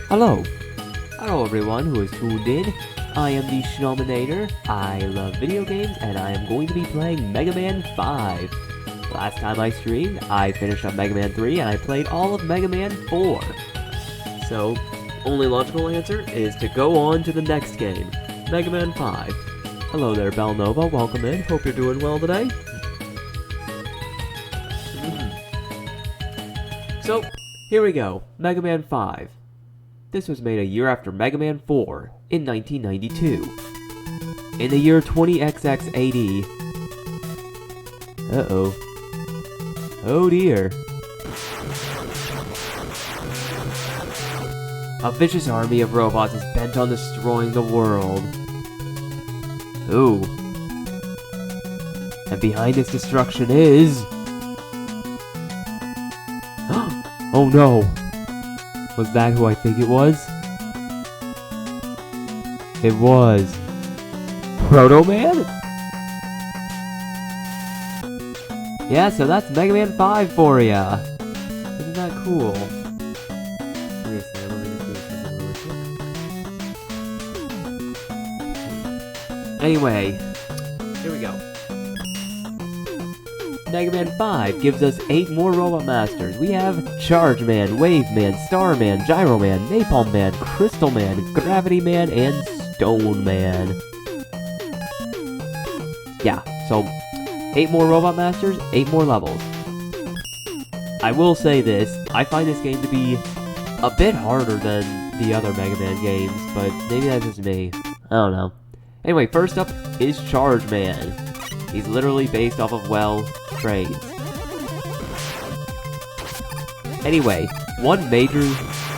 Hello. Hello everyone who is tuned in. I am the Schnominator. I love video games and I am going to be playing Mega Man 5. Last time I streamed, I finished up Mega Man 3 and I played all of Mega Man 4. So, only logical answer is to go on to the next game, Mega Man 5. Hello there, Belnova. Welcome in. Hope you're doing well today. So, here we go, Mega Man 5. This was made a year after Mega Man 4, in 1992. In the year 20XX AD... Uh-oh. Oh dear. A vicious army of robots is bent on destroying the world. Ooh. And behind this destruction is... Oh no! Was that who I think it was? It was... Proto Man? Yeah, so that's Mega Man 5 for ya! Isn't that cool? Wait a second, let me just do something really quick. Anyway, here we go. Mega Man 5 gives us 8 more Robot Masters. We have Charge Man, Wave Man, Star Man, Gyro Man, Napalm Man, Crystal Man, Gravity Man, and Stone Man. Yeah, so 8 more Robot Masters, 8 more levels. I will say this, I find this game to be a bit harder than the other Mega Man games, but maybe that's just me. I don't know. Anyway, first up is Charge Man. He's literally based off of, well, trains. Anyway, one major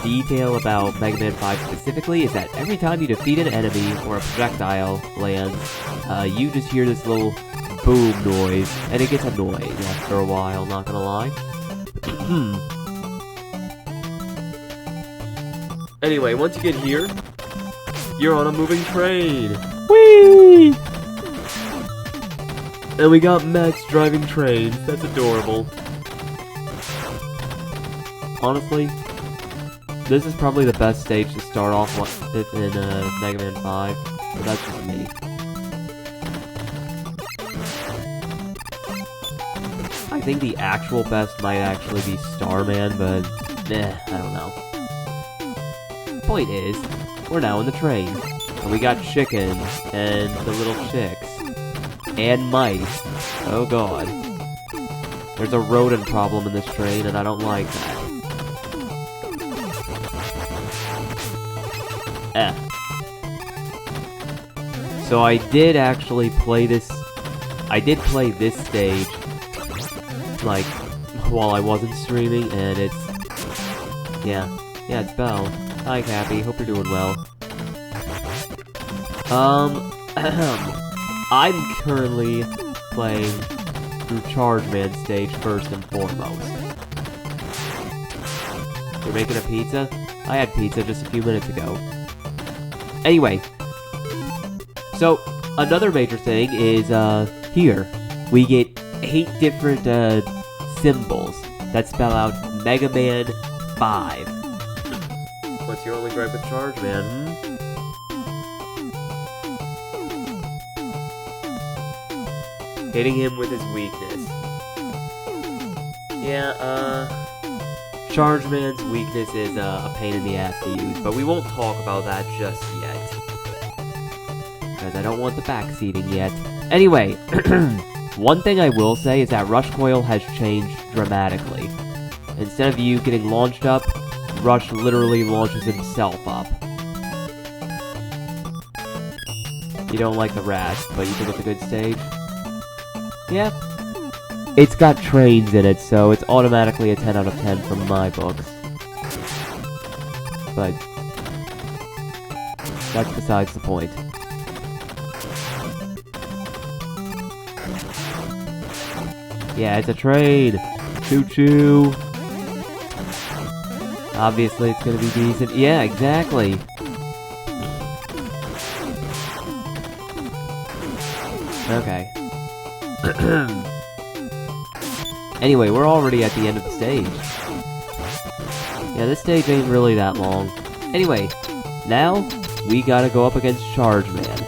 detail about Mega Man 5 specifically is that every time you defeat an enemy or a projectile lands, you just hear this little boom noise, and it gets annoying after a while, not gonna lie. Anyway, once you get here, you're on a moving train. Whee! And we got Max driving trains. That's adorable. Honestly, this is probably the best stage to start off with in Mega Man 5. But that's just me. I think the actual best might actually be Starman, but I don't know. Point is, we're now in the train. And we got Chicken and the little chicks. And mice. Oh god. There's a rodent problem in this train, and I don't like that. So I did actually play this... I did play this stage, like, while I wasn't streaming, and it's... Yeah, it's Belle. Hi, Cappy. Hope you're doing well. I'm currently playing through Charge Man stage first and foremost. You're making a pizza? I had pizza just a few minutes ago. Anyway, so another major thing is, here, we get 8 different, symbols that spell out Mega Man 5. What's your only gripe with Charge Man, Hitting him with his weakness. Yeah, Charge Man's weakness is a pain in the ass to use, but we won't talk about that just yet. Because I don't want the backseating yet. Anyway, one thing I will say is that Rush Coil has changed dramatically. Instead of you getting launched up, Rush literally launches himself up. You don't like the Rasp, but you think it's a good stage? Yeah. It's got trains in it, so it's automatically a 10 out of 10 from my books. But that's besides the point. Yeah, it's a train! Choo-choo! Obviously it's gonna be decent. Yeah, exactly! Okay. Anyway, we're already at the end of the stage. Yeah, this stage ain't really that long. Anyway, now we gotta go up against Charge Man.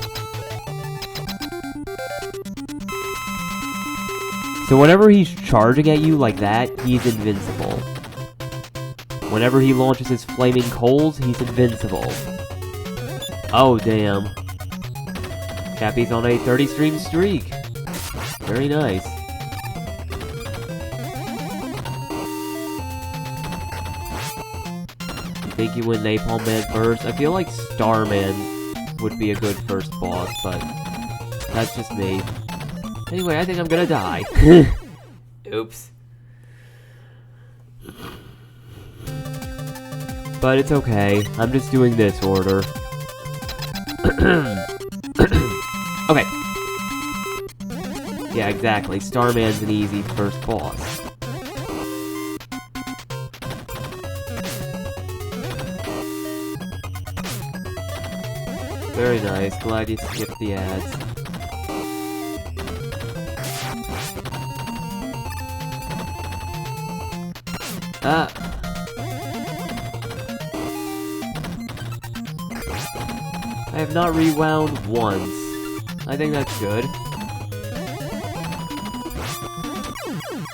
So whenever he's charging at you like that, he's invincible. Whenever he launches his flaming coals, he's invincible. Oh, damn. Cappy's on a 30-stream streak. Very nice. I think you win Napalm Man first. I feel like Starman would be a good first boss, but that's just me. Anyway, I think I'm gonna die. Oops. But it's okay. I'm just doing this order. Okay. Yeah, exactly. Starman's an easy first boss. Very nice. Glad you skipped the ads. Ah. I have not rewound once. I think that's good.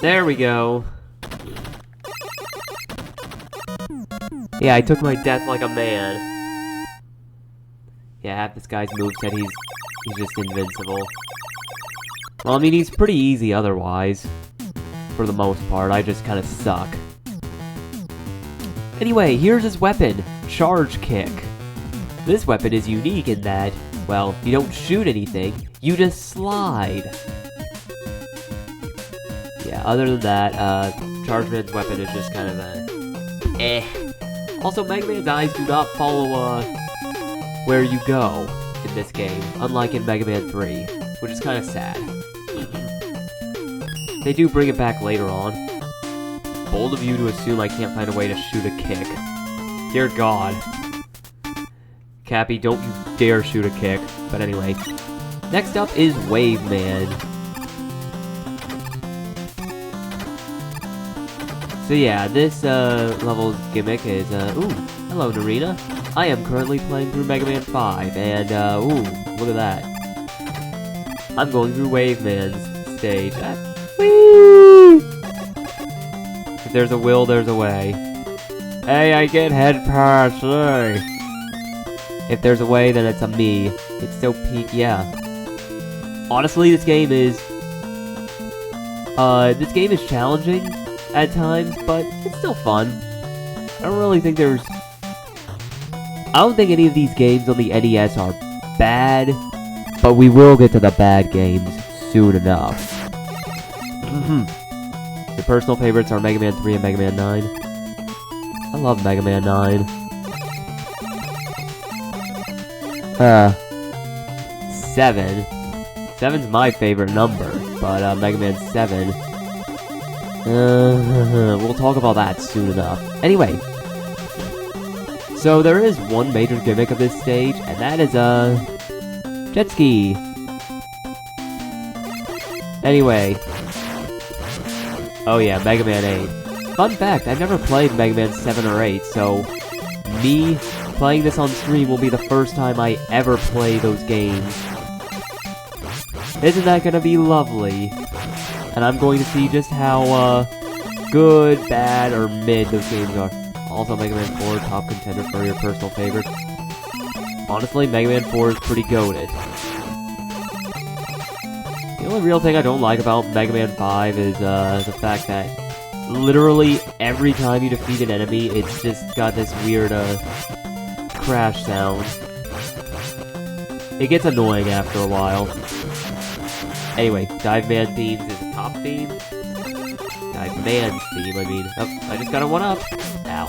There we go. Yeah, I took my death like a man. Yeah, half this guy's moveset, he's just invincible. Well, I mean, he's pretty easy otherwise. For the most part, I just kind of suck. Anyway, here's his weapon, Charge Kick. This weapon is unique in that, well, you don't shoot anything, you just slide. Yeah, other than that, Charge Man's weapon is just kind of a eh. Also, Mega Man's eyes do not follow, where you go in this game, unlike in Mega Man 3, which is kind of sad. They do bring it back later on. Bold of you to assume I can't find a way to shoot a kick. Dear God. Cappy, don't you dare shoot a kick. But anyway. Next up is Wave Man. So yeah, this level's gimmick is, ooh, hello Narina. I am currently playing through Mega Man 5, and, ooh, look at that. I'm going through Wave Man's stage. Whee! If there's a will, there's a way. Hey, I get head pass, hey! If there's a way, then it's a me. It's so peak, yeah. Honestly, this game is challenging at times, but it's still fun. I don't think any of these games on the NES are bad, but we will get to the bad games soon enough. Your personal favorites are Mega Man 3 and Mega Man 9. I love Mega Man 9. 7. 7's my favorite number, but Mega Man 7... we'll talk about that soon enough. Anyway, so there is one major gimmick of this stage, and that is, jet ski. Anyway. Oh yeah, Mega Man 8. Fun fact, I've never played Mega Man 7 or 8, so me playing this on stream will be the first time I ever play those games. Isn't that gonna be lovely? And I'm going to see just how, good, bad, or mid those games are. Also, Mega Man 4, top contender for your personal favorite. Honestly, Mega Man 4 is pretty goated. The only real thing I don't like about Mega Man 5 is, the fact that literally every time you defeat an enemy, it's just got this weird, crash sound. It gets annoying after a while. Anyway, Dive Man Themes is a top theme. Dive Man's theme, I mean. Oh, I just got a 1-up. Ow.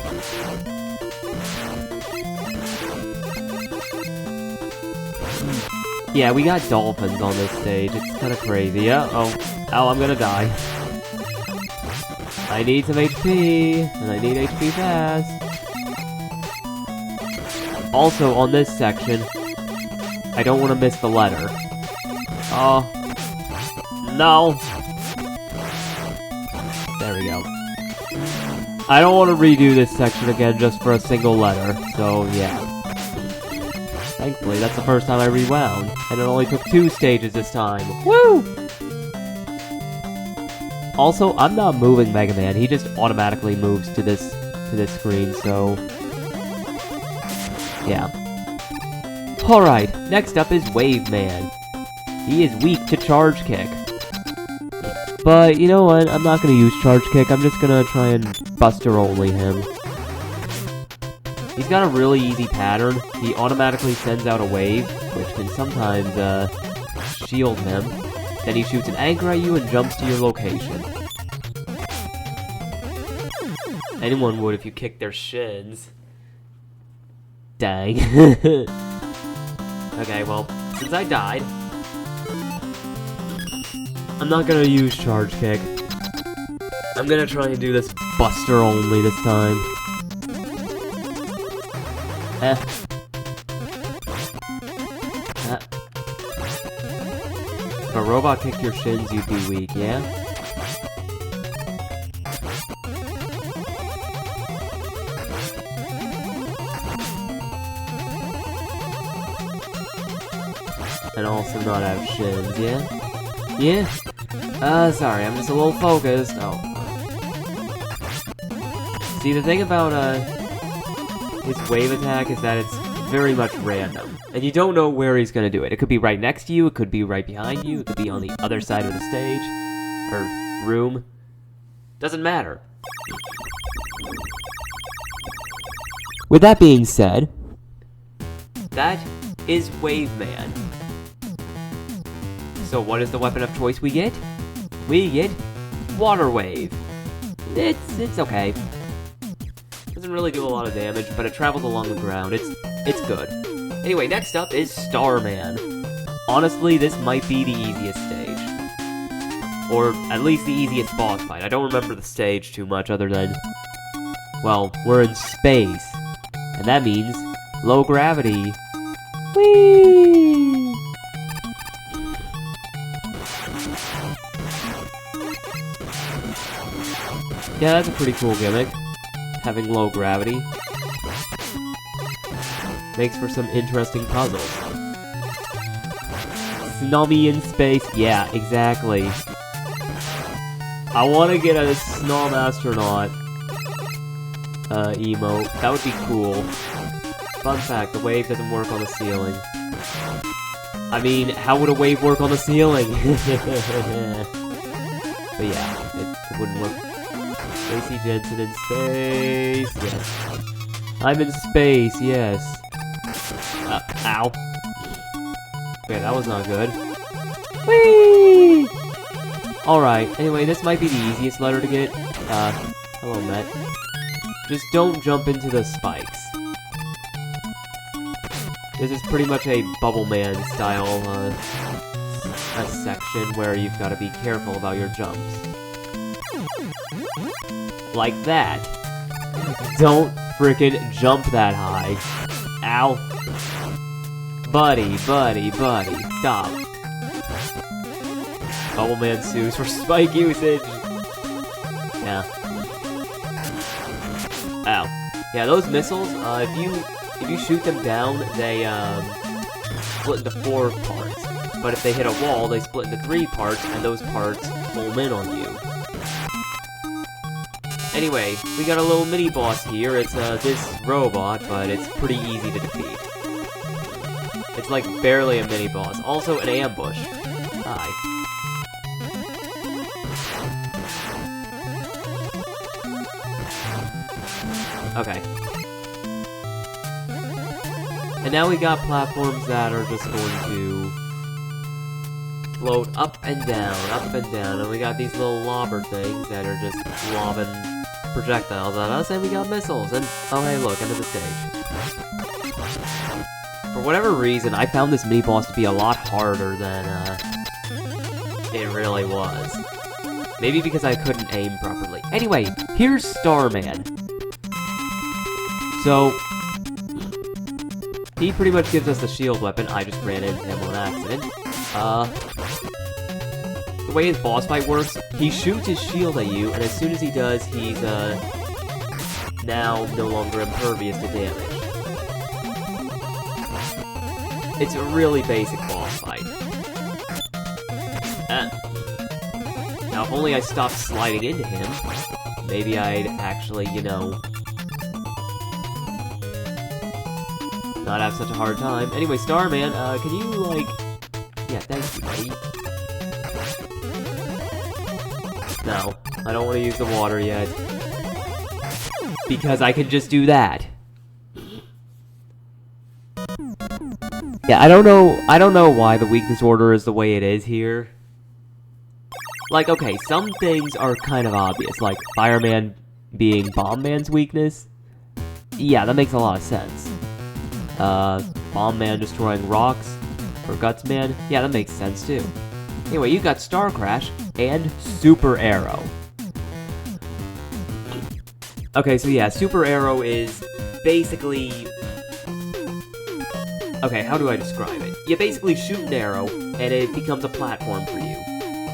Yeah, we got dolphins on this stage. It's kind of crazy. Yeah, oh, I'm gonna die. I need some HP, and I need HP fast. Also, on this section, I don't want to miss the letter. Oh. No! There we go. I don't want to redo this section again just for a single letter, so yeah. Thankfully, that's the first time I rewound, and it only took 2 stages this time. Woo! Also, I'm not moving Mega Man, he just automatically moves to this screen, so... yeah. Alright, next up is Wave Man. He is weak to Charge Kick. But, you know what, I'm not gonna use Charge Kick, I'm just gonna try and Buster only him. He's got a really easy pattern. He automatically sends out a wave, which can sometimes, shield him. Then he shoots an anchor at you and jumps to your location. Anyone would if you kicked their shins. Dang. Okay, well, since I died, I'm not gonna use Charge Kick. I'm gonna try and do this Buster only this time. If a robot kicked your shins, you'd be weak, yeah? And also not have shins, yeah? Yeah? Sorry, I'm just a little focused. Oh. See, the thing about, his wave attack is that it's very much random. And you don't know where he's gonna do it. It could be right next to you, it could be right behind you, it could be on the other side of the stage, or room. Doesn't matter. With that being said, that is Wave Man. So what is the weapon of choice we get? We get Water Wave. It's okay. Doesn't really do a lot of damage, but it travels along the ground. It's good. Anyway, next up is Starman. Honestly, this might be the easiest stage. Or at least the easiest boss fight. I don't remember the stage too much other than... well, we're in space. And that means low gravity. Whee! Yeah, that's a pretty cool gimmick. Having low gravity. Makes for some interesting puzzles. Snummy in space. Yeah, exactly. I want to get a Snom Astronaut emote. That would be cool. Fun fact, the wave doesn't work on the ceiling. I mean, how would a wave work on the ceiling? But yeah, it wouldn't work. Stacy Jensen in space, yes. I'm in space, yes. Ow. Okay, that was not good. Whee! Alright, anyway, this might be the easiest letter to get. Hello, Matt. Just don't jump into the spikes. This is pretty much a Bubble Man style, a section where you've got to be careful about your jumps. Like that. Don't frickin' jump that high. Ow. Buddy, stop. Bubble Man sues for spike usage. Yeah. Ow. Yeah, those missiles, if you shoot them down, they, split into 4 parts. But if they hit a wall, they split into 3 parts, and those parts home in on you. Anyway, we got a little mini-boss here. It's, this robot, but it's pretty easy to defeat. It's like barely a mini-boss. Also, an ambush. Hi. Okay. And now we got platforms that are just going to float up and down, and we got these little lobber things that are just lobbing projectiles at us, and we got missiles, and oh hey look, end of the stage. For whatever reason, I found this mini-boss to be a lot harder than, it really was. Maybe because I couldn't aim properly. Anyway, here's Starman. So, he pretty much gives us the shield weapon. I just ran into him on accident. The way his boss fight works, he shoots his shield at you, and as soon as he does, he's, now no longer impervious to damage. It's a really basic boss fight. Now, if only I stopped sliding into him, maybe I'd actually, you know, not have such a hard time. Anyway, Starman, can you, like... Yeah, thank you, buddy. No, I don't want to use the water yet. Because I can just do that. Yeah, I don't know why the weakness order is the way it is here. Like, okay, some things are kind of obvious, like Fireman being Bomb Man's weakness. Yeah, that makes a lot of sense. Bomb Man destroying rocks, or Guts Man. Yeah, that makes sense too. Anyway, you got Star Crash and Super Arrow. Okay, so yeah, Super Arrow is basically... Okay, how do I describe it? You basically shoot an arrow, and it becomes a platform for you.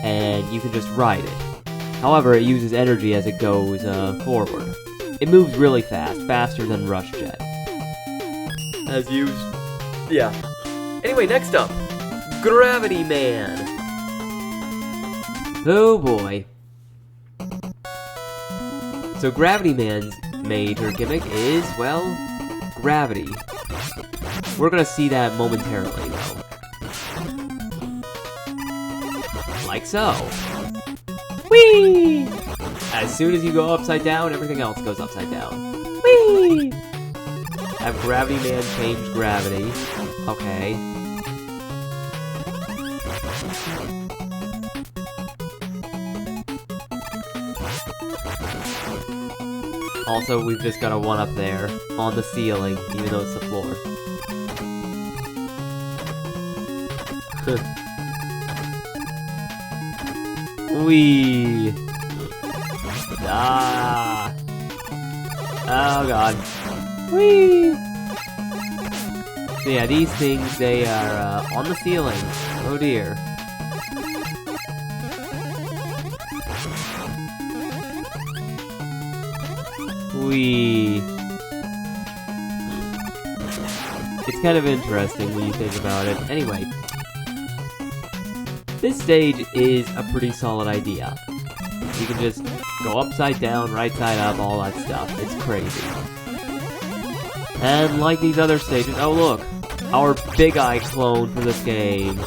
And you can just ride it. However, it uses energy as it goes forward. It moves really fast, faster than Rush Jet. As used. Yeah. Anyway, next up, Gravity Man. Oh boy. So Gravity Man's major gimmick is, well, gravity. We're gonna see that momentarily, though. Like so. Whee! As soon as you go upside down, everything else goes upside down. Whee! Have Gravity Man change gravity. Okay. Also, we've just got a one up there, on the ceiling, even though it's the floor. Whee! Ah! Oh god. Whee! So yeah, these things, they are on the ceiling. Oh dear. Whee! It's kind of interesting when you think about it. Anyway. This stage is a pretty solid idea. You can just go upside down, right side up, all that stuff. It's crazy. And like these other stages, oh look! Our Big Eye clone for this game.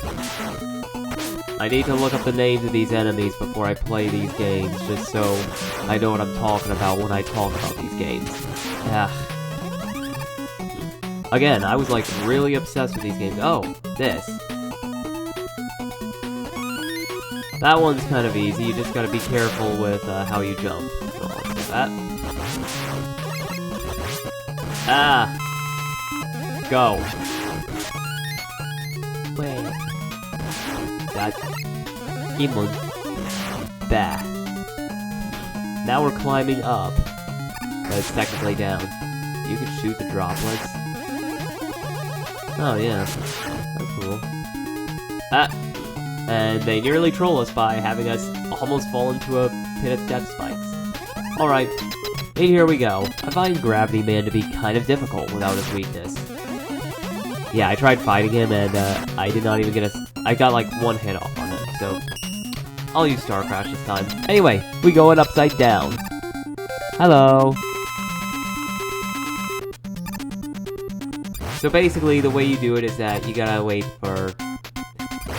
I need to look up the names of these enemies before I play these games, just so I know what I'm talking about when I talk about these games. Ugh. Again, I was like really obsessed with these games. Oh, this. That one's kind of easy, you just gotta be careful with how you jump. So let's do that. Ah! Go! Wait. That... Imon. Bah. Now we're climbing up. But it's technically down. You can shoot the droplets. Oh yeah. That's cool. Ah! And they nearly troll us by having us almost fall into a pit of death spikes. Alright, and here we go. I find Gravity Man to be kind of difficult without his weakness. Yeah, I tried fighting him and I did not even get I got like one hit off on him, so I'll use Star Crash this time. Anyway, we going upside down. Hello! So basically, the way you do it is that you gotta wait for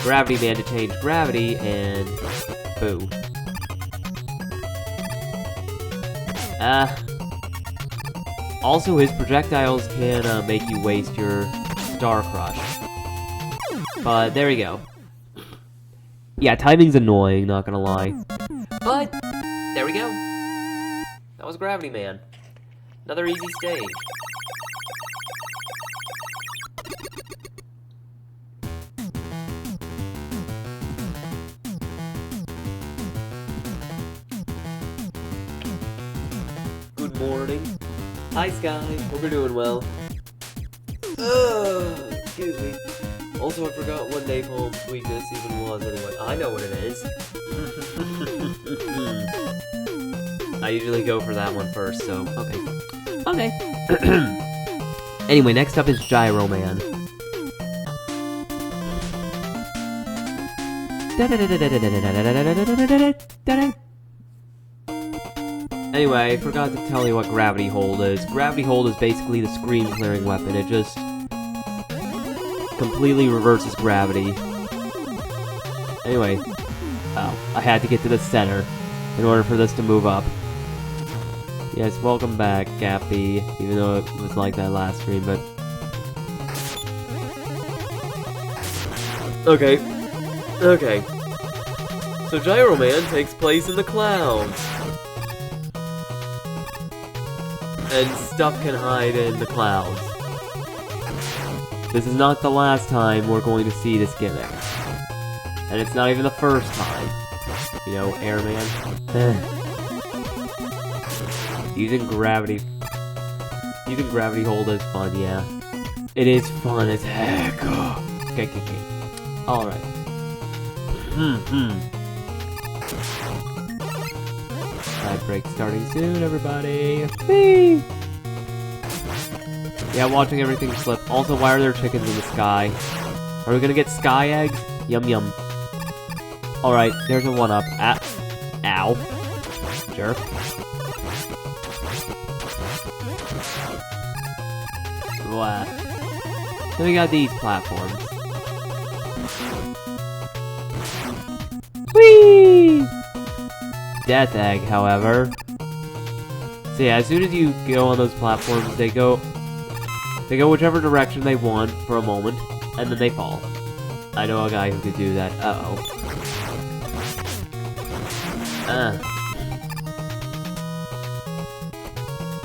Gravity Man to change gravity, and boo. Also, his projectiles can make you waste your Star Crush. But there we go. Yeah, timing's annoying, not gonna lie. But there we go. That was Gravity Man. Another easy stage. Good morning. Hi, Sky. Hope you're doing well. Excuse me. Also, I forgot what Napalm's weakness even was anyway. I know what it is. I usually go for that one first, so, okay. Okay. Anyway, next up is Gyro Man. Anyway, I forgot to tell you what Gravity Hold is. Gravity Hold is basically the screen clearing weapon. It just completely reverses gravity. Anyway, I had to get to the center in order for this to move up. Yes, welcome back, Gappy, even though it was like that last stream, but... Okay. So Gyro Man takes place in the clouds. And stuff can hide in the clouds. This is not the last time we're going to see this gimmick. And it's not even the first time. You know, Airman. Using gravity hold is fun, yeah. It is fun as heck. Okay. Alright. Side break starting soon, everybody. Whee! Yeah, watching everything slip. Also, why are there chickens in the sky? Are we gonna get sky eggs? Yum yum. Alright, there's a 1-up. Ow. Jerk. What? Then we got these platforms. Whee! Death egg, however. So yeah, as soon as you go on those platforms, they go whichever direction they want for a moment, and then they fall. I know a guy who could do that.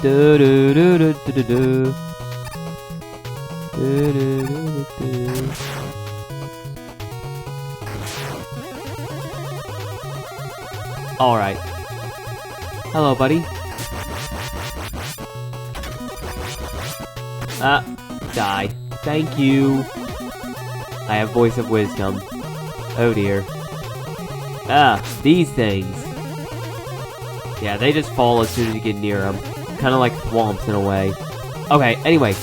Do do do do do do do. Do do do do. Alright. Hello, buddy. Die. Thank you. I have voice of wisdom. Oh dear. These things. Yeah, they just fall as soon as you get near them. Kind of like thwomps in a way. Okay, anyway.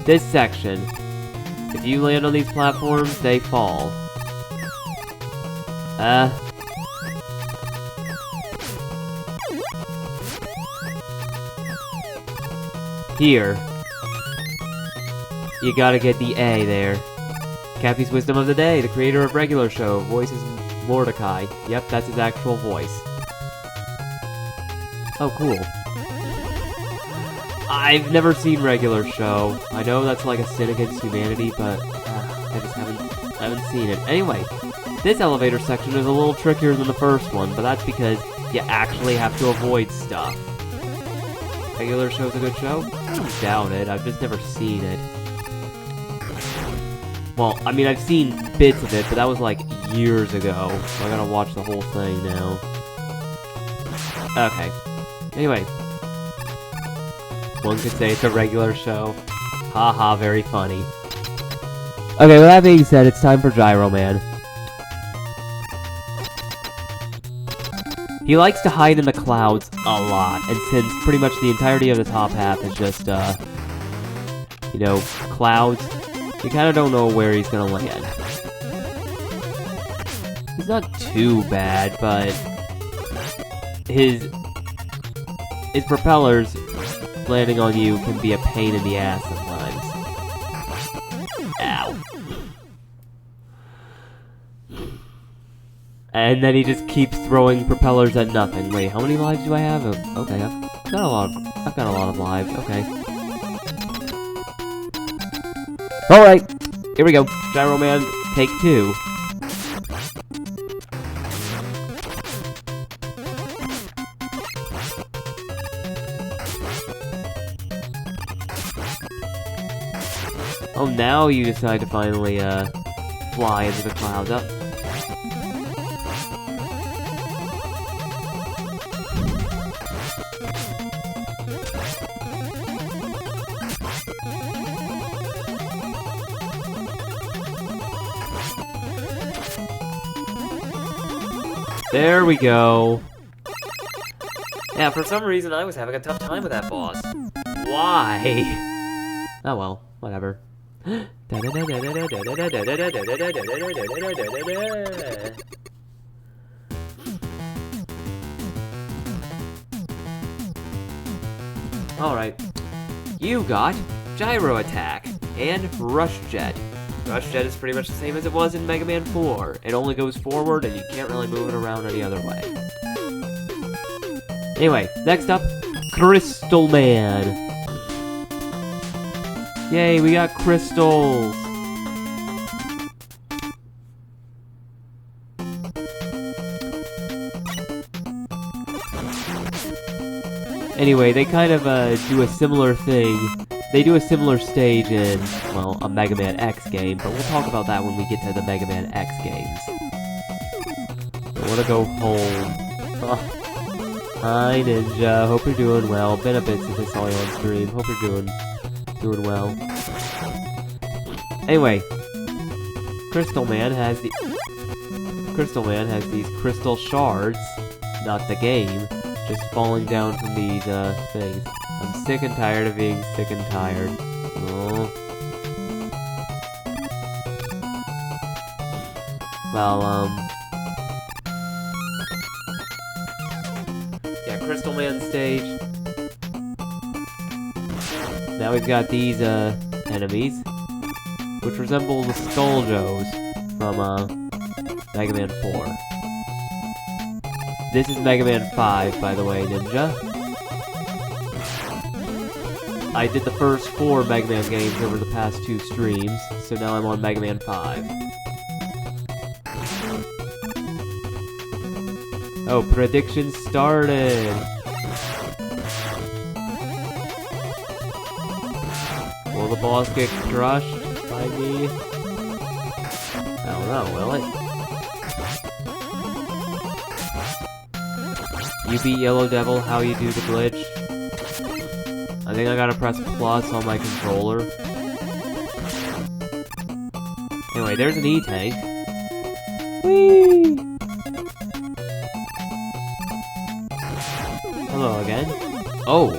This section. If you land on these platforms, they fall. Here. You gotta get the A there. Cappy's Wisdom of the Day, the creator of Regular Show. Voice is Mordecai. Yep, that's his actual voice. Oh, cool. I've never seen Regular Show. I know that's like a sin against humanity, but I just haven't seen it. Anyway, this elevator section is a little trickier than the first one, but that's because you actually have to avoid stuff. Regular Show's a good show? I don't doubt it, I've just never seen it. Well, I mean, I've seen bits of it, but that was like years ago, so I gotta watch the whole thing now. Okay. Anyway. One could say it's a regular show. Haha, very funny. Okay, with that being said, it's time for Gyro Man. He likes to hide in the clouds a lot, and since pretty much the entirety of the top half is just, you know, clouds, you kind of don't know where he's gonna land. He's not too bad, but his propellers landing on you can be a pain in the ass sometimes. Ow. And then he just keeps throwing propellers at nothing. Wait, how many lives do I have? Okay, I've got a lot of lives. Okay. Alright, here we go. Gyro Man, take 2. Oh, now you decide to finally, fly into the clouds. Up. There we go. Yeah, for some reason I was having a tough time with that boss. Why? Oh well, whatever. Alright. You got Gyro Attack and Rush Jet. Rush Jet is pretty much the same as it was in Mega Man 4. It only goes forward and you can't really move it around any other way. Anyway, next up, Crystal Man. Yay, we got crystals! Anyway, they kind of do a similar thing. They do a similar stage in, well, a Mega Man X game, but we'll talk about that when we get to the Mega Man X games. I wanna go home. Oh. Hi, Ninja. Hope you're doing well. Been a bit since I saw you on stream. Hope you're doing well. Anyway, Crystal Man has these crystal shards, not the game, just falling down from these things. I'm sick and tired of being sick and tired. Oh. Well, yeah, Crystal Man stage. Now we've got these enemies, which resemble the Skull-Joes from Mega Man 4. This is Mega Man 5, by the way, Ninja. I did the first 4 Mega Man games over the past 2 streams, so now I'm on Mega Man 5. Oh, prediction started! Will the boss get crushed by me? I don't know, will it? You beat Yellow Devil, how you do the glitch? I think I gotta press plus on my controller. Anyway, there's an E-Tank. Whee! Hello again. Oh!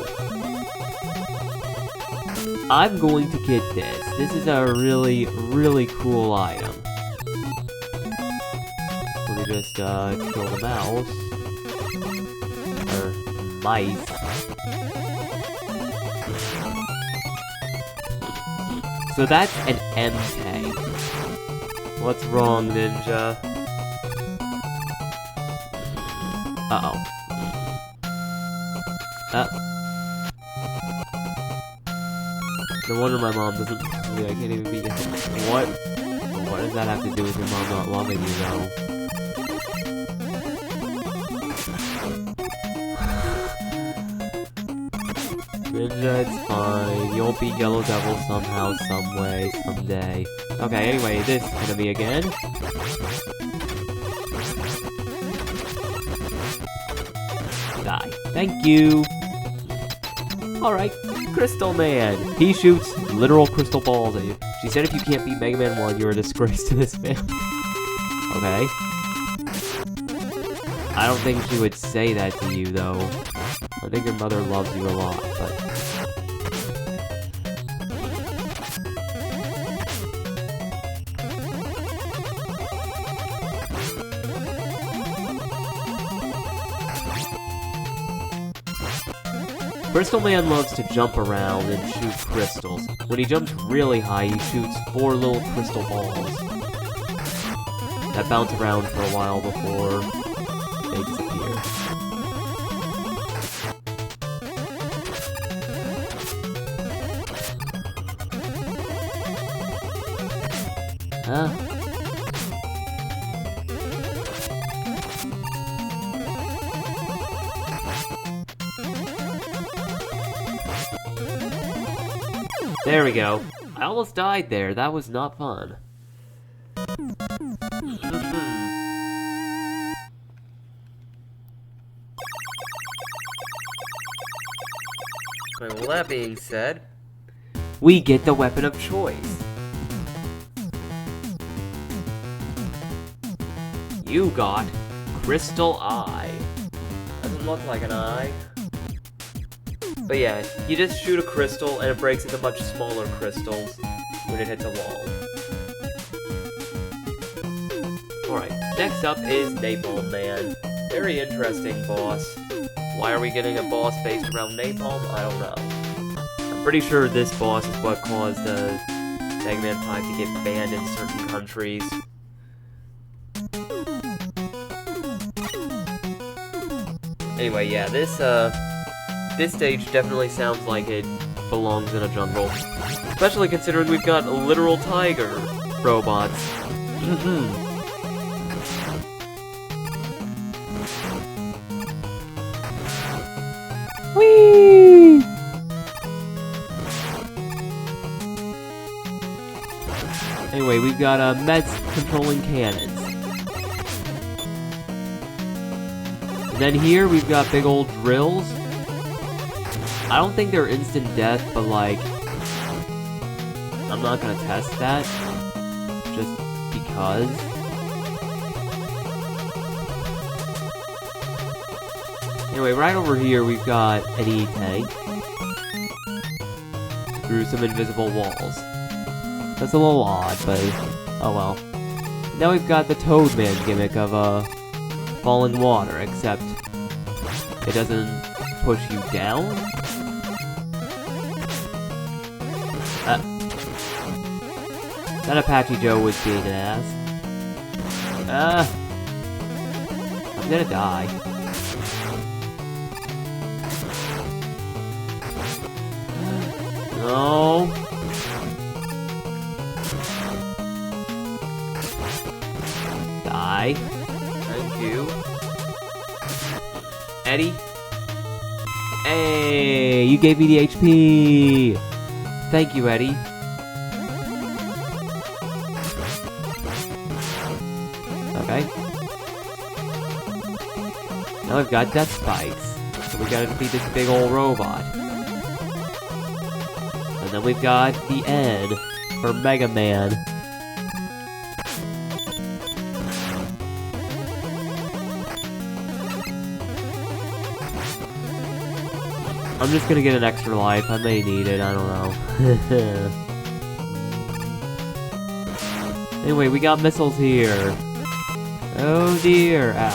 I'm going to get this. This is a really, really cool item. Let me just, kill the mouse. Or mice. So that's an M-Tank. What's wrong, Ninja? Uh-oh. No wonder my mom doesn't... I can't even be... What? What does that have to do with your mom not loving you, though? Ninja, it's fine. You'll beat Yellow Devil somehow, someway, someday. Okay, anyway, this enemy again. Die. Thank you! Alright, Crystal Man. He shoots literal crystal balls at you. She said if you can't beat Mega Man 1, you're a disgrace to this family. Okay. I don't think she would say that to you, though. I think your mother loves you a lot, but... Crystal Man loves to jump around and shoot crystals. When he jumps really high, he shoots 4 little crystal balls that bounce around for a while before they disappear. Huh? There we go. I almost died there. That was not fun. Well, that being said, we get the weapon of choice. You got Crystal Eye. Doesn't look like an eye. But yeah, you just shoot a crystal and it breaks into much smaller crystals when it hits a wall. Alright, next up is Napalm Man. Very interesting boss. Why are we getting a boss based around napalm? I don't know. I'm pretty sure this boss is what caused Mega Man 5 to get banned in certain countries. Anyway, yeah, this stage definitely sounds like it belongs in a jungle. Especially considering we've got literal tiger robots. Whee! Anyway, we've got Mets controlling cannons. And then here we've got big old drills. I don't think they're instant death, but like, I'm not gonna test that, just because. Anyway, right over here we've got an E-tank through some invisible walls. That's a little odd, but oh well. Now we've got the Toadman gimmick of falling water, except it doesn't push you down. That Apache Joe was being an ass. I'm gonna die. No. Die. Thank you. Eddie? Hey, you gave me the HP! Thank you, Eddie. Okay. Now we've got death spikes. So we gotta defeat this big old robot. And then we've got the N for Mega Man. I'm just gonna get an extra life. I may need it, I don't know. Anyway, we got missiles here. Oh dear. Ow.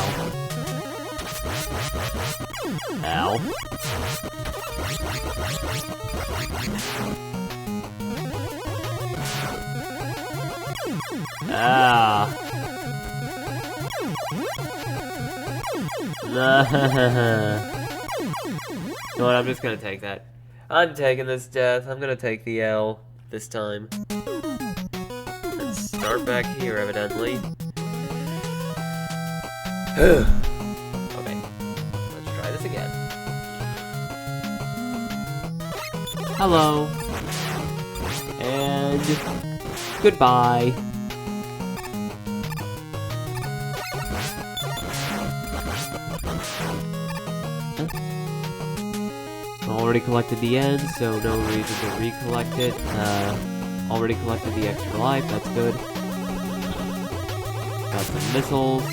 Ow. Ah. You know what, I'm just gonna take that. I'm taking this death. I'm gonna take the L this time. Let's start back here, evidently. Okay, let's try this again. Hello. And goodbye. Already collected the end, so no reason to recollect it. Already collected the extra life, that's good. Got some missiles.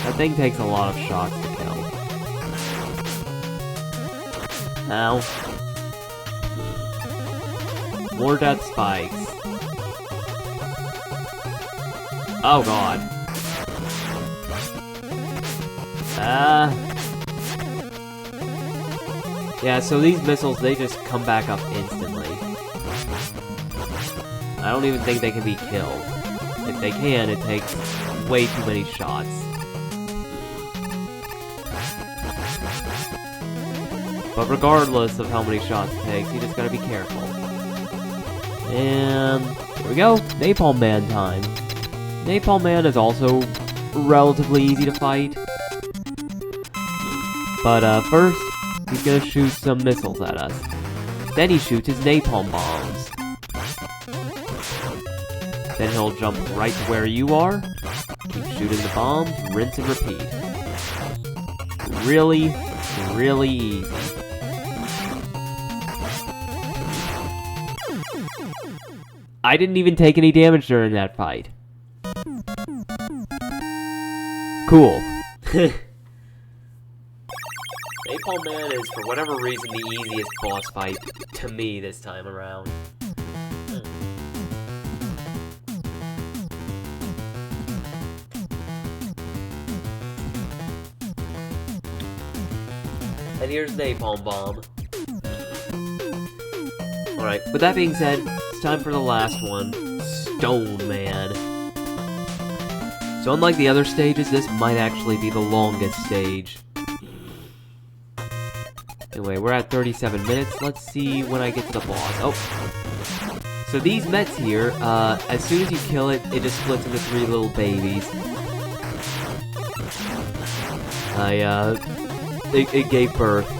That thing takes a lot of shots to kill. Ow. More death spikes. Oh god. Yeah, so these missiles, they just come back up instantly. I don't even think they can be killed. If they can, it takes way too many shots. But regardless of how many shots it takes, you just gotta be careful. And here we go, Napalm Man time. Napalm Man is also relatively easy to fight. But first, he's gonna shoot some missiles at us. Then he shoots his napalm bombs. Then he'll jump right to where you are, keep shooting the bombs, rinse and repeat. Really, really easy. I didn't even take any damage during that fight. Cool. Napalm Man is, for whatever reason, the easiest boss fight to me this time around. And here's Napalm Bomb. Alright, with that being said, it's time for the last one, Stone Man. So unlike the other stages, this might actually be the longest stage. Anyway, we're at 37 minutes. Let's see when I get to the boss. Oh. So these Mets here, as soon as you kill it, it just splits into 3 little babies. It gave birth.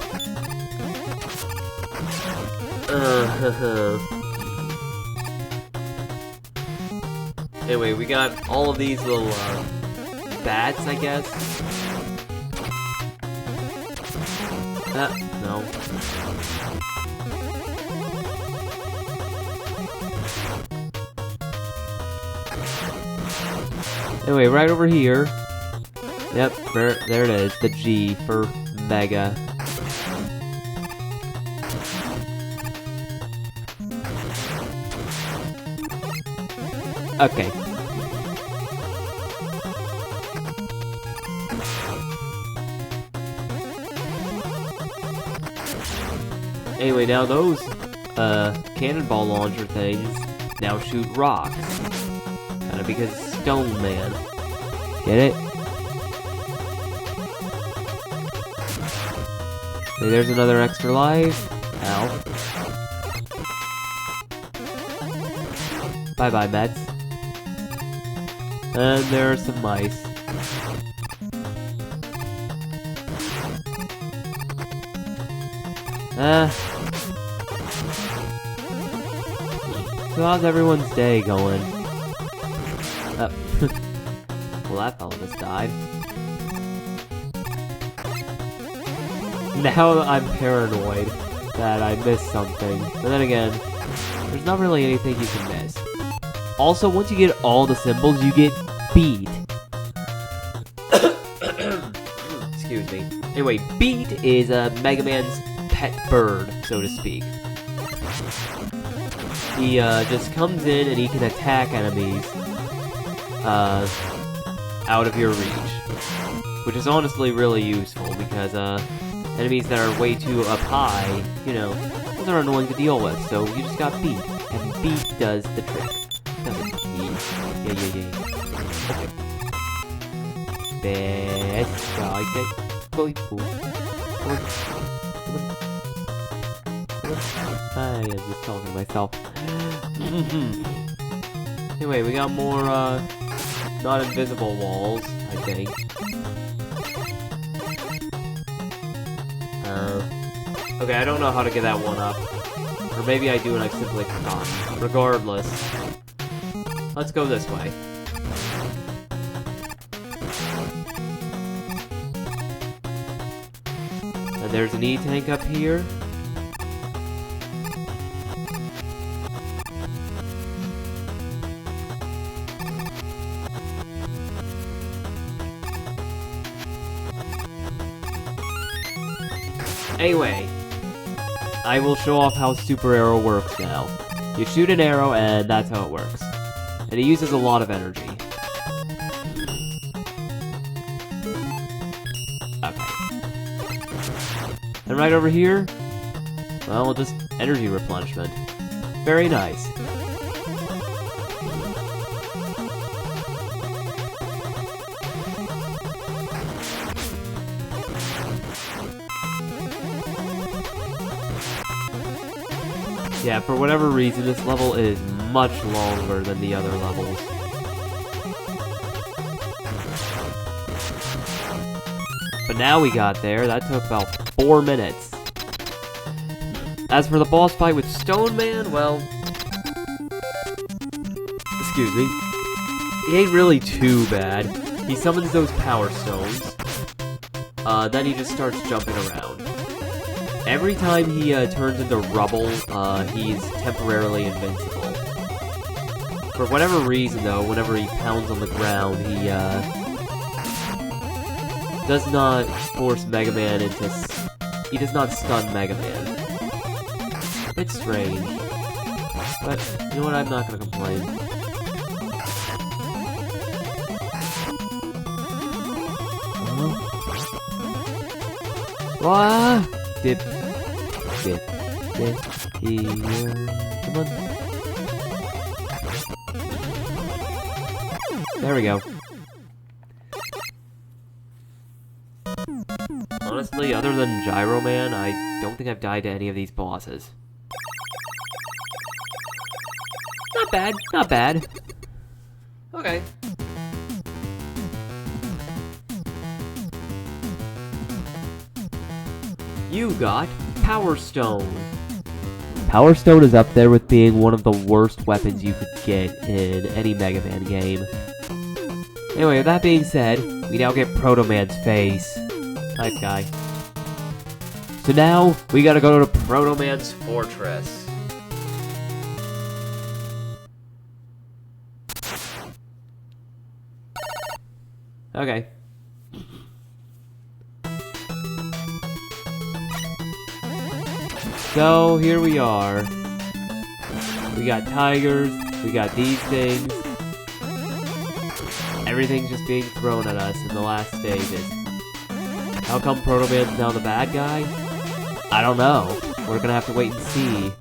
Anyway, we got all of these little, bats, I guess. No. Anyway, right over here. Yep, there it is. The G for Mega. Okay. Anyway, now those, cannonball launcher things now shoot rocks. Kinda because Stone Man. Get it? Okay, there's another extra life. Ow. Bye-bye, Mets. And there are some mice. So how's everyone's day going? Well, that fella just died. Now I'm paranoid that I missed something. But then again, there's not really anything you can miss. Also, once you get all the symbols, you get beat. Excuse me. Anyway, beat is Mega Man's pet bird, so to speak. He just comes in and he can attack enemies out of your reach, which is honestly really useful because enemies that are way too up high, you know, those are annoying to deal with. So you just got beat, and beat does the trick. Yeah. Okay. Best guy that boy. I am just talking to myself. Anyway, we got more, not invisible walls, I think. Okay, I don't know how to get that one up. Or maybe I do and I've simply forgotten. Regardless, let's go this way. And there's an E-tank up here. Anyway, I will show off how Super Arrow works now. You shoot an arrow and that's how it works. And it uses a lot of energy. Okay. And right over here, well, just energy replenishment. Very nice. Yeah, for whatever reason, this level is much longer than the other levels. But now we got there. That took about 4 minutes. As for the boss fight with Stone Man, well... excuse me. He ain't really too bad. He summons those power stones. Then he just starts jumping around. Every time he turns into rubble, he's temporarily invincible. For whatever reason, though, whenever he pounds on the ground, does not force Mega Man into... He does not stun Mega Man. It's strange. But, you know what, I'm not gonna complain. Wah! Dip. Dip. Dip. Here. Come on. There we go. Honestly, other than Gyro Man, I don't think I've died to any of these bosses. Not bad, not bad. Okay. You got Power Stone. Power Stone is up there with being one of the worst weapons you could get in any Mega Man game. Anyway, with that being said, we now get Proto Man's face. Nice guy. So now, we gotta go to Proto Man's fortress. Okay. So, here we are. We got tigers, we got these things. Everything's just being thrown at us in the last stages. How come Proto Man's now the bad guy? I don't know. We're gonna have to wait and see.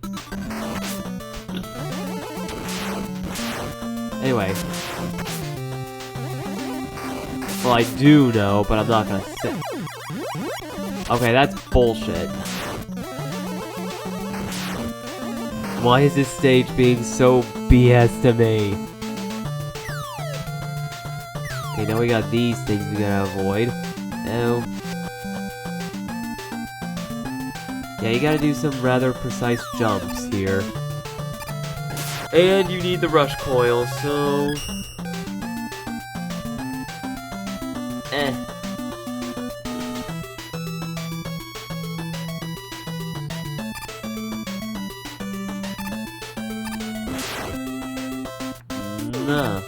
Anyway. Well, I do know, but I'm not gonna say. Okay, that's bullshit. Why is this stage being so BS to me? Okay, now we got these things we gotta avoid. Oh. Yeah, you gotta do some rather precise jumps here. And you need the rush coil, so... Nah.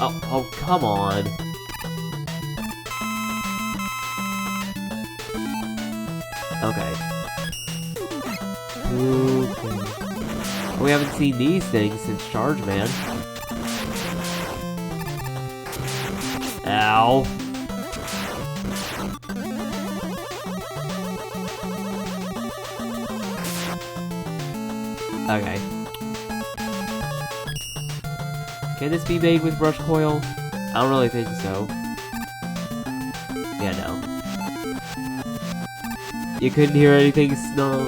Oh, come on. Okay. We haven't seen these things since Charge Man. Ow. Okay. Can this be made with rush coil? I don't really think so. Yeah, no. You couldn't hear anything Snow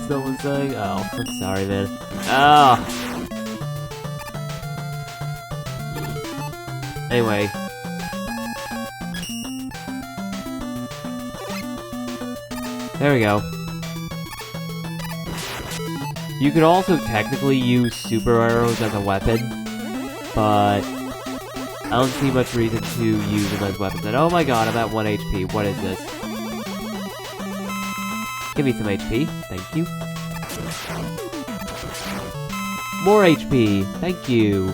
was saying? Oh, I'm sorry, man. Ah! Anyway. There we go. You could also technically use super arrows as a weapon, but I don't see much reason to use them as weapons. And oh my god, I'm at 1 HP. What is this? Give me some HP. Thank you. More HP. Thank you.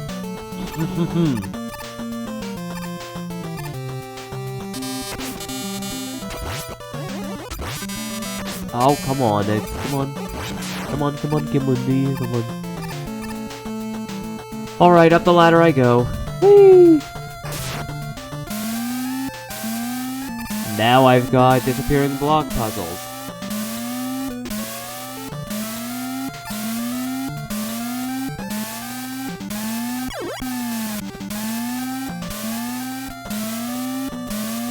Oh, come on. Come on. Come on, come on, come on, come on. Alright, up the ladder I go. Whee! Now I've got disappearing block puzzles.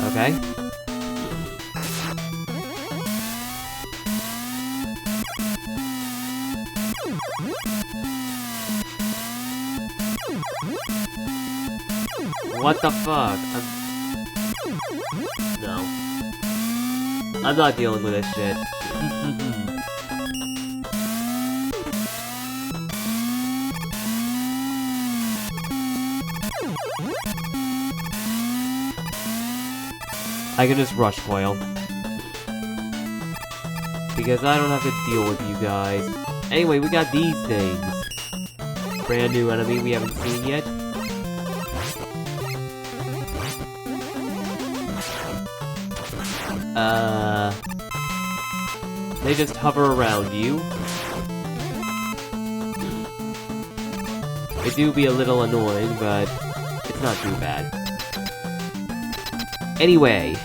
Okay. What the fuck? No. I'm not dealing with this shit. I can just rush coil. Because I don't have to deal with you guys. Anyway, we got these things. Brand new enemy we haven't seen yet. They just hover around you. They do be a little annoying, but it's not too bad. Anyway,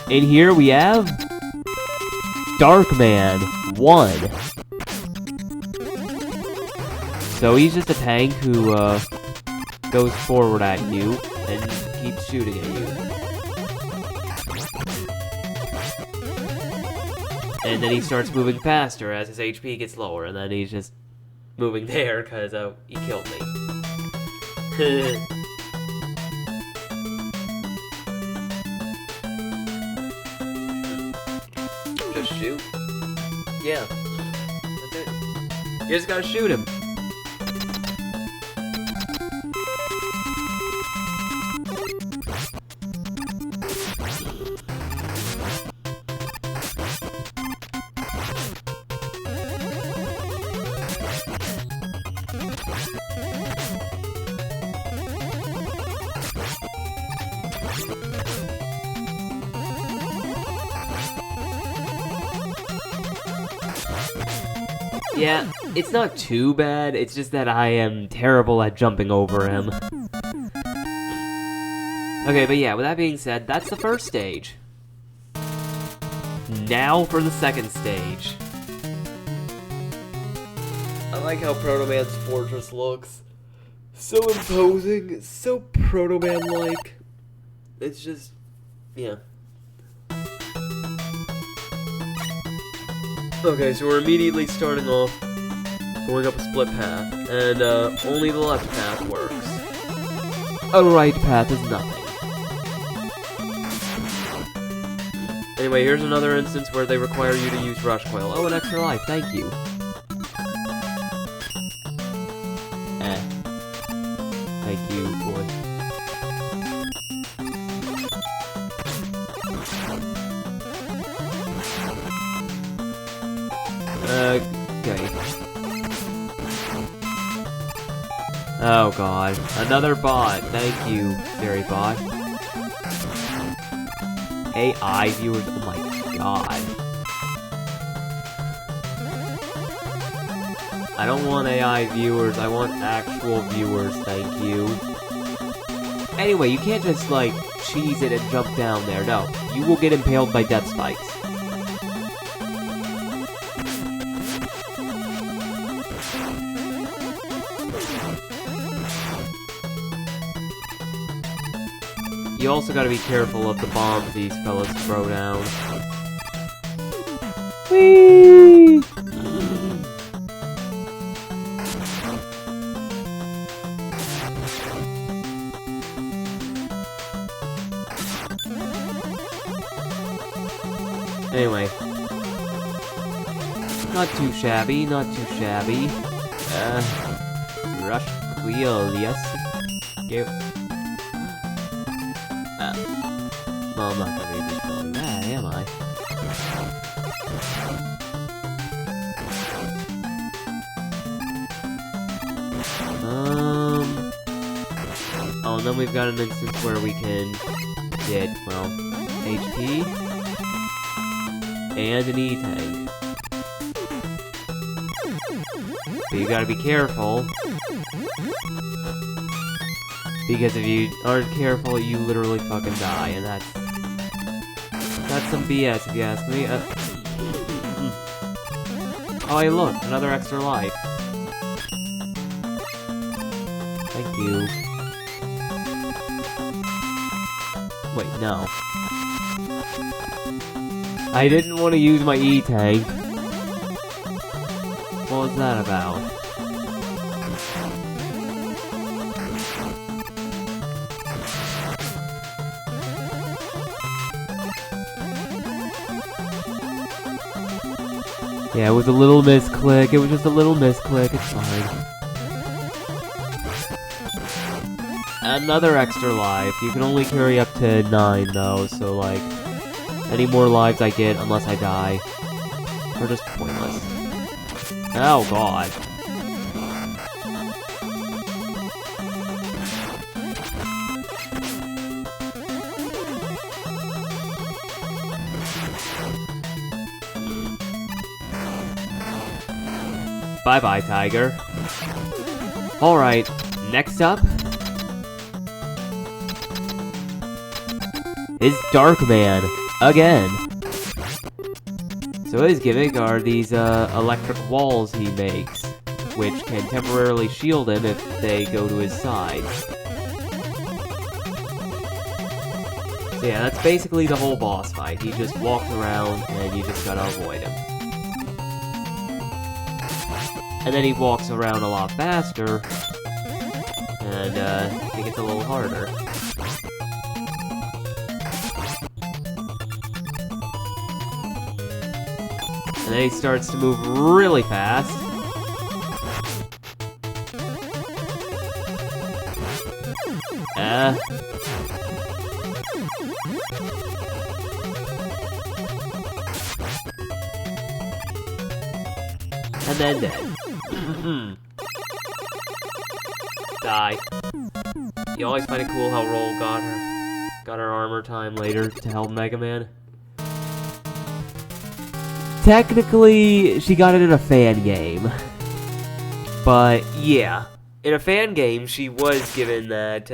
in here we have Darkman 1. So he's just a tank who goes forward at you and keeps shooting at you. And then he starts moving faster as his HP gets lower, and then he's just moving there because he killed me. Just shoot. Yeah. That's it. You just gotta shoot him. Yeah, it's not too bad, it's just that I am terrible at jumping over him. Okay, but yeah, with that being said, that's the first stage. Now for the second stage. I like how Proto Man's fortress looks. So imposing, so Proto Man-like. It's just, yeah. Okay, so we're immediately starting off going up a split path, and only the left path works. A right path is nothing. Anyway, here's another instance where they require you to use Rush Coil. Oh, an extra life, thank you. Thank you, boy. Okay. Oh god. Another bot. Thank you, fairy bot. AI viewers. Oh my god. I don't want AI viewers. I want actual viewers. Thank you. Anyway, you can't just, like, cheese it and jump down there. No. You will get impaled by death spikes. You also gotta be careful of the bombs these fellas throw down. Whee! Anyway. Not too shabby, not too shabby. Rush wheel, yes. Give. Well, I'm not gonna be just doing that, am I? Oh, and then we've got an instance where we can get, well, HP and an E-tank. But you gotta be careful. Because if you aren't careful, you literally fucking die, and that's some BS if you ask me. Oh, hey, look, another extra life. Thank you. Wait, no. I didn't want to use my E-tank. What was that about? Yeah, it was a little misclick. It was just a little misclick. It's fine. Another extra life. You can only carry up to 9, though, so, like, any more lives I get, unless I die, are just pointless. Oh, God. Bye-bye, Tiger. Alright, next up is Darkman, again. So his gimmick are these electric walls he makes, which can temporarily shield him if they go to his side. So yeah, that's basically the whole boss fight. He just walks around and you just gotta avoid him. And then he walks around a lot faster, and it gets a little harder. And then he starts to move really fast. And then dead. Die. You always find it cool how Roll got her armor time later to help Mega Man. Technically, she got it in a fan game. But, yeah. In a fan game, she was given that,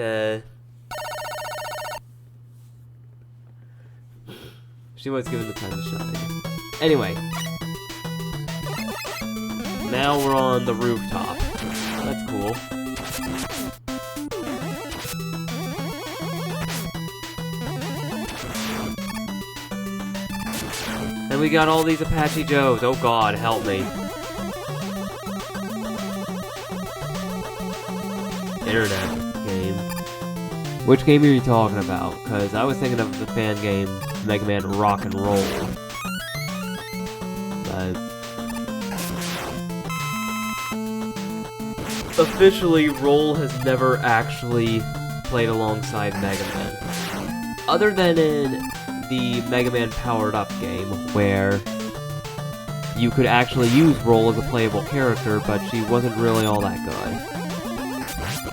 she was given the time to shine. Anyway. Now we're on the rooftop. That's cool. And we got all these Apache Joes. Oh god, help me. Internet game. Which game are you talking about? Because I was thinking of the fan game Mega Man Rock and Roll. But officially, Roll has never actually played alongside Mega Man. Other than in the Mega Man Powered Up game, where you could actually use Roll as a playable character, but she wasn't really all that good.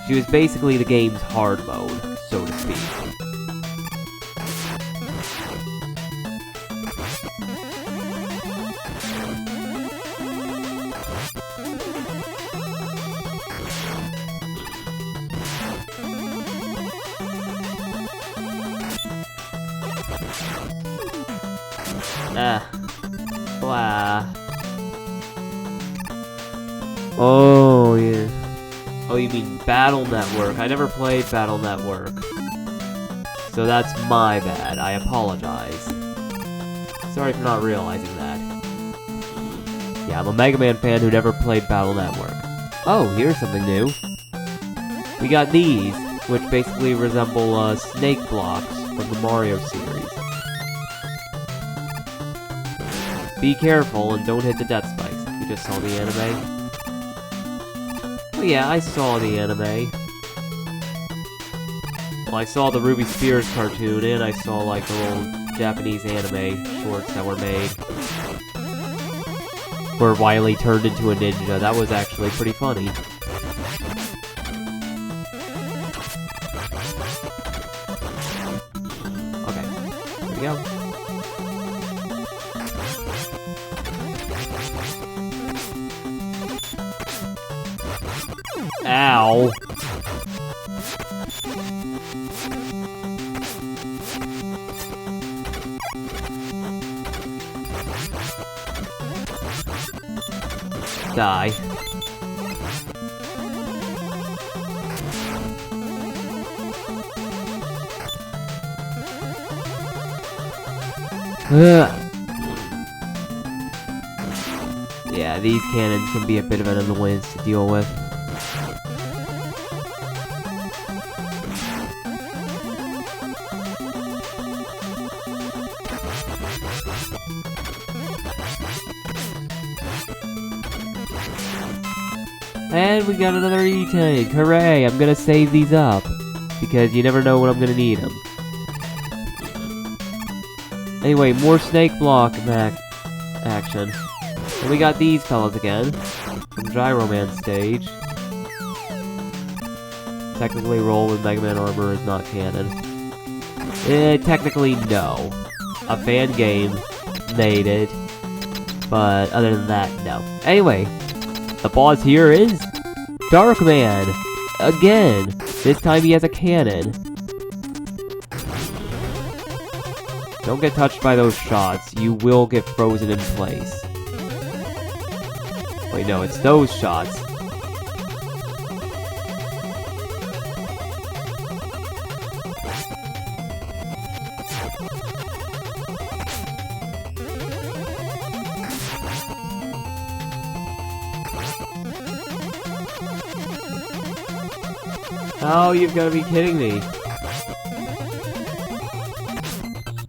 She was basically the game's hard mode, so to speak. Blah. Oh, yeah. Oh, you mean Battle Network. I never played Battle Network. So that's my bad. I apologize. Sorry for not realizing that. Yeah, I'm a Mega Man fan who never played Battle Network. Oh, here's something new. We got these, which basically resemble snake blocks from the Mario series. Be careful and don't hit the death spikes. You just saw the anime? Oh yeah, I saw the anime. Well, I saw the Ruby Spears cartoon, and I saw, like, the little Japanese anime shorts that were made. Where Wily turned into a ninja. That was actually pretty funny. Okay, here we go. Ow. Die. Yeah, these cannons can be a bit of an annoyance to deal with. And we got another E-Tank! Hooray! I'm gonna save these up, because you never know when I'm gonna need them. Anyway, more snake block action. And we got these fellas again, from Gyro Man stage. Technically, Roll with Mega Man armor is not canon. Technically, no. a fan game made it. But other than that, no. Anyway, the boss here is Darkman. Again, this time he has a cannon. Don't get touched by those shots. You will get frozen in place. Wait, no, it's those shots. Oh, you've got to be kidding me.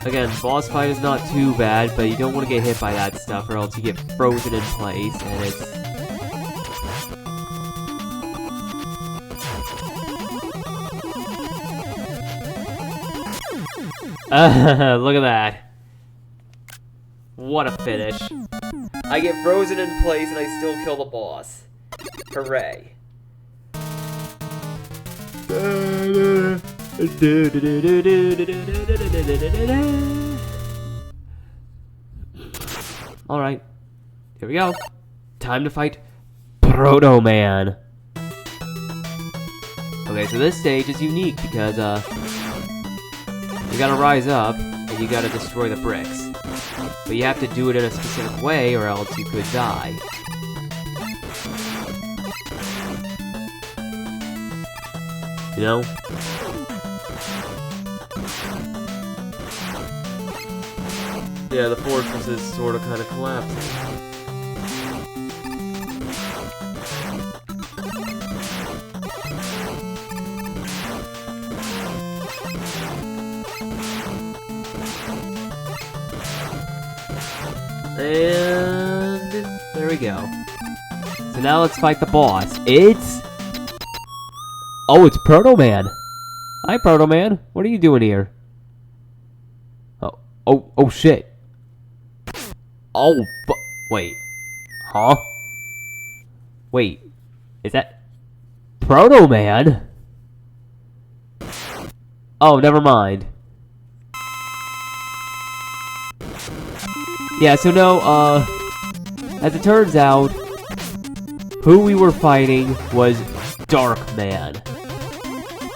Again, boss fight is not too bad, but you don't want to get hit by that stuff or else you get frozen in place, and it's... look at that. What a finish. I get frozen in place and I still kill the boss. Hooray. Alright, here we go. Time to fight Proto Man. Okay, so this stage is unique because, you gotta rise up and you gotta destroy the bricks. But you have to do it in a specific way or else you could die. You know? Yeah, the fortress is sort of kind of collapsing. And there we go. So now let's fight the boss. It's... Oh, it's Proto Man. Hi, Proto Man. What are you doing here? Oh, shit. Oh, wait. Huh? Wait. Is that... Proto Man? Oh, never mind. Yeah, so no, as it turns out, who we were fighting was Darkman.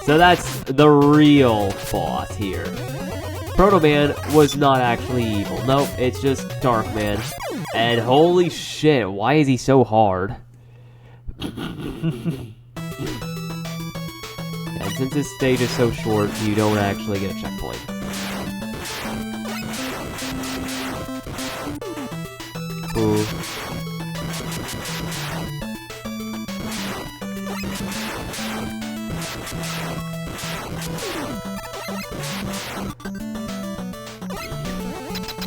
So that's the real boss here. Proto Man was not actually evil. Nope, it's just Darkman. And holy shit, why is he so hard? And since this stage is so short, you don't actually get a checkpoint. Ooh.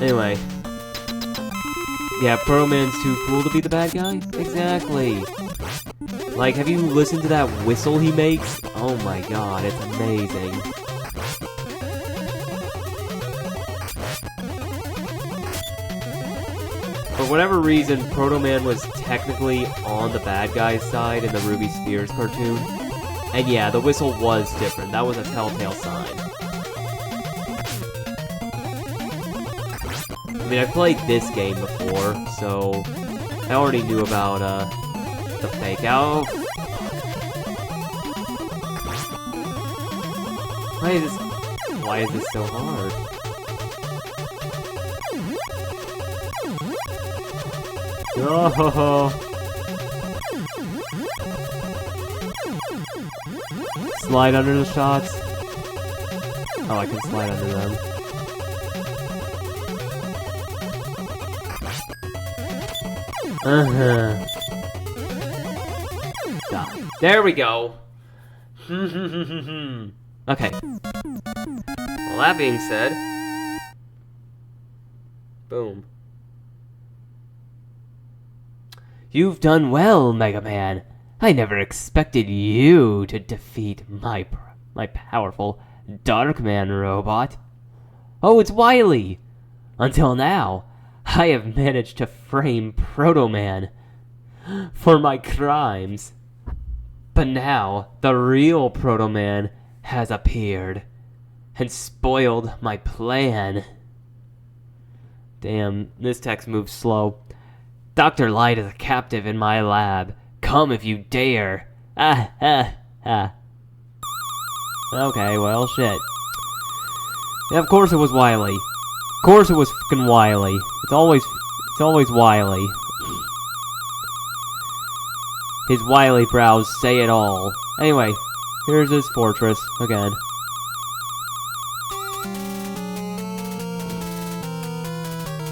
Anyway. Yeah, Proto Man's too cool to be the bad guy? Exactly. Like, have you listened to that whistle he makes? Oh my god, it's amazing. For whatever reason, Proto Man was technically on the bad guy's side in the Ruby Spears cartoon. And yeah, the whistle was different. That was a telltale sign. I mean, I played this game before, so I already knew about, the fake out. Why is this so hard? Oh. Slide under the shots. Oh, I can slide under them. Die. There we go. Okay. Well, that being said, boom. You've done well, Mega Man. I never expected you to defeat my powerful Darkman robot. Oh, it's Wily! Until now, I have managed to frame Proto Man for my crimes. But now, the real Proto Man has appeared and spoiled my plan. Damn, this text moves slow. Dr. Light is a captive in my lab. Come if you dare. Ah, ah, ah. Okay, well, shit. Yeah, of course it was Wily. Of course it was fucking Wily. It's always Wily. His wily brows say it all. Anyway, here's his fortress again.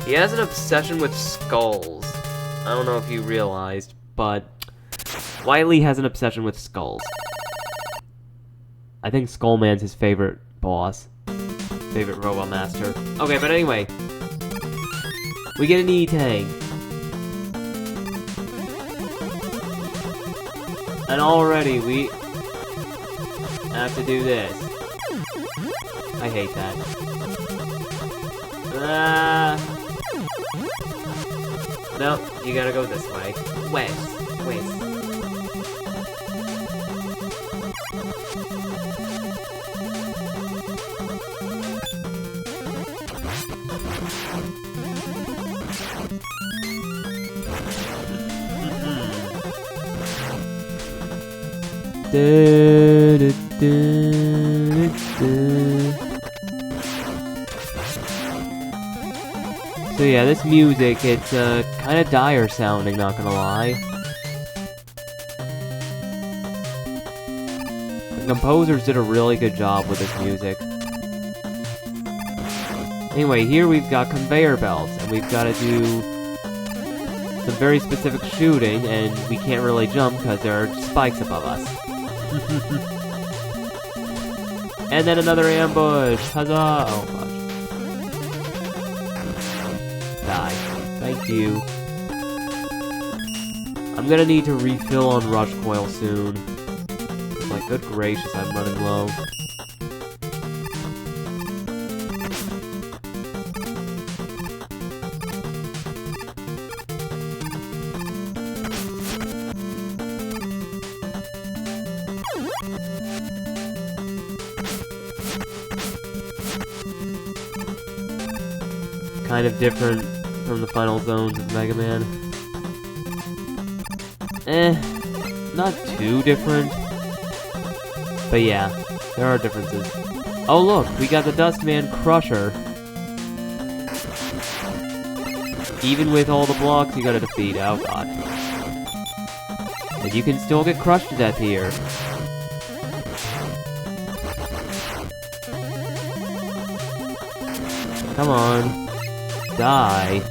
He has an obsession with skulls. I don't know if you realized, but Wily has an obsession with skulls. I think Skullman's his favorite boss. Favorite Robot Master. Okay, but anyway. We get an E-Tank. And already we have to do this. I hate that. No, you gotta go this way. West. So yeah, this music, it's kind of dire sounding, not gonna lie. The composers did a really good job with this music. Anyway, here we've got conveyor belts, and we've got to do some very specific shooting, and we can't really jump because there are spikes above us. And then another ambush! Huzzah! Oh, gosh. Die. Thank you. I'm gonna need to refill on Rush Coil soon. It's like, good gracious, I'm running low. Kind of different from the final zones of Mega Man. Not too different. But yeah, there are differences. Oh look, we got the Dustman Crusher. Even with all the blocks you gotta defeat, oh god. And you can still get crushed to death here. Come on. Die.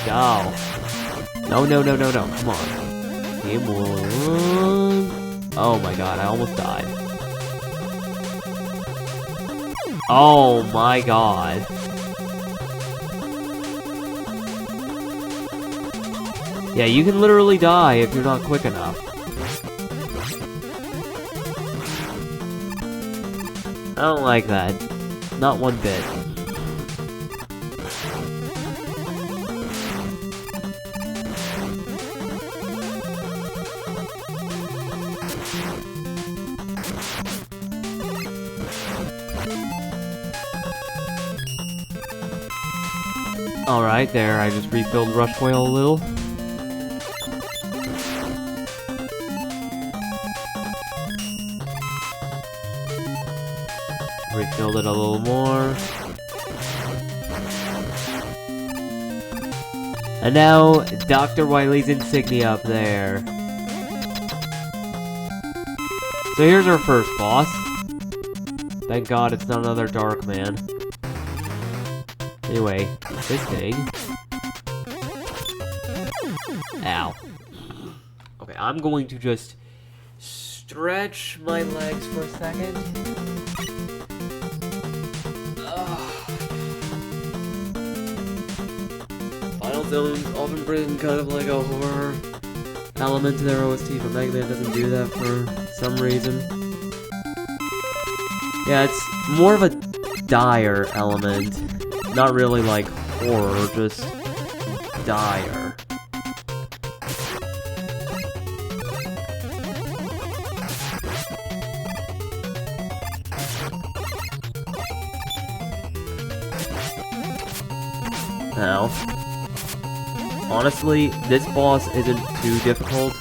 Go. No. Come on. Come on. Oh my god, I almost died. Oh my god. Yeah, you can literally die if you're not quick enough. I don't like that. Not one bit. Alright, there, I just refilled Rush Coil a little. Refilled it a little more. And now, Dr. Wily's insignia up there. So here's our first boss. Thank God it's not another Dark Man. Anyway, this thing. Ow. Okay, I'm going to just stretch my legs for a second. Final Zones often bring kind of like a horror element to their OST, but Mega Man doesn't do that for some reason. Yeah, it's more of a dire element. Not really like horror, just dire. now. Honestly, this boss isn't too difficult.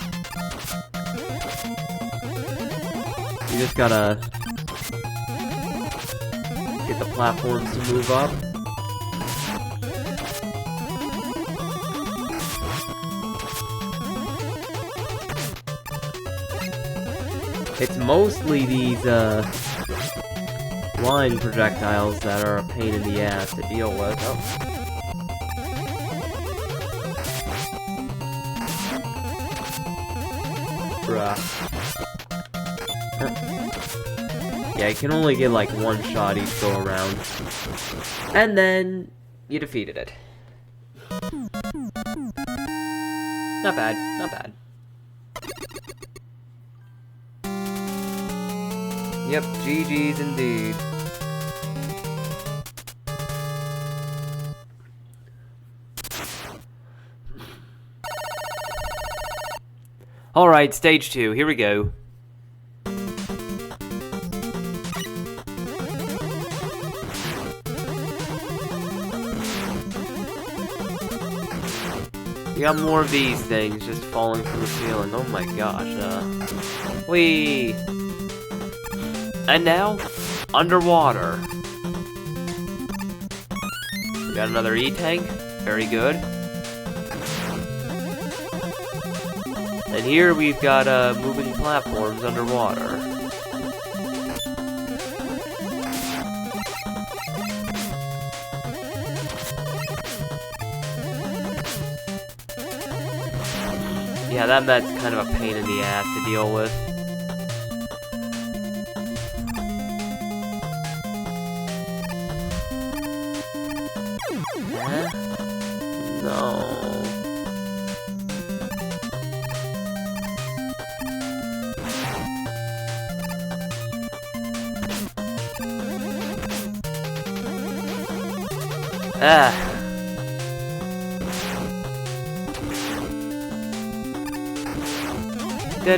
You just gotta get the platforms to move up. It's mostly these, line projectiles that are a pain in the ass to deal with. Oh. Bruh. Yeah, you can only get like one shot each go around. And then you defeated it. Not bad, not bad. Yep, GG's indeed. Alright, stage 2, here we go. We got more of these things just falling from the ceiling. Oh my gosh, whee! And now, underwater. We got another E-tank. Very good. And here we've got moving platforms underwater. Yeah, that's kind of a pain in the ass to deal with. No. Ah. Here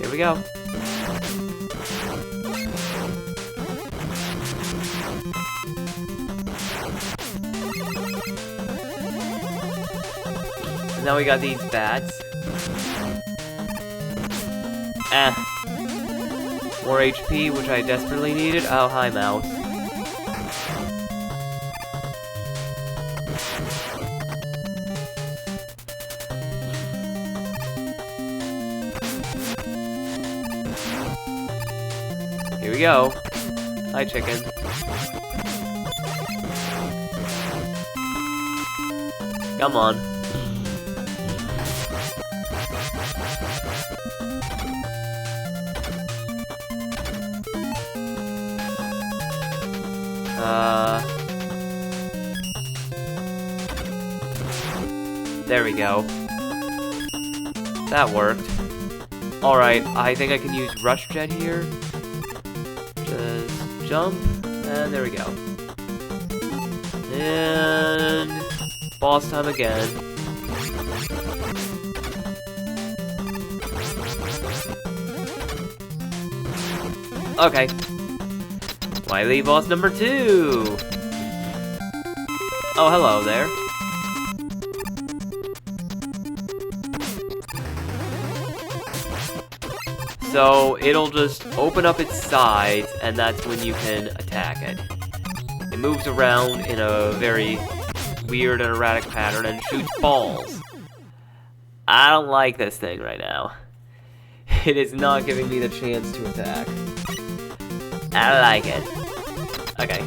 we go. Now we got these bats. More HP, which I desperately needed. Oh, hi, mouse. Here we go. Hi, chicken. Come on. There we go. That worked. Alright, I think I can use Rush Jet here. Just jump, and there we go. And boss time again. Okay. Wily boss number 2! Oh, hello there. So, it'll just open up its sides, and that's when you can attack it. It moves around in a very weird and erratic pattern and shoots balls. I don't like this thing right now. It is not giving me the chance to attack. I don't like it. Okay.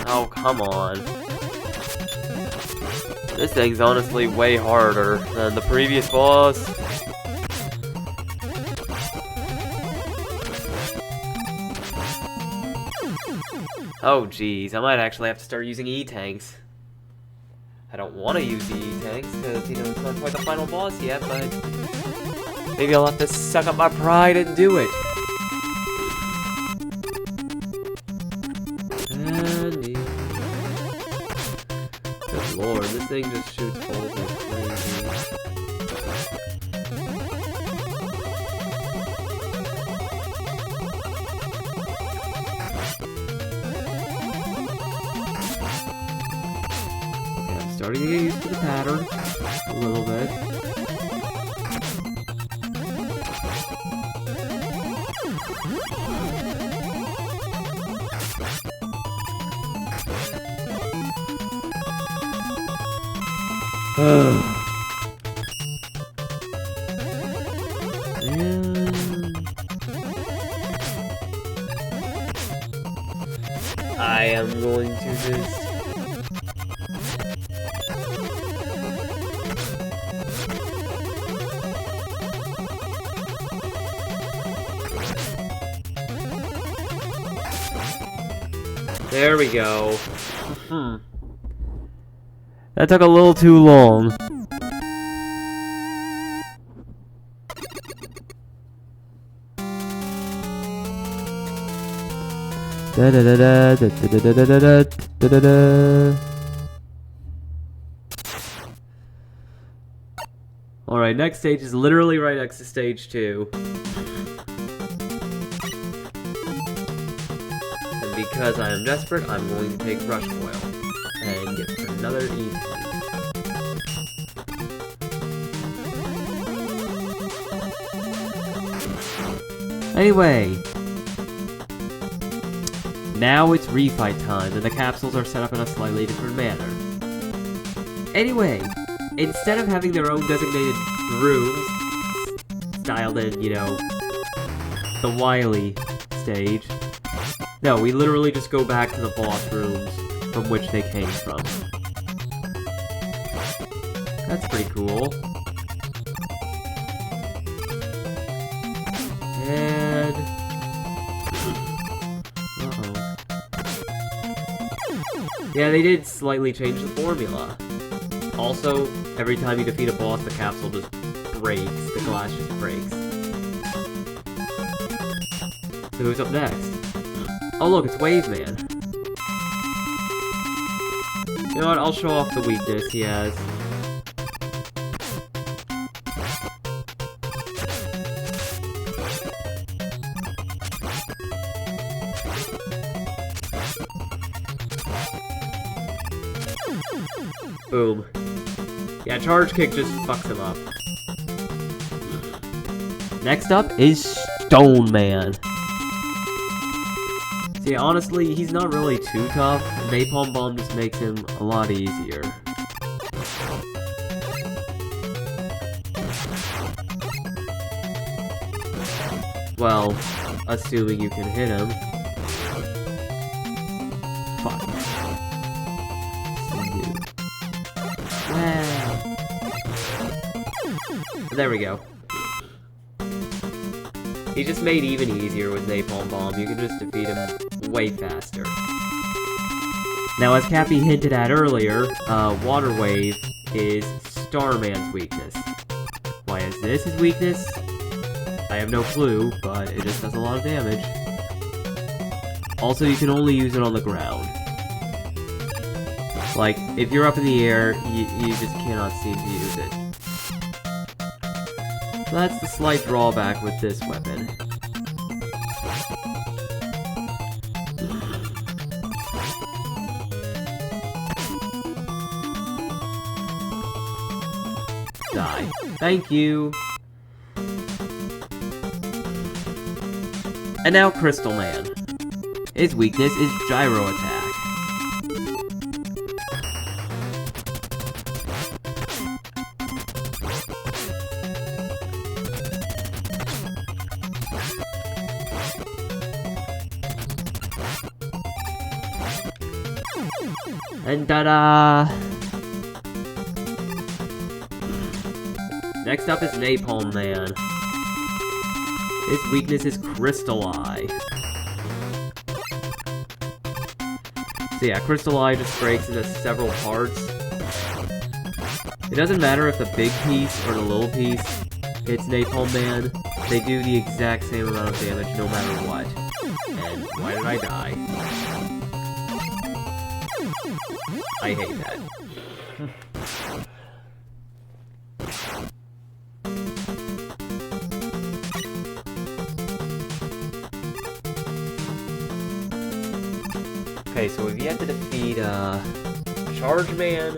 Oh, come on. This thing's honestly way harder than the previous boss. Oh, geez. I might actually have to start using E-tanks. I don't want to use the E-tanks, because, you know, it's not quite the final boss yet, but maybe I'll have to suck up my pride and do it. thing just shoots holes like crazy. Okay, I'm starting to get used to the pattern a little bit. And I am going to just there we go. That took a little too long. Da da da da da da da da da da da da. Alright, next stage is literally right next to stage 2. And because I am desperate, I'm going to take brush oil and get another easy. Anyway, now it's refight time, and the capsules are set up in a slightly different manner. Anyway, instead of having their own designated rooms, styled in, you know, the Wily stage, no, we literally just go back to the boss rooms from which they came from. That's pretty cool. And yeah, they did slightly change the formula. Also, every time you defeat a boss, the capsule just breaks. The glass just breaks. So who's up next? Oh look, it's Wave Man. You know what, I'll show off the weakness he has. Boom. Yeah, Charge Kick just fucks him up. Next up is Stone Man. See, honestly, he's not really too tough. Napalm Bomb just makes him a lot easier. Well, assuming you can hit him. Fuck. There we go. He just made even easier with Napalm Bomb. You can just defeat him way faster. Now, as Cappy hinted at earlier, Water Wave is Starman's weakness. Why is this his weakness? I have no clue, but it just does a lot of damage. Also, you can only use it on the ground. Like, if you're up in the air, you just cannot seem to use it. So that's the slight drawback with this weapon. Die. Thank you. And now Crystal Man. His weakness is Gyro Attack. And ta-da! Next up is Napalm Man. His weakness is Crystal Eye. So yeah, Crystal Eye just breaks into several parts. It doesn't matter if the big piece or the little piece hits Napalm Man. They do the exact same amount of damage no matter what. And why did I die? I hate that. have to defeat, Charge Man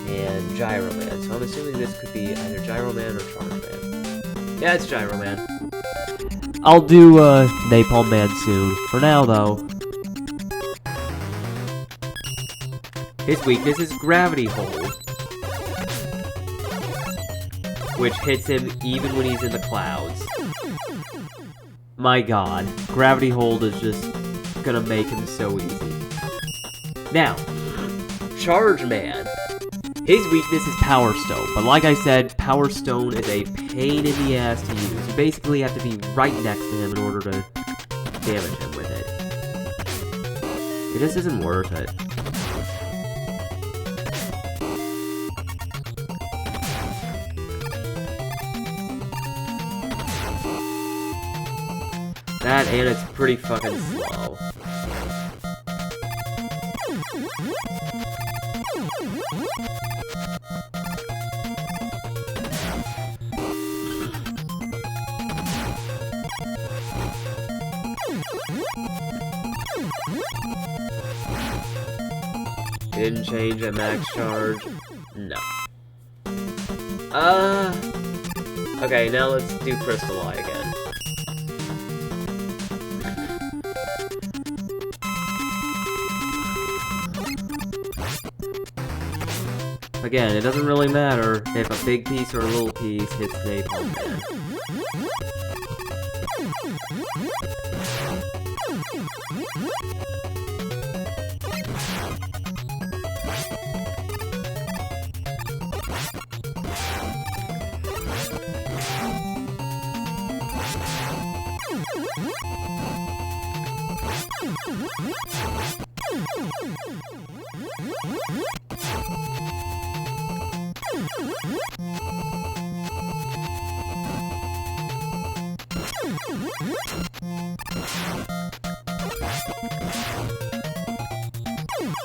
and Gyro Man. So I'm assuming this could be either Gyro Man or Charge Man. Yeah, it's Gyro Man. I'll do, Napalm Man soon. For now, though. His weakness is Gravity Hold, which hits him even when he's in the clouds. My god, Gravity Hold is just gonna make him so easy. Now, Charge Man. His weakness is Power Stone, but like I said, Power Stone is a pain in the ass to use. You basically have to be right next to him in order to damage him with it. It just isn't worth it. That, and it's pretty fucking slow. Didn't change at max charge. No. Okay, now let's do Crystal Eye again. Again, it doesn't really matter if a big piece or a little piece hits Napalm Man.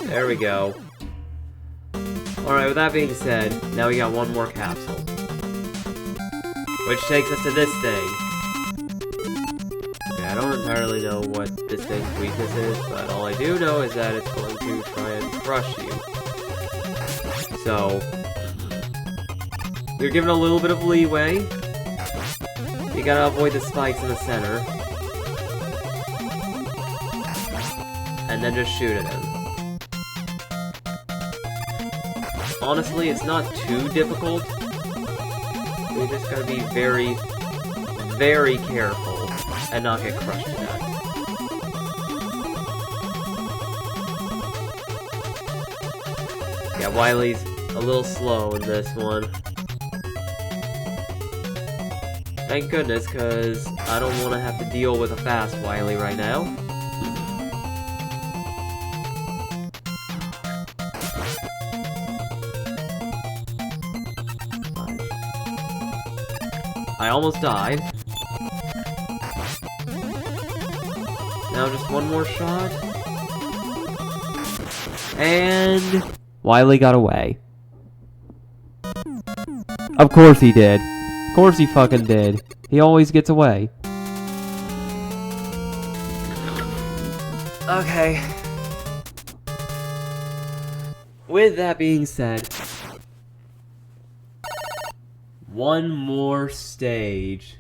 There we go. Alright, with that being said, now we got one more capsule. Which takes us to this thing. Okay, I don't entirely know what this thing's weakness is, but all I do know is that it's going to try and crush you. So, you're given a little bit of leeway. You gotta avoid the spikes in the center. And then just shoot at him. Honestly, it's not too difficult. You just gotta be very, very careful and not get crushed to death. Yeah, Wily's a little slow in this one. Thank goodness, because I don't want to have to deal with a fast Wily right now. I almost died. Now just one more shot. And Wily got away. Of course he did. Of course he fucking did. He always gets away. Okay. With that being said, one more stage.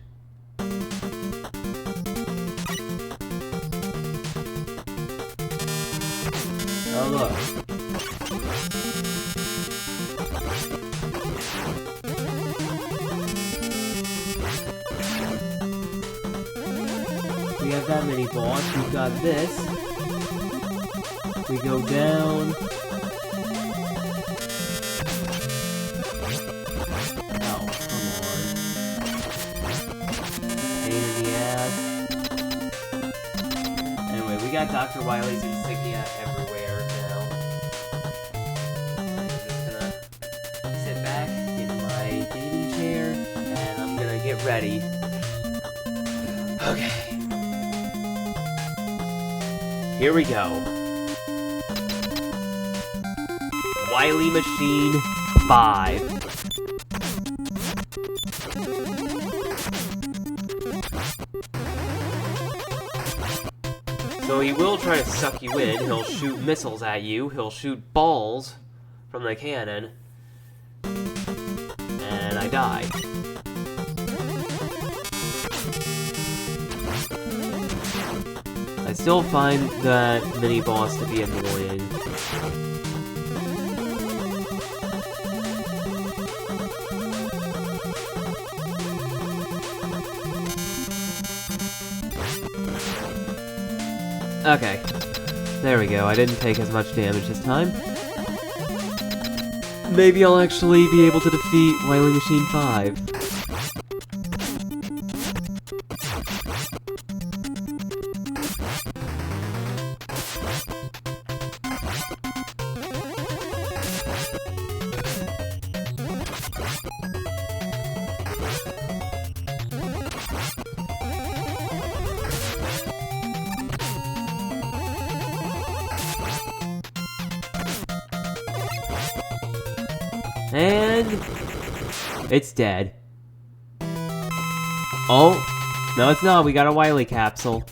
Oh look. We have that many blocks. We've got this. We go down. We got Dr. Wily's insignia everywhere now. I'm just gonna sit back in my gaming chair and I'm gonna get ready. Okay. Here we go. Wily Machine 5. So So he will try to suck you in. He'll shoot missiles at you. He'll shoot balls from the cannon. And I die. I still find that mini-boss to be annoying. Okay. There we go. I didn't take as much damage this time. Maybe I'll actually be able to defeat Wily Machine 5. And it's dead. Oh, no it's not, we got a Wily capsule.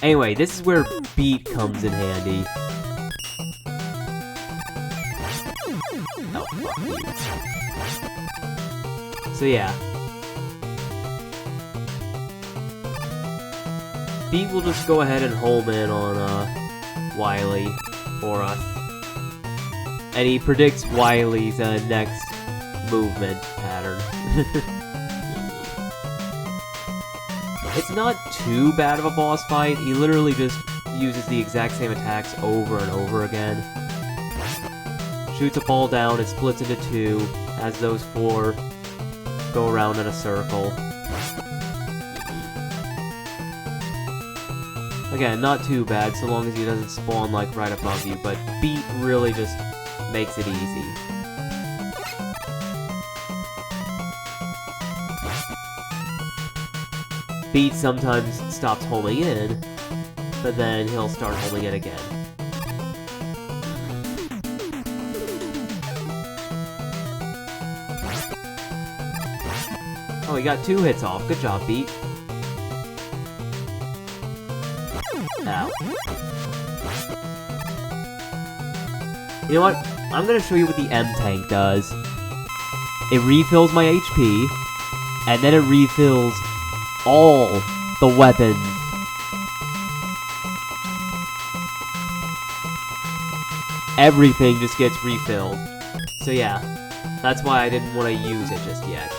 Anyway, this is where Beat comes in handy. Oh, fuck you. So yeah. Beat will just go ahead and home in on Wily for us. And he predicts Wily's next movement pattern. It's not too bad of a boss fight. He literally just uses the exact same attacks over and over again. Shoots a ball down, it splits into two, as those four go around in a circle. Again, not too bad, so long as he doesn't spawn like right above you, but Beat really just makes it easy. Beat sometimes stops homing in, but then he'll start homing in again. Oh, he got 2 hits off. Good job, Beat. Ow. You know what? I'm gonna show you what the M-Tank does. It refills my HP, and then it refills all the weapons. Everything just gets refilled. So yeah, that's why I didn't want to use it just yet.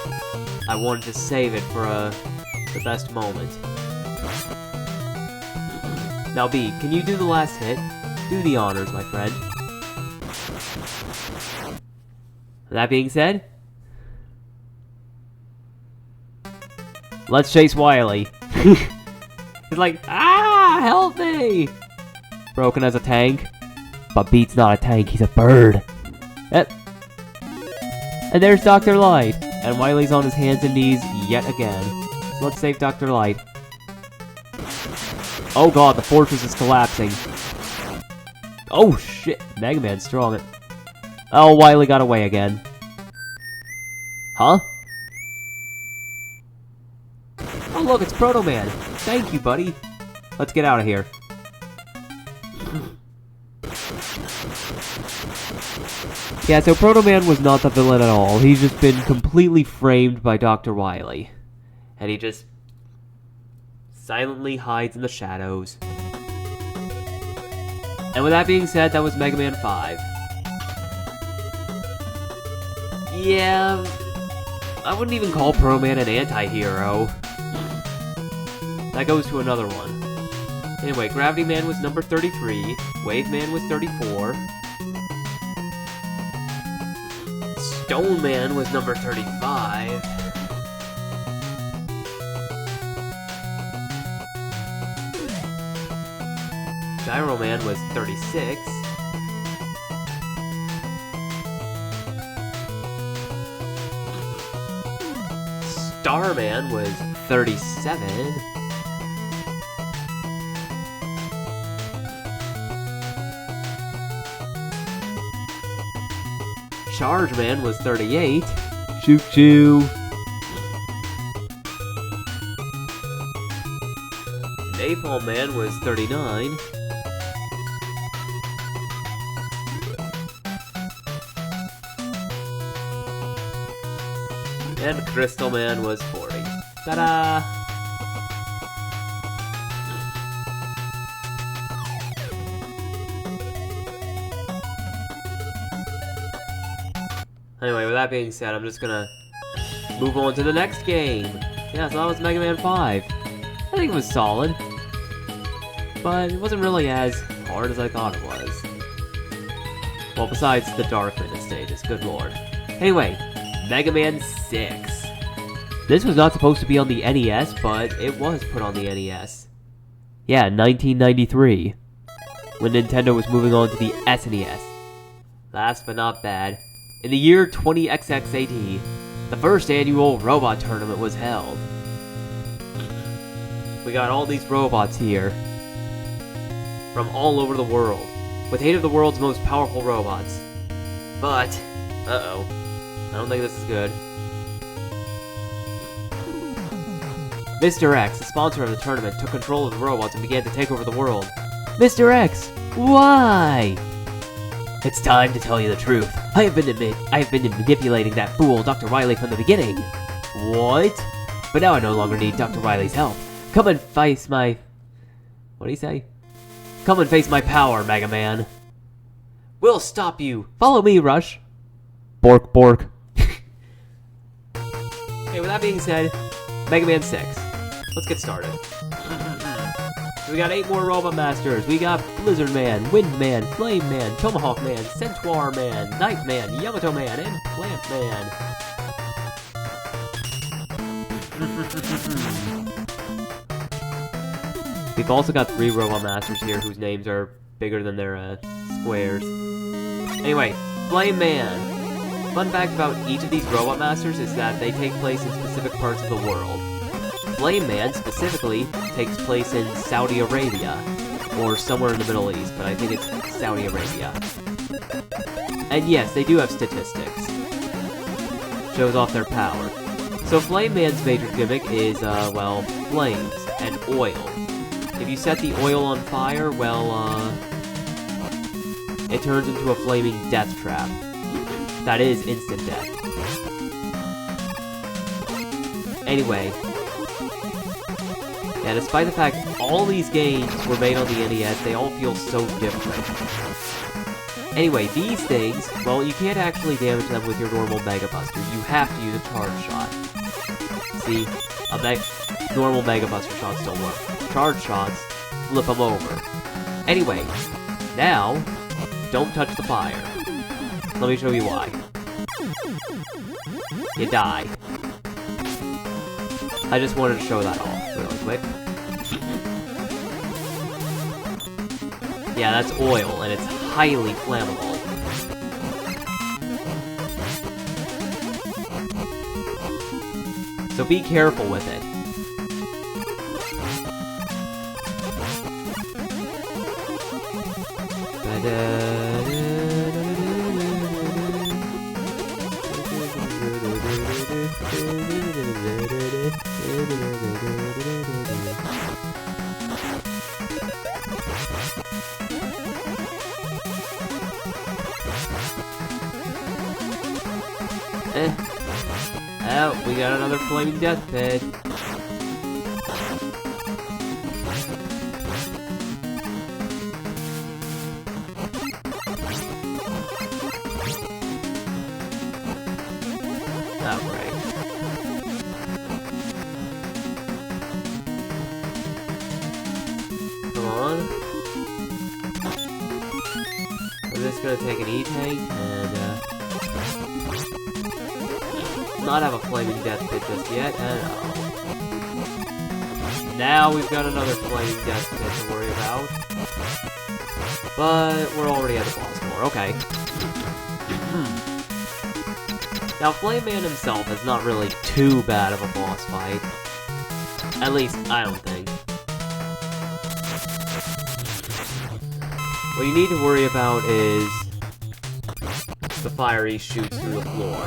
I wanted to save it for the best moment. Now B, can you do the last hit? Do the honors, my friend. That being said, let's chase Wily. He's like, ah, help me! Broken as a tank, but Beat's not a tank, he's a bird. Yep. And there's Dr. Light, and Wily's on his hands and knees yet again. So let's save Dr. Light. Oh god, the fortress is collapsing. Oh shit, Mega Man's strong. Oh, Wily got away again. Huh? Oh look, it's Proto Man. Thank you, buddy. Let's get out of here. Yeah, so Proto Man was not the villain at all. He's just been completely framed by Dr. Wily. And he just silently hides in the shadows. And with that being said, that was Mega Man 5. Yeah, I wouldn't even call Proto Man an anti-hero. That goes to another one. Anyway, Gravity Man was number 33, Wave Man was 34, Stone Man was number 35, Gyro Man was 36, Starman was 37, Charge Man was 38, Choo Choo, Napalm Man was 39. And Crystal Man was 40. Ta-da! Anyway, with that being said, I'm just gonna move on to the next game. Yeah, so that was Mega Man 5. I think it was solid, but it wasn't really as hard as I thought it was. Well, besides the Dark Minute stages, good lord. Anyway, Mega Man 6. This was not supposed to be on the NES, but it was put on the NES. Yeah, 1993, when Nintendo was moving on to the SNES. Last but not bad, in the year 20XX AD, the first annual robot tournament was held. We got all these robots here, from all over the world, with 8 of the world's most powerful robots. But, uh-oh, I don't think this is good. Mr. X, the sponsor of the tournament, took control of the robots and began to take over the world. Mr. X, why? It's time to tell you the truth. I have been manipulating that fool, Dr. Wily, from the beginning. What? But now I no longer need Dr. Wily's help. Come and face my... What'd he say? Come and face my power, Mega Man. We'll stop you. Follow me, Rush. Bork, bork. Okay, with that being said, Mega Man 6. Let's get started. We got 8 more Robot Masters. We got Blizzard Man, Wind Man, Flame Man, Tomahawk Man, Centaur Man, Knife Man, Yamato Man, and Plant Man. We've also got 3 Robot Masters here whose names are bigger than their squares. Anyway, Flame Man. Fun fact about each of these Robot Masters is that they take place in specific parts of the world. Flame Man, specifically, takes place in Saudi Arabia, or somewhere in the Middle East, but I think it's Saudi Arabia. And yes, they do have statistics. Shows off their power. So Flame Man's major gimmick is, well, flames and oil. If you set the oil on fire, well, it turns into a flaming death trap. That is instant death. Anyway, yeah, despite the fact all these games were made on the NES, they all feel so different. Anyway, these things, well, you can't actually damage them with your normal Mega Buster. You have to use a charge shot. See, normal Mega Buster shots don't work. Charge shots flip them over. Anyway, now, don't touch the fire. Let me show you why. You die. I just wanted to show that off really quick. Yeah, that's oil, and it's highly flammable. So be careful with it. Oh, we got another flaming death pit. Oh, great. Come on. I'm just gonna take an E-tank and, not have a flaming death pit just yet, and now we've got another flaming death pit to worry about. But we're already at the boss floor, okay. Now, Flame Man himself is not really too bad of a boss fight. At least, I don't think. What you need to worry about is the fire he shoots through the floor.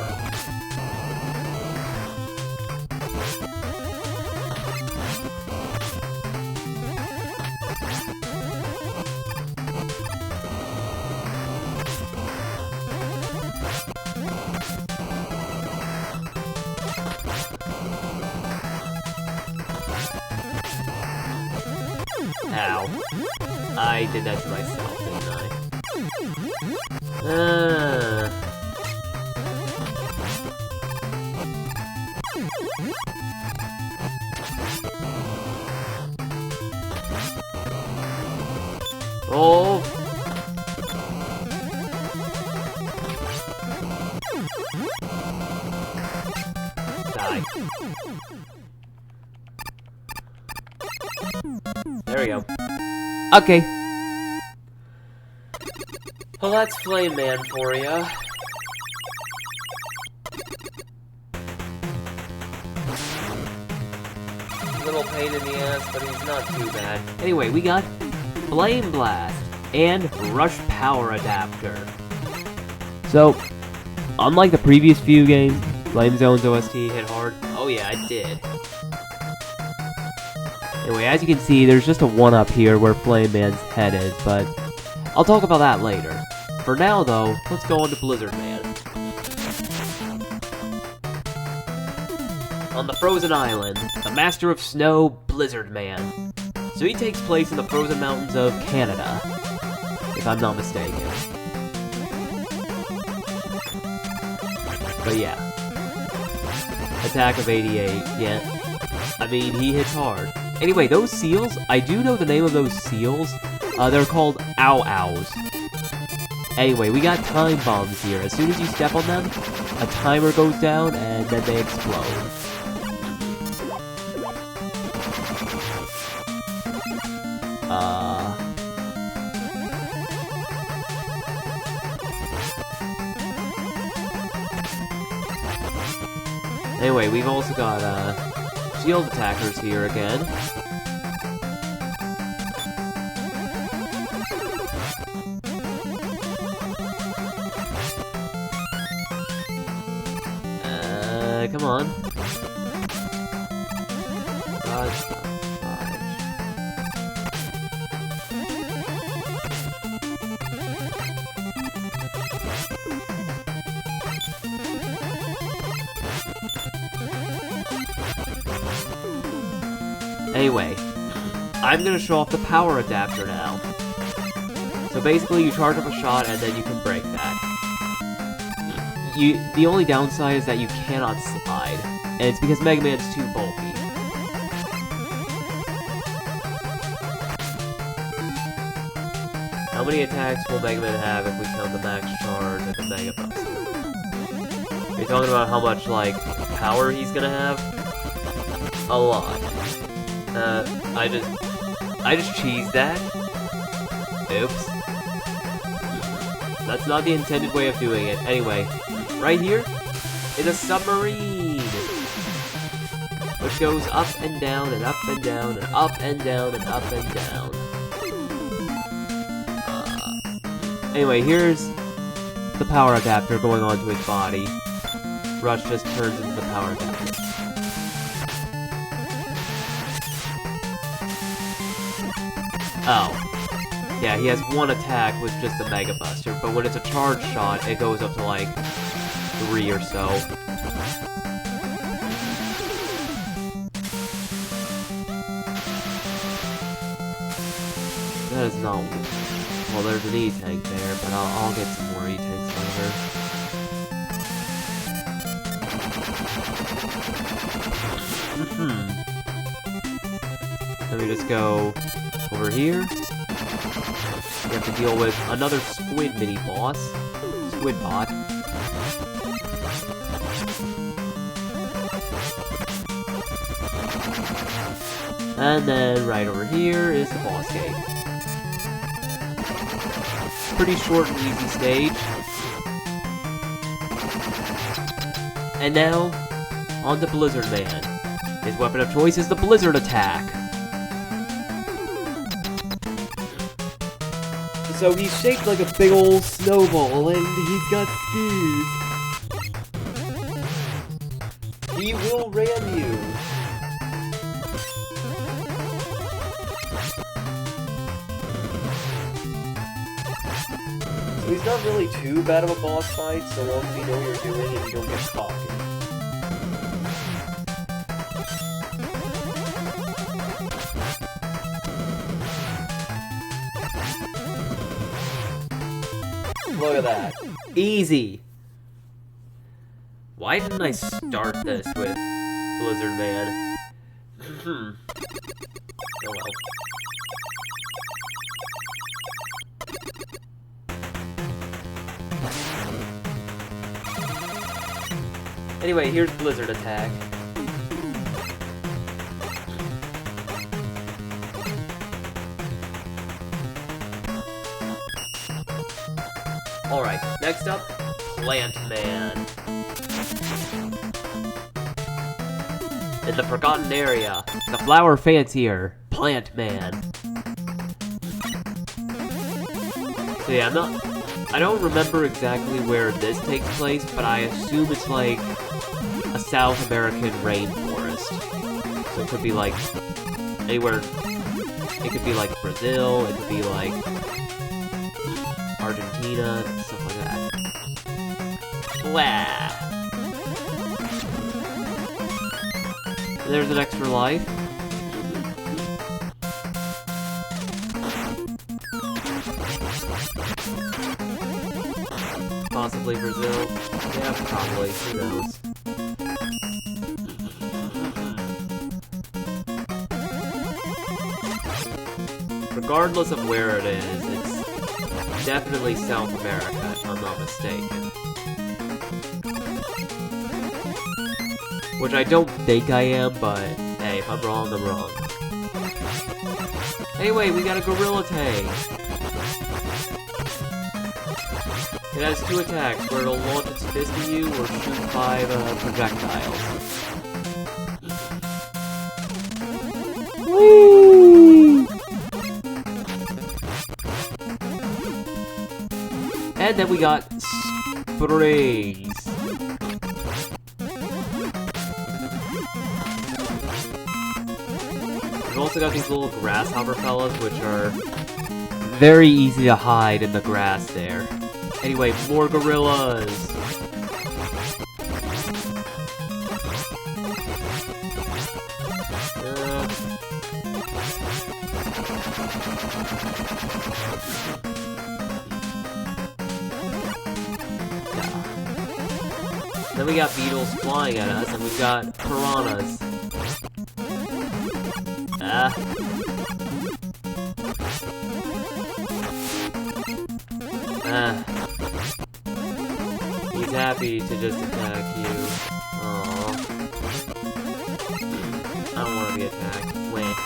Ow. I did that to myself, didn't I? Oh! Die. There we go. Okay. Well, that's Flame Man for ya. Little pain in the ass, but he's not too bad. Anyway, we got Flame Blast and Rush Power Adapter. So, unlike the previous few games, Flame Zone's OST hit hard. Oh yeah, it did. Anyway, as you can see, there's just a 1-up here where Flame Man's head is, but I'll talk about that later. For now, though, let's go on to Blizzard Man. On the Frozen Island, the Master of Snow, Blizzard Man. So he takes place in the frozen mountains of Canada, if I'm not mistaken. But yeah. Attack of 88, yeah. I mean, he hits hard. Anyway, those seals, I do know the name of those seals. They're called ow-ows. Anyway, we got time bombs here. As soon as you step on them, a timer goes down, and then they explode. Anyway, we've also got, shield attackers here again. Come on. Dodge. Anyway, I'm gonna show off the power adapter now. So basically, you charge up a shot and then you can break that. The only downside is that you cannot slide, and it's because Mega Man's too bulky. How many attacks will Mega Man have if we count the max charge and the Mega Bus? Are you talking about how much, like, power he's gonna have? A lot. I just cheesed that. Oops. That's not the intended way of doing it. Anyway, right here is a submarine, which goes up and down and up and down and up and down and up and down. Anyway, here's the power adapter going onto his body. Rush just turns into the power adapter. Oh. Yeah, he has one attack with just a Mega Buster, but when it's a charge shot, it goes up to like 3 or so. That is not... Well, there's an E-Tank there, but I'll get some more E-Tanks later. Let me just go over here. We have to deal with another squid mini-boss. Squid bot. And then right over here is the boss gate. Pretty short and easy stage. And now, on to Blizzard Man. His weapon of choice is the Blizzard Attack. So he's shaped like a big old snowball, and he's got skis. He will ram you. So he's not really too bad of a boss fight, so long as you know what you're doing and you don't get cocky. Look at that. Easy. Why didn't I start this with Blizzard Man? Oh well. Anyway, here's Blizzard Attack. Alright, next up, Plant Man. In the Forgotten Area, the Flower Fancier, Plant Man. So yeah, I don't remember exactly where this takes place, but I assume it's like a South American rainforest. So it could be like anywhere, it could be like Brazil, it could be like Argentina, stuff like that. Blah. There's an extra life. Possibly Brazil. Yeah, probably. Who knows? Regardless of where it is, it's definitely South America, if I'm not mistaken. Which I don't think I am, but hey, if I'm wrong, I'm wrong. Anyway, we got a Gorilla Tank. It has 2 attacks, where it'll launch its fist at you or shoot 5 projectiles. Whee! And then we got Sprays. We've also got these little grasshopper fellas, which are very easy to hide in the grass there. Anyway, more gorillas! Then we got beetles flying at us, and we've got piranhas. He's happy to just attack you. Aww. I don't want to be attacked. Wait.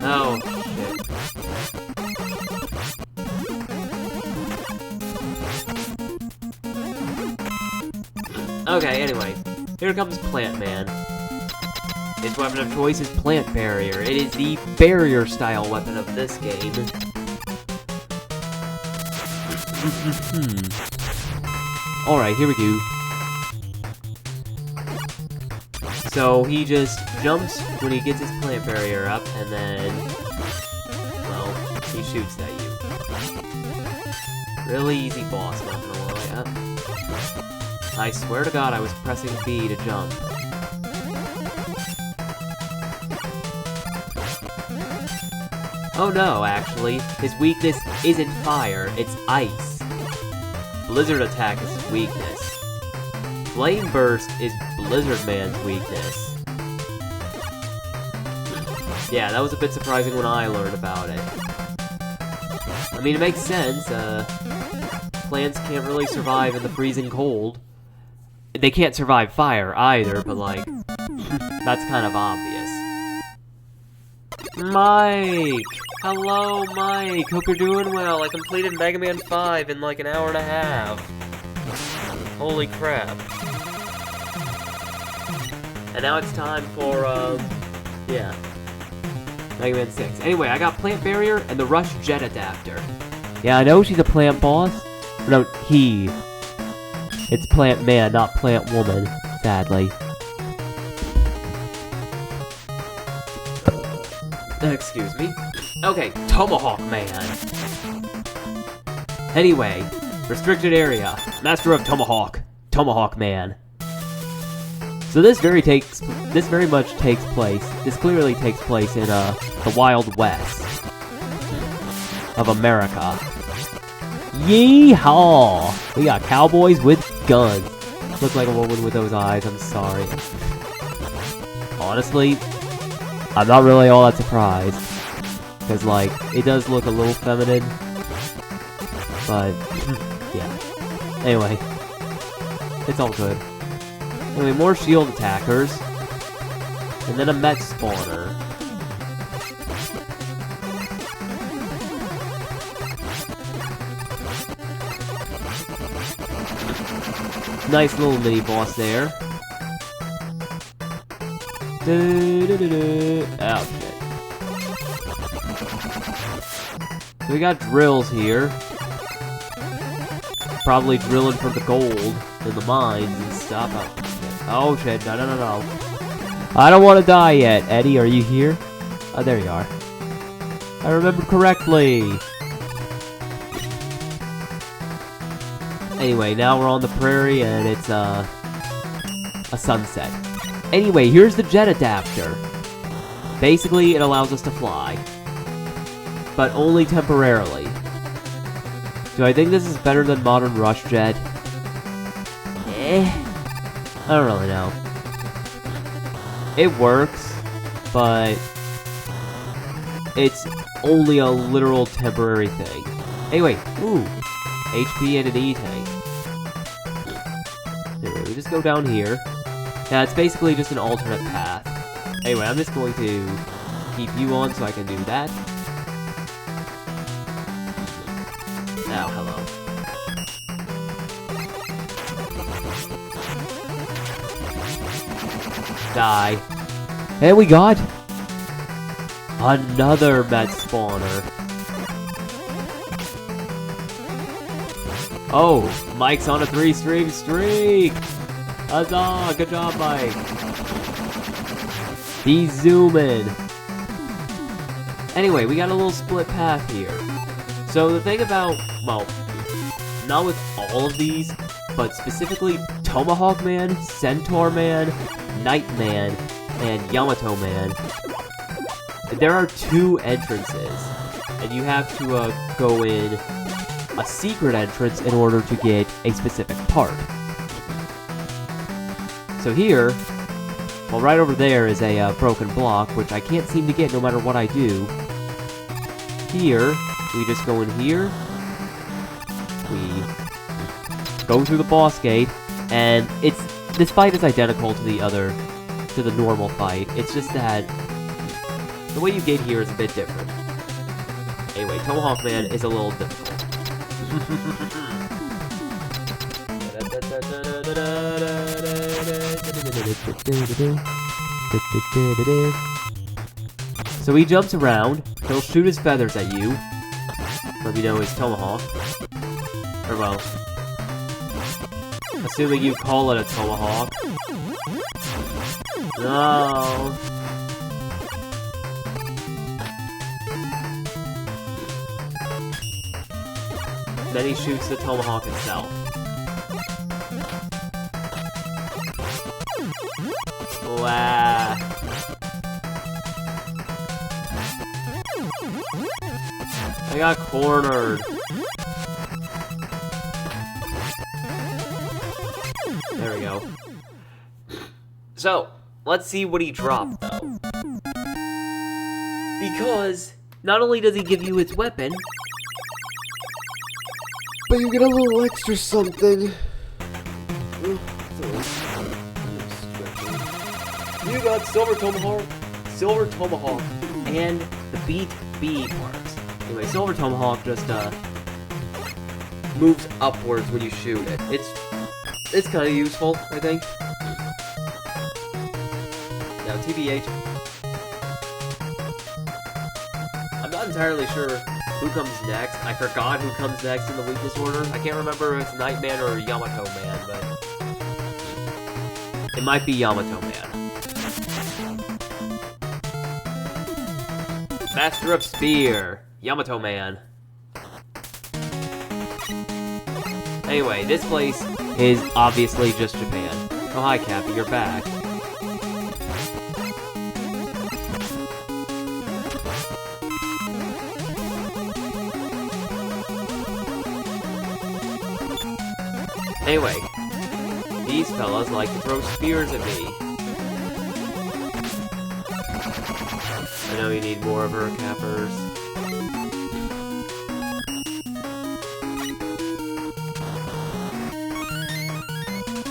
Oh, shit. Okay, anyway. Here comes Plant Man. His weapon of choice is Plant Barrier. It is the barrier-style weapon of this game. Alright, here we go. So he just jumps when he gets his plant barrier up, and then, well, he shoots at you. Really easy boss, not gonna lie. I swear to God I was pressing B to jump. Oh no, actually, his weakness isn't fire, it's ice. Blizzard Attack is his weakness. Flame Burst is Blizzard Man's weakness. Yeah, that was a bit surprising when I learned about it. I mean, it makes sense, plants can't really survive in the freezing cold. They can't survive fire either, but like, that's kind of obvious. Mike! Hello, Mike! Hope you're doing well. I completed Mega Man 5 in like an hour and a half. Holy crap. And now it's time for, yeah. Mega Man 6. Anyway, I got Plant Barrier and the Rush Jet Adapter. Yeah, I know she's a plant boss. No, he It's plant man, not plant woman, sadly. Excuse me. Okay, Tomahawk Man. Anyway, restricted area. Master of Tomahawk. Tomahawk Man. So this very much takes place. This clearly takes place in the Wild West of America. Yeehaw! We got cowboys with guns. Look like a woman with those eyes. I'm sorry. Honestly, I'm not really all that surprised. Because, like, it does look a little feminine. But, yeah. Anyway. It's all good. Anyway, more shield attackers. And then a mech spawner. Nice little mini boss there. Oh, shit. So we got drills here. Probably drilling for the gold in the mines and stuff. Oh shit, no. I don't want to die yet. Eddie, are you here? Oh, there you are. I remembered correctly. Anyway, now we're on the prairie and it's a sunset. Anyway, here's the jet adapter. Basically, it allows us to fly. But only temporarily. Do I think this is better than Modern Rush Jet? I don't really know. It works, but it's only a literal temporary thing. Anyway, ooh, HP and an E tank. Anyway, we just go down here. Yeah, it's basically just an alternate path. Anyway, I'm just going to keep you on so I can do that. Oh, hello. Die. And we got another med spawner. Oh, Mike's on a 3-stream streak. Huzzah! Good job, Mike. He's zooming. Anyway, we got a little split path here. So the thing about, well, not with all of these, but specifically Tomahawk Man, Centaur Man, Knight Man, and Yamato Man, there are 2 entrances, and you have to go in a secret entrance in order to get a specific part. So here, well, right over there is a broken block, which I can't seem to get no matter what I do. Here, we just go in here, we go through the boss gate, and this fight is identical to the normal fight. It's just that the way you get here is a bit different. Anyway, Tomahawk Man is a little difficult. So he jumps around, he'll shoot his feathers at you, let me know his tomahawk. Or well, assuming you call it a tomahawk. No. Then he shoots the tomahawk itself. Wow. I got cornered. There we go. So, let's see what he dropped, though. Because, not only does he give you his weapon, but you get a little extra something. You got Silver Tomahawk, and the Beat B parts. Anyway, Silver Tomahawk just, moves upwards when you shoot it. It's kind of useful, I think. Now, TBH, I'm not entirely sure who comes next. I forgot who comes next in the weakness order. I can't remember if it's Nightman or Yamato Man, but... it might be Yamato Man. Master of Spear! Yamato Man. Anyway, this place is obviously just Japan. Oh, hi, Cappy, you're back. Anyway, these fellas like to throw spears at me. I know you need more of her, Cappers.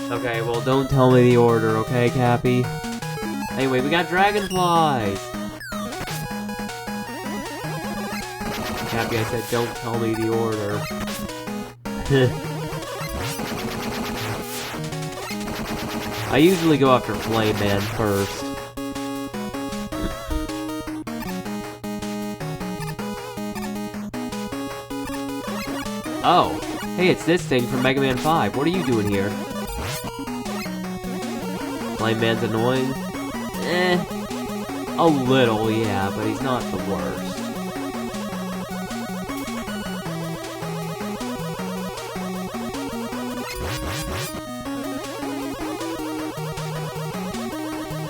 Okay, well, don't tell me the order, okay, Cappy? Anyway, we got dragonflies! Cappy, I said don't tell me the order. I usually go after Flame Man first. Oh! Hey, it's this thing from Mega Man 5. What are you doing here? Flame Man's annoying? A little, yeah, but he's not the worst.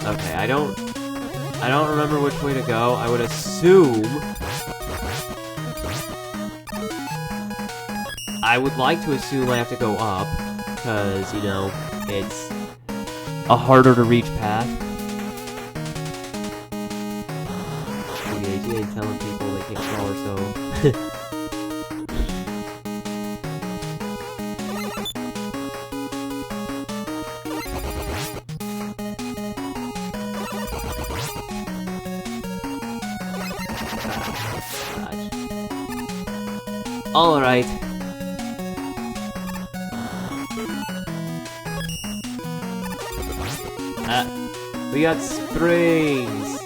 Okay, I don't remember which way to go. I would assume... I would like to assume I have to go up, because, you know, it's a harder to reach path. Yeah, she ain't telling people they can't call her, so... Alright. We got springs!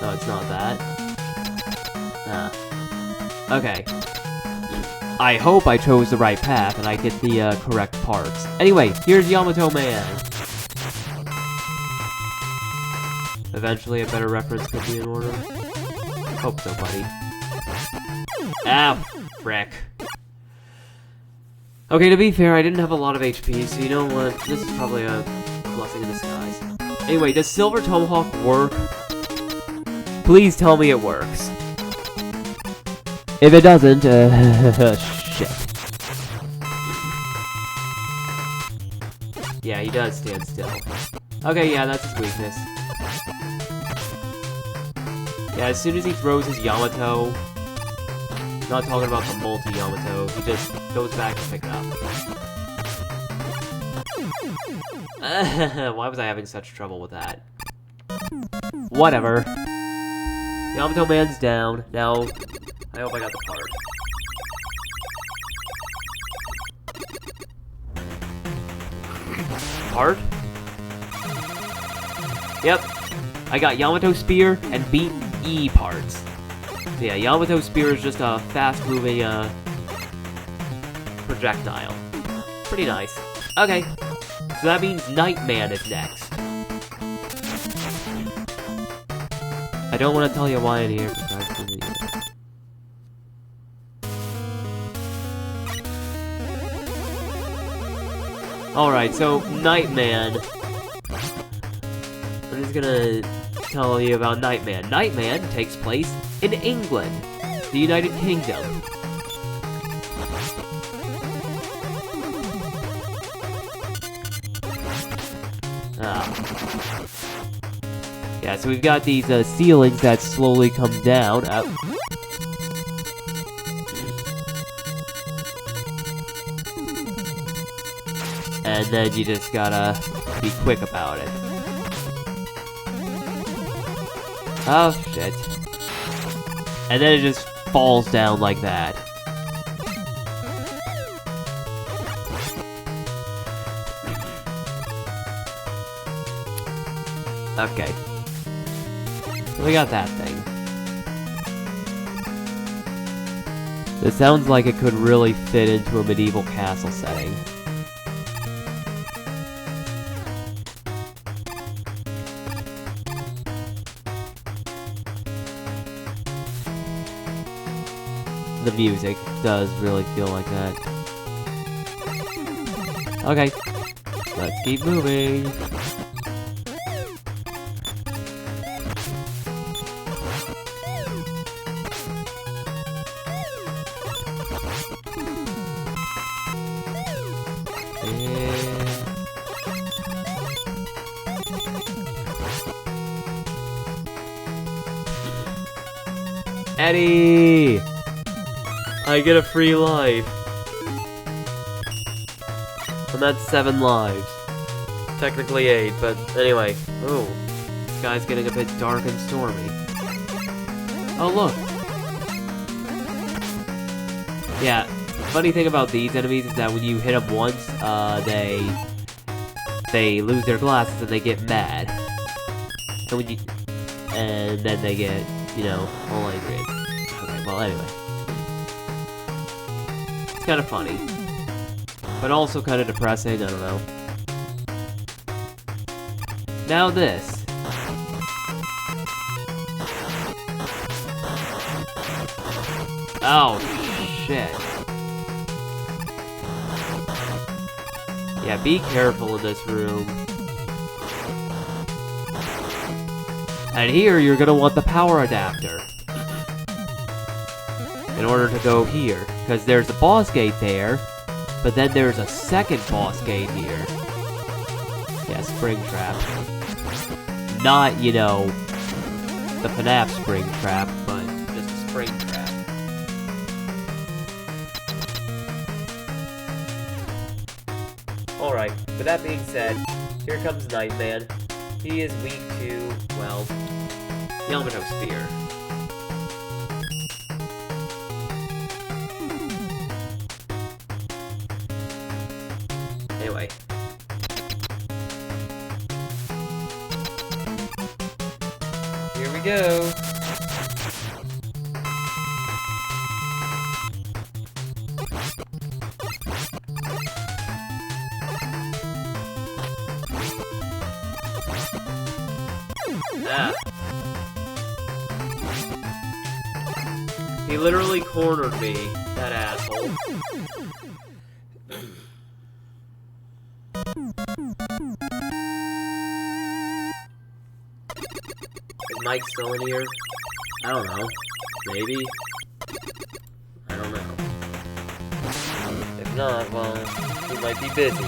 No, it's not that. Okay. I hope I chose the right path and I get the correct parts. Anyway, here's Yamato Man! Eventually a better reference could be in order. Hope so, buddy. Ah, frick. Okay, to be fair, I didn't have a lot of HP, so you know what? This is probably a blessing in disguise. Anyway, does Silver Tomahawk work? Please tell me it works. If it doesn't, shit. Yeah, he does stand still. Okay, yeah, that's his weakness. Yeah, as soon as he throws his Yamato... Not talking about the multi-Yamato, he just goes back and picks it up. Why was I having such trouble with that? Whatever. Yamato Man's down. Now, I hope I got the part. Part? Yep. I got Yamato Spear and beat E parts. So yeah, Yamato Spear is just a fast-moving, projectile. Pretty nice. Okay, so that means Nightman is next. I don't want to tell you why in here, but that's the video. Alright, so Nightman. I'm just gonna tell you about Nightman. Nightman takes place in England, the United Kingdom. Yeah, so we've got these ceilings that slowly come down. And then you just gotta be quick about it. Oh, shit. And then it just falls down like that. Okay. We got that thing. This sounds like it could really fit into a medieval castle setting. The music does really feel like that. Okay, let's keep moving. Eddie! I get a free life. And that's 7 lives. Technically 8, but anyway. Oh, the sky's getting a bit dark and stormy. Oh, look. Yeah, funny thing about these enemies is that when you hit them once, they lose their glasses and they get mad. And then they get, you know, all angry. Okay, well, anyway. It's kind of funny. But also kind of depressing, I don't know. Now this. Oh, shit. Yeah, be careful in this room. And here, you're gonna want the power adapter. In order to go here. Because there's a boss gate there. But then there's a second boss gate here. Yeah, spring trap. Not, you know, the FNAF spring trap, but just a spring trap. Alright, with that being said, here comes Nightman. He is weak to, well, the element of spear. Anyway. Here we go. Ah. He literally cornered me, that asshole. Is Mike still in here? I don't know. Maybe? I don't know. If not, well, he might be busy.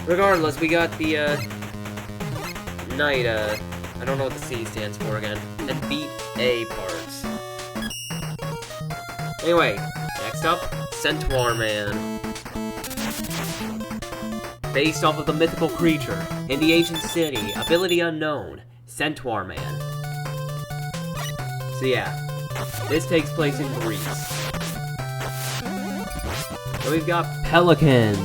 Regardless, we got the, night, I don't know what the C stands for again. And beat A parts. Anyway, next up, Centaur Man. Based off of the mythical creature in the ancient city, ability unknown, Centaur Man. So yeah, this takes place in Greece. So we've got pelicans.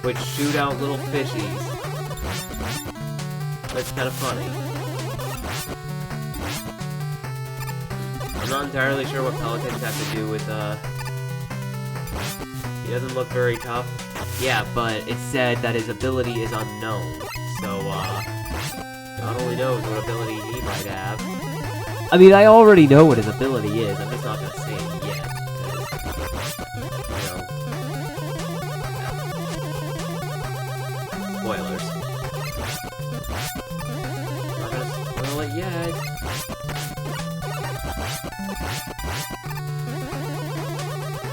Which shoot out little fishies. That's kind of funny. I'm not entirely sure what pelicans have to do with, he doesn't look very tough. Yeah, but it said that his ability is unknown. So, God only knows what ability he might have. I mean, I already know what his ability is, I'm just not gonna say it yet. Spoilers. I'm not gonna spoil it yet.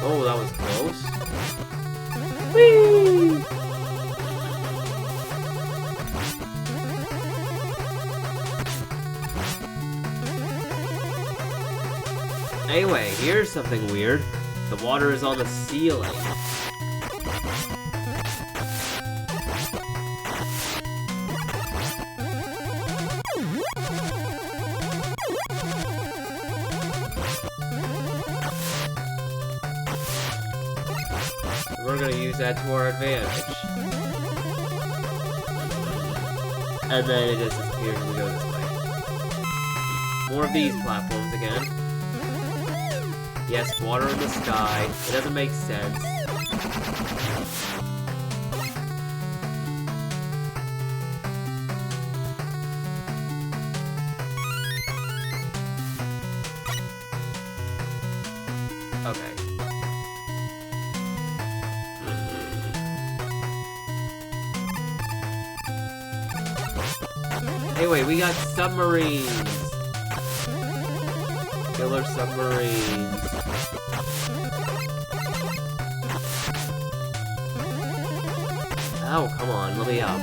Oh, that was close. Whee! Anyway, here's something weird. The water is on the ceiling. gonna use that to our advantage. And then it just disappears and we go this way. More of these platforms again. Yes, water in the sky. It doesn't make sense. Okay. Anyway, we got submarines. Killer submarines. Oh, come on, let me up.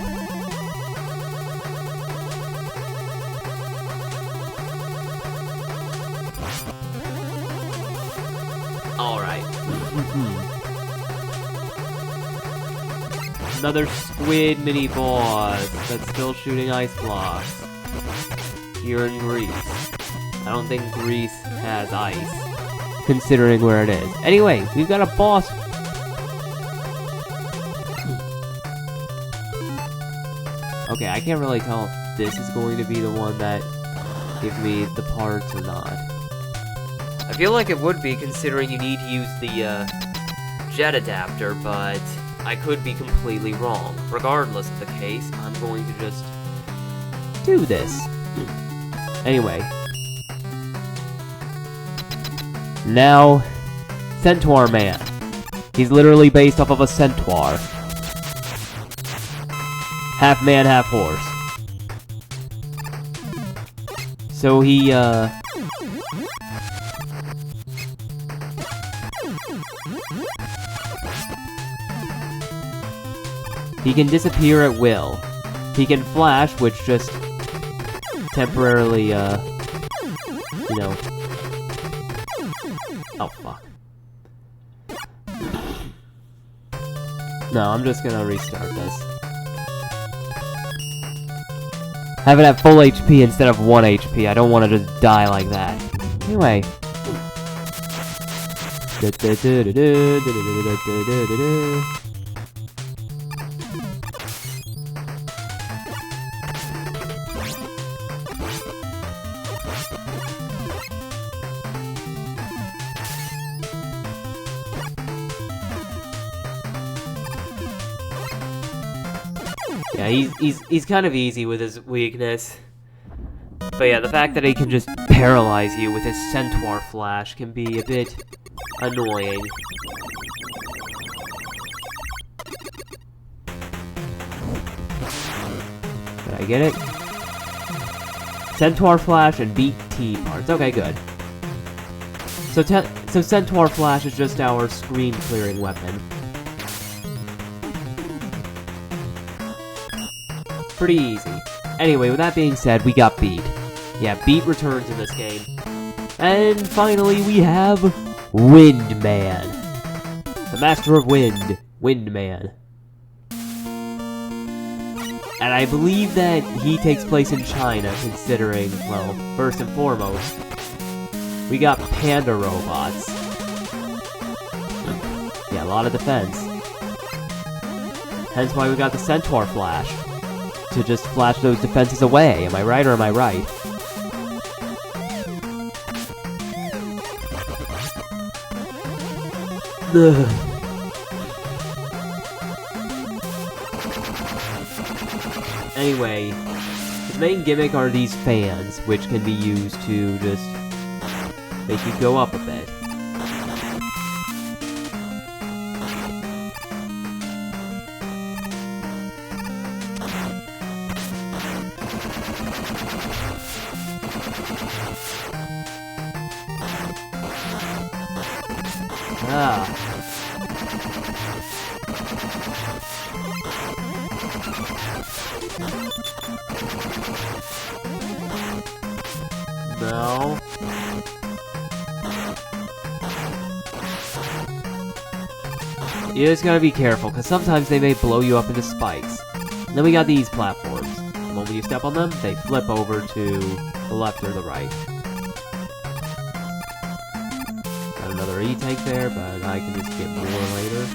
Alright. Another squid mini-boss that's still shooting ice blocks. Here in Greece. I don't think Greece has ice, considering where it is. Anyway, we've got a boss. Okay, I can't really tell if this is going to be the one that gives me the parts or not. I feel like it would be, considering you need to use the jet adapter, but I could be completely wrong. Regardless of the case, I'm going to just do this. Anyway. Now, Centaur Man. He's literally based off of a centaur. Half man, half horse. So he can disappear at will. He can flash, which just temporarily, you know... Oh, fuck. No, I'm just gonna restart this. Have it at full HP instead of 1 HP. I don't want to just die like that. Anyway. Yeah, he's kind of easy with his weakness. But yeah, the fact that he can just paralyze you with his centaur flash can be a bit annoying. Did I get it? Centaur flash and beat T parts. Okay, good. So centaur flash is just our screen clearing weapon. Pretty easy. Anyway, with that being said, we got Beat. Yeah, Beat returns in this game. And finally, we have Windman. The Master of Wind, Windman. And I believe that he takes place in China, considering, well, first and foremost, we got panda robots. Yeah, a lot of defense. Hence why we got the Centaur Flash. To just flash those defenses away. Am I right or am I right? Ugh. Anyway, his main gimmick are these fans, which can be used to just make you go up a bit. Ah. No. You just gotta be careful, because sometimes they may blow you up into spikes. And then we got these platforms. The moment you step on them, they flip over to the left or the right. Got another E-tank there, but I can just get more later.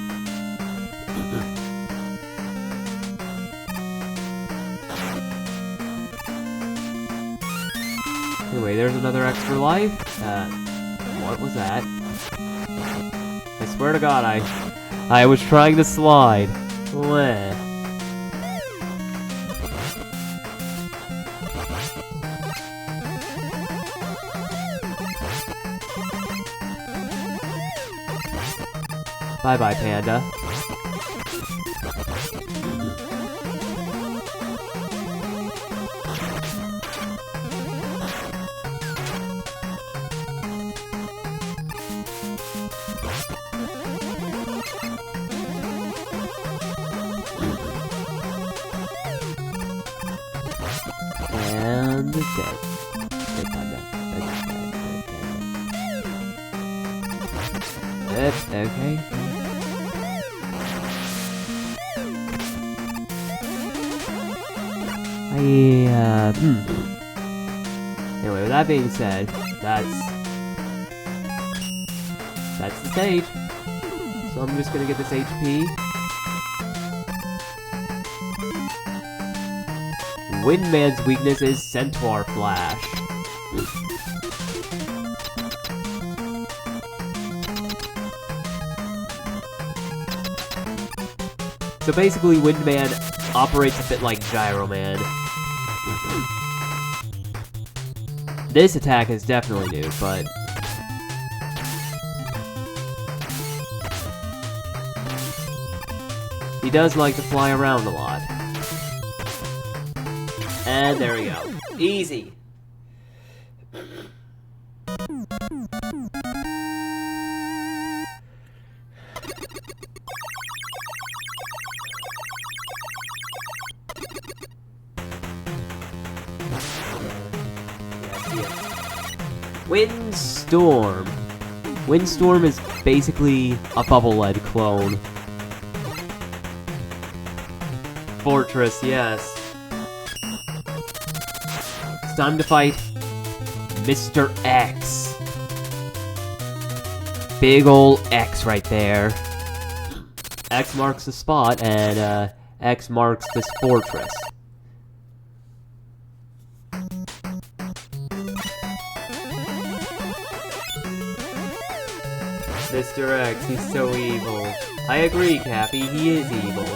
Anyway, there's another extra life. What was that? I swear to God, I was trying to slide. Bleh. Bye-bye, Panda. And dead. Dead Panda. Dead. Okay. Anyway, with that being said, that's the stage. So I'm just gonna get this HP. Windman's weakness is Centaur Flash. So basically, Windman operates a bit like Gyro Man. This attack is definitely new, but he does like to fly around a lot. And there we go. Easy. Windstorm. Windstorm is basically a Bubble Lead clone. Fortress, yes. It's time to fight Mr. X. Big ol' X right there. X marks the spot, and X marks this fortress. Mr. X, he's so evil. I agree, Cappy, he is evil.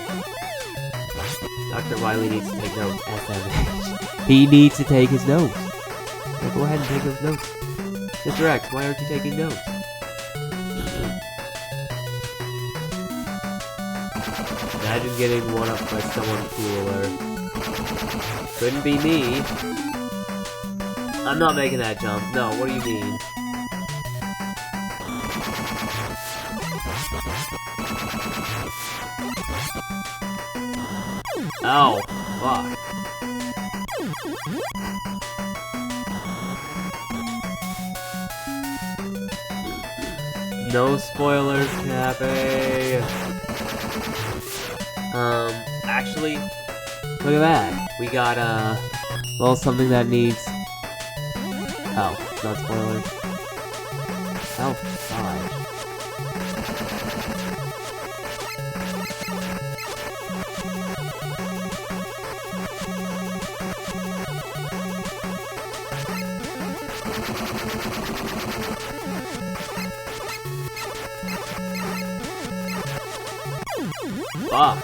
Dr. Wily needs to take notes, SMH. He needs to take his notes. So go ahead and take those notes. Mr. X, why aren't you taking notes? Imagine getting one up by someone cooler. Couldn't be me. I'm not making that jump. No, what do you mean? Ow, fuck. No spoilers, Cappy. Actually, look at that. We got, well, something that needs... Oh, not spoilers. Oh, God. Fuck.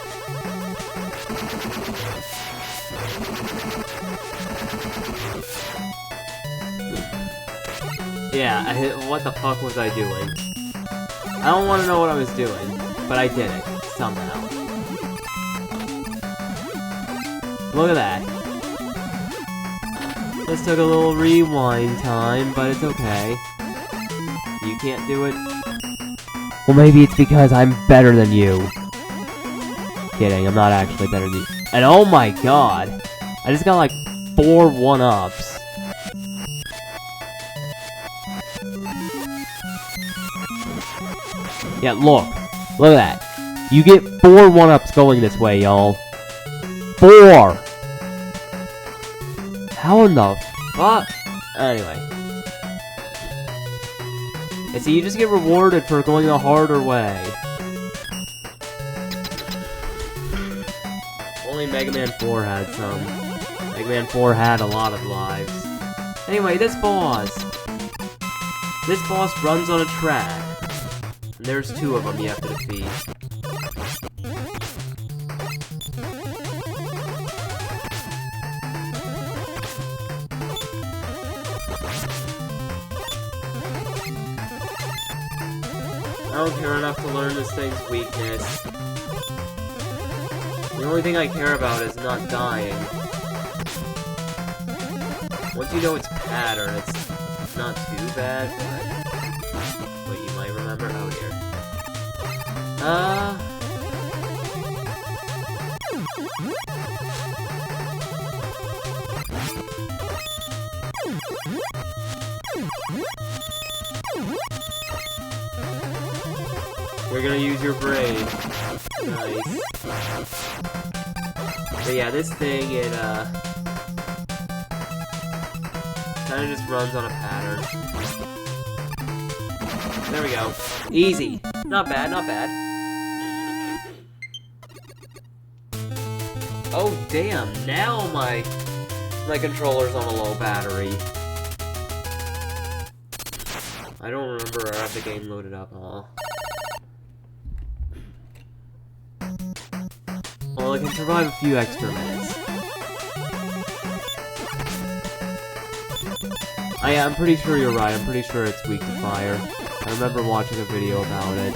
Yeah, what the fuck was I doing? I don't want to know what I was doing, but I did it, somehow. Look at that. This took a little rewind time, but it's okay. You can't do it? Well, maybe it's because I'm better than you. Kidding, I'm not actually better than you. And oh my god! I just got like 4 1-ups. Yeah, look. Look at that. You get 4 1-ups going this way, y'all. 4! How in the fuck? Anyway. And see, you just get rewarded for going the harder way. Only Mega Man 4 had some. Mega Man 4 had a lot of lives. Anyway, this boss. This boss runs on a track. And there's 2 of them you have to defeat. I don't care enough to learn this thing's weakness. The only thing I care about is not dying. Once you know its pattern, it's not too bad, but you might remember. Oh dear. You're gonna use your brain. Nice. But yeah, this thing, it, kinda just runs on a pattern. There we go. Easy. Not bad, not bad. Oh, damn. Now my controller's on a low battery. I don't remember I have the game loaded up, huh? Well, I can survive a few extra minutes. I'm pretty sure you're right. I'm pretty sure it's weak to fire. I remember watching a video about it.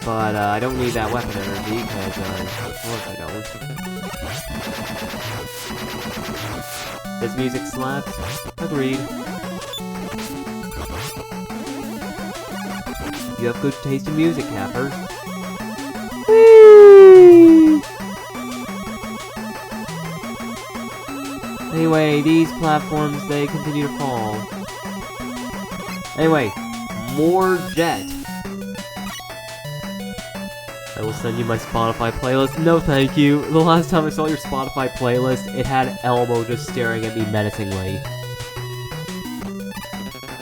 But, I don't need that weapon energy, because, of course I don't. This music slaps. Agreed. You have good taste in music, Capper. Whee! Anyway, these platforms, they continue to fall. Anyway, more Jet. I will send you my Spotify playlist. No, thank you. The last time I saw your Spotify playlist, it had Elmo just staring at me menacingly.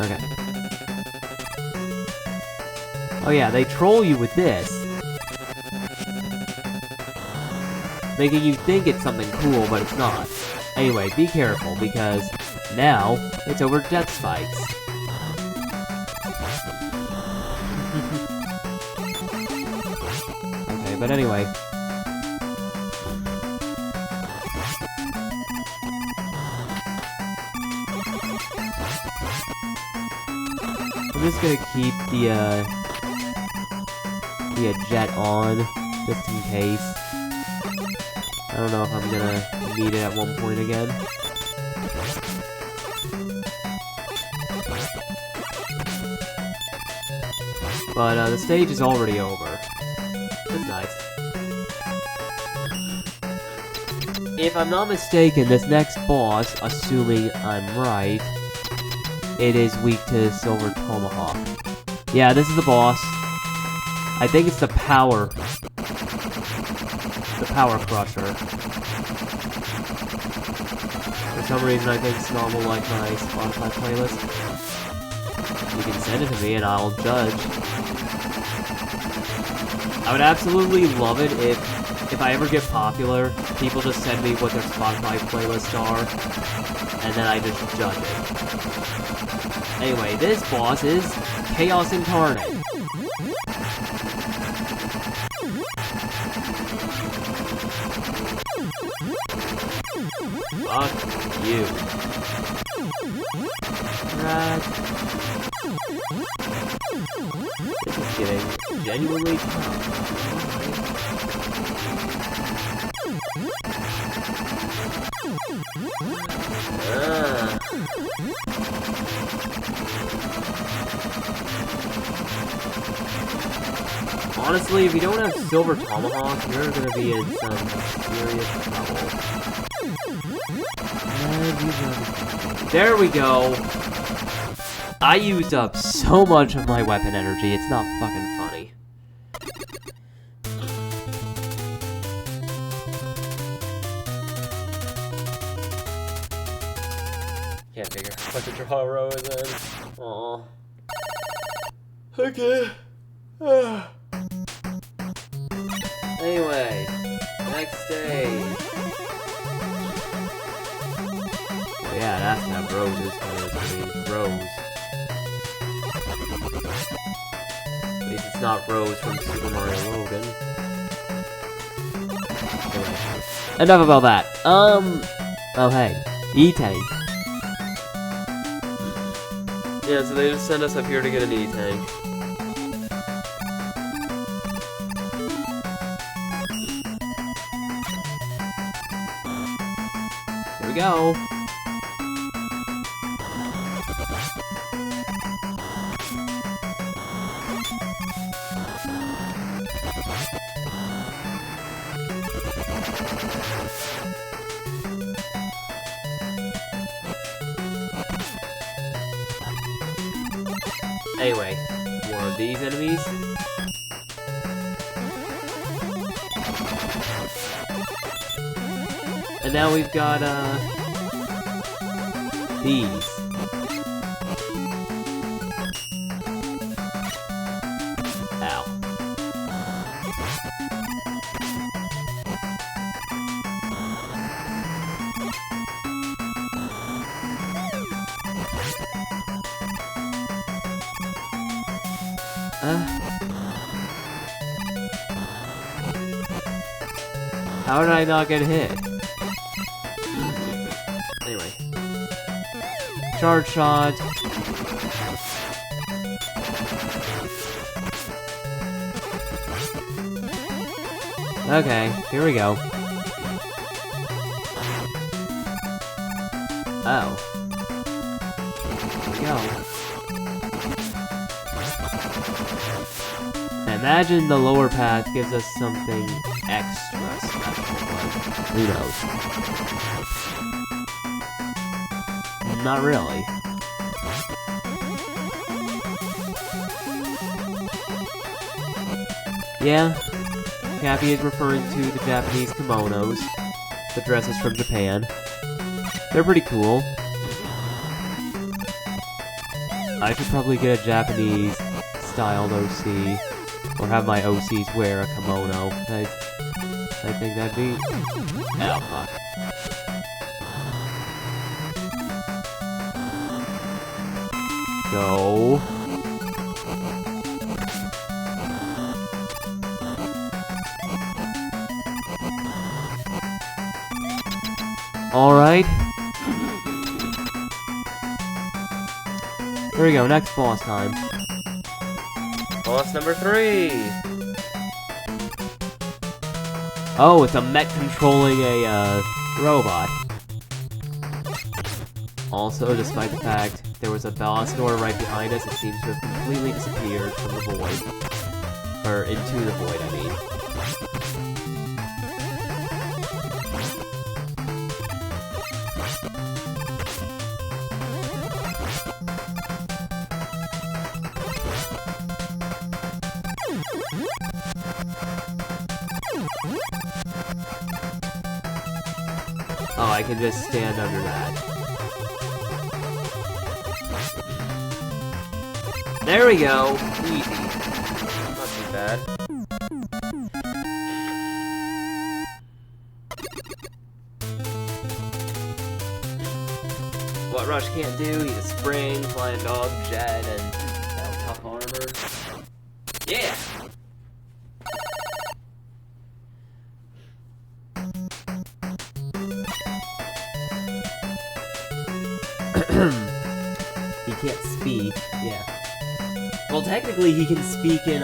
Okay. Oh yeah, they troll you with this. Making you think it's something cool, but it's not. Anyway, be careful, because now it's over Jet spikes. Okay, but anyway. I'm just gonna keep the Jet on, just in case. I don't know if I'm gonna need it at one point again. But, the stage is already over. That's nice. If I'm not mistaken, this next boss, assuming I'm right, it is weak to Silver Tomahawk. Yeah, this is the boss. I think it's the Power Crusher. For some reason, I think Snom will like my Spotify playlist. You can send it to me and I'll judge. I would absolutely love it if I ever get popular, people just send me what their Spotify playlists are, and then I just judge it. Anyway, this boss is Chaos Incarnate. Fuck you. Right. This is getting genuinely tough. Honestly, if you don't have Silver Tomahawk, you're gonna be in some serious trouble. There we go! I used up so much of my weapon energy, it's not fucking funny. Can't figure out what the draw row is in. Aww. Okay. next stage. Well, yeah, it has to have roses, because I mean, rose. At least it's not Rose from Super Mario Logan. Anyway, enough about that. Oh hey, E-Tank. Yeah, so they just sent us up here to get an E-Tank. Here we go. Anyway, more of these enemies. And now we've got, these. Ow. How did I not get hit? Anyway. Charge shot. Okay, here we go. Oh. Here we go. Imagine the lower path gives us something extra special, but who knows? Not really. Yeah, Cappy is referring to the Japanese kimonos, the dresses from Japan. They're pretty cool. I should probably get a Japanese styled OC, or have my OCs wear a kimono. I think that'd be... Oh, fuck. Go. Alright. Here we go, next boss time. Boss number 3! Oh, it's a mech controlling a, robot. Also, despite the fact there was a boss door right behind us, it seems to have completely disappeared from the void. Or into the void, I mean. Oh, I can just stand under that. There we go! Easy. Not too bad. What Rush can't do, he's a spring, flying dog, jet, and tough armor. Yeah! He can't speak, yeah. Well, technically he can speak in,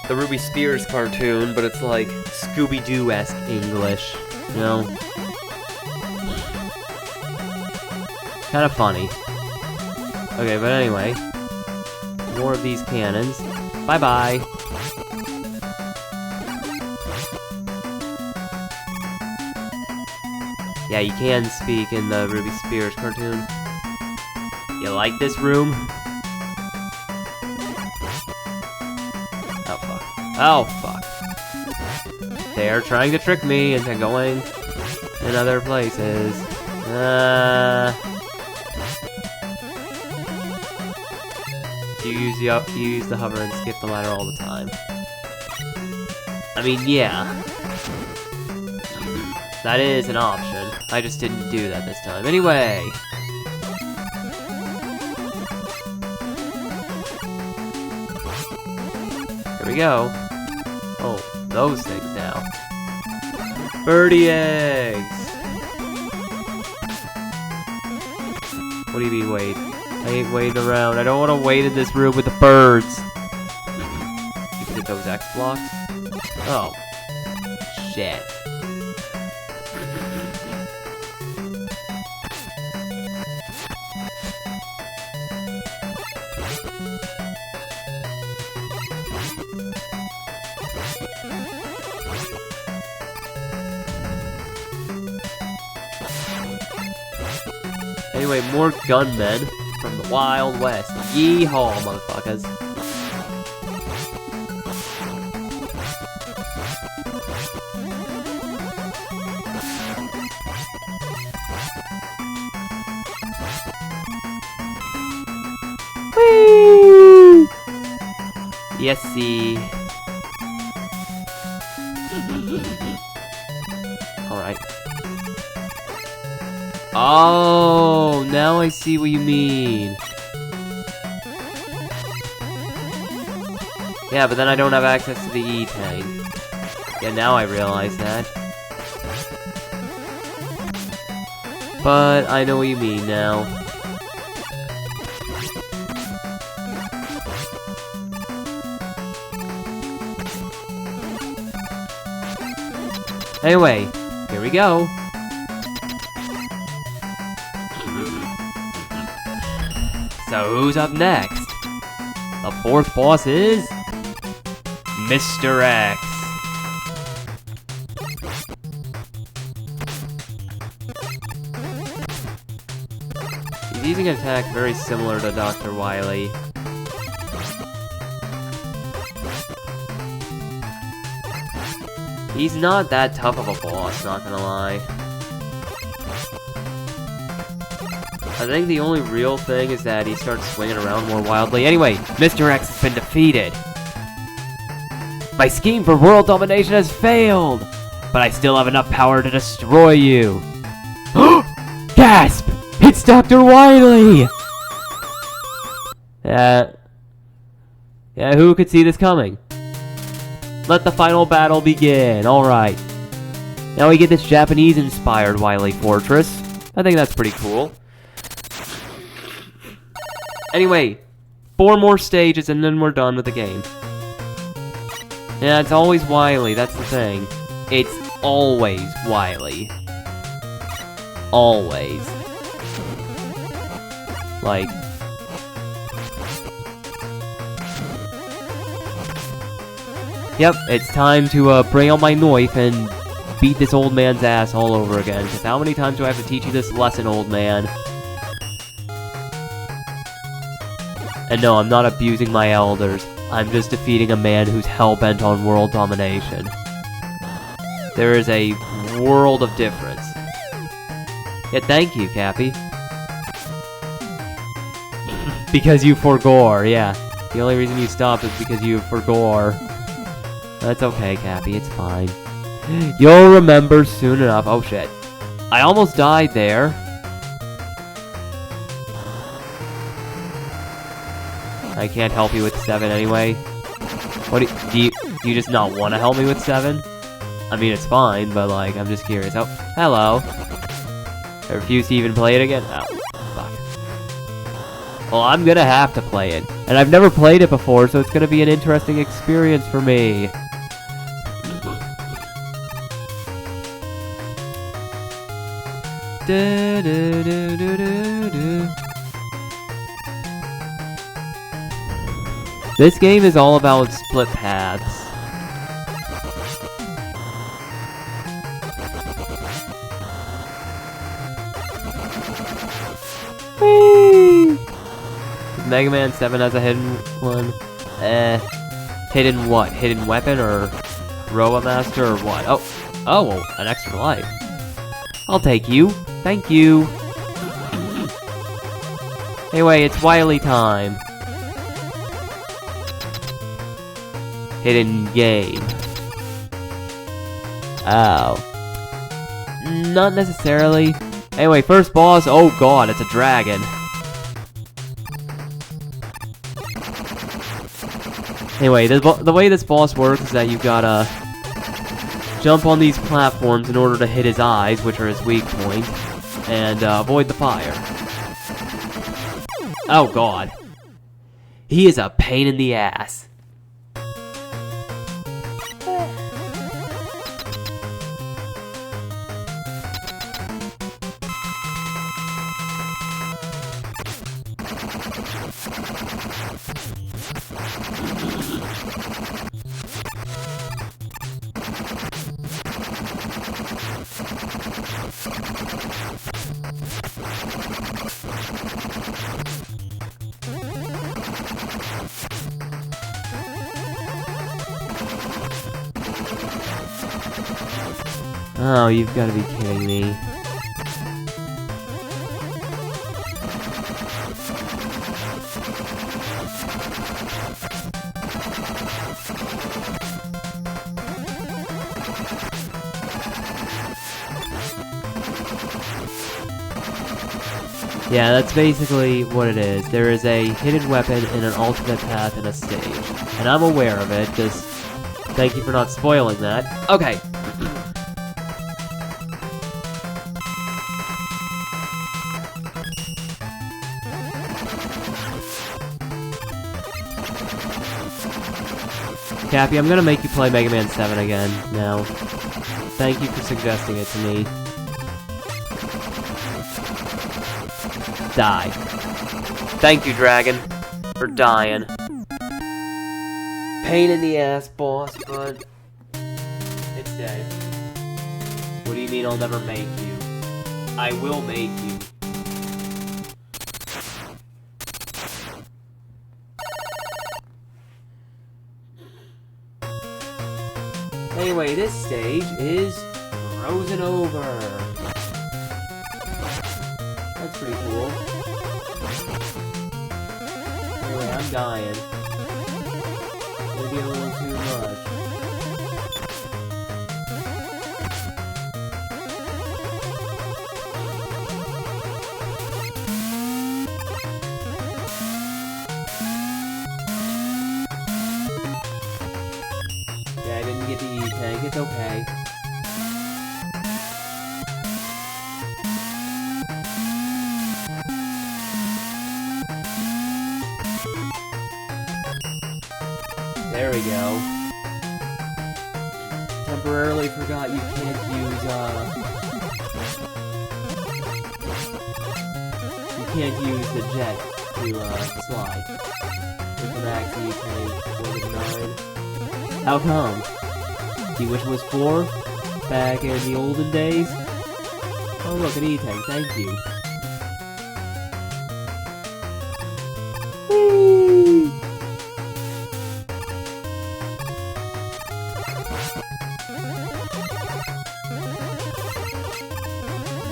the Ruby Spears cartoon, but it's like Scooby-Doo-esque English, you know? Kinda funny. Okay, but anyway. More of these cannons. Bye-bye! Yeah, you can speak in the Ruby Spears cartoon. You like this room? Oh, fuck. Oh, fuck. They're trying to trick me into going in other places. You use the hover and skip the ladder all the time. I mean, yeah. That is an option. I just didn't do that this time. Anyway. Here we go. Oh, those things now. Birdie eggs! What do you mean wait? I ain't waiting around. I don't want to wait in this room with the birds. You can hit those X blocks? Oh. Shit. Anyway, more gunmen from the Wild West. Yeehaw, motherfuckers. Whee! Yes-see. Alright. Oh, now I see what you mean. Yeah, but then I don't have access to the E-tank. Yeah, now I realize that. But I know what you mean now. Anyway, here we go. So who's up next? The fourth boss is Mr. X. He's using an attack very similar to Dr. Wily. He's not that tough of a boss, not gonna lie. I think the only real thing is that he starts swinging around more wildly. Anyway, Mr. X has been defeated. My scheme for world domination has failed, but I still have enough power to destroy you. Gasp! It's Dr. Wily! Yeah, who could see this coming? Let the final battle begin. Alright. Now we get this Japanese-inspired Wily Fortress. I think that's pretty cool. Anyway, 4 more stages and then we're done with the game. Yeah, it's always Wily, that's the thing. It's always Wily. Always. Like... Yep, it's time to bring out my knife and beat this old man's ass all over again. Because how many times do I have to teach you this lesson, old man? And no, I'm not abusing my elders. I'm just defeating a man who's hell-bent on world domination. There is a world of difference. Yeah, thank you, Cappy. Because you forgore, yeah. The only reason you stopped is because you forgore. That's okay, Cappy, it's fine. You'll remember soon enough. Oh, shit. I almost died there. I can't help you with 7 anyway. What do you just not want to help me with 7? I mean, it's fine, but like, I'm just curious. Oh, hello. I refuse to even play it again. Oh, fuck. Well, I'm gonna have to play it. And I've never played it before, so it's gonna be an interesting experience for me. This game is all about split paths. Whee! Mega Man 7 has a hidden one. Hidden what? Hidden weapon or Robot Master or what? Oh, an extra life. I'll take you. Thank you. Anyway, it's Wily time. Hidden game. Oh. Not necessarily. Anyway, first boss. Oh god, it's a dragon. Anyway, the way this boss works is that you gotta jump on these platforms in order to hit his eyes, which are his weak point, and avoid the fire. Oh god. He is a pain in the ass. Oh, you've got to be kidding me. Yeah, that's basically what it is. There is a hidden weapon in an alternate path in a stage. And I'm aware of it, just thank you for not spoiling that. Okay. Cappy, I'm gonna make you play Mega Man 7 again now. Thank you for suggesting it to me. Die. Thank you, Dragon, for dying. Pain in the ass, boss, but it's dead. What do you mean I'll never make you? I will make you. Anyway, this stage is frozen over. That's pretty cool. Anyway, I'm dying. Maybe a little too much. Yeah, I didn't get the E-tank. It's okay. There we go. Temporarily forgot you can't use, you can't use the jet to, slide. With the max E-tank, 9. How come? See which was 4? Back in the olden days? Oh look, an E-tank, thank you. Whee!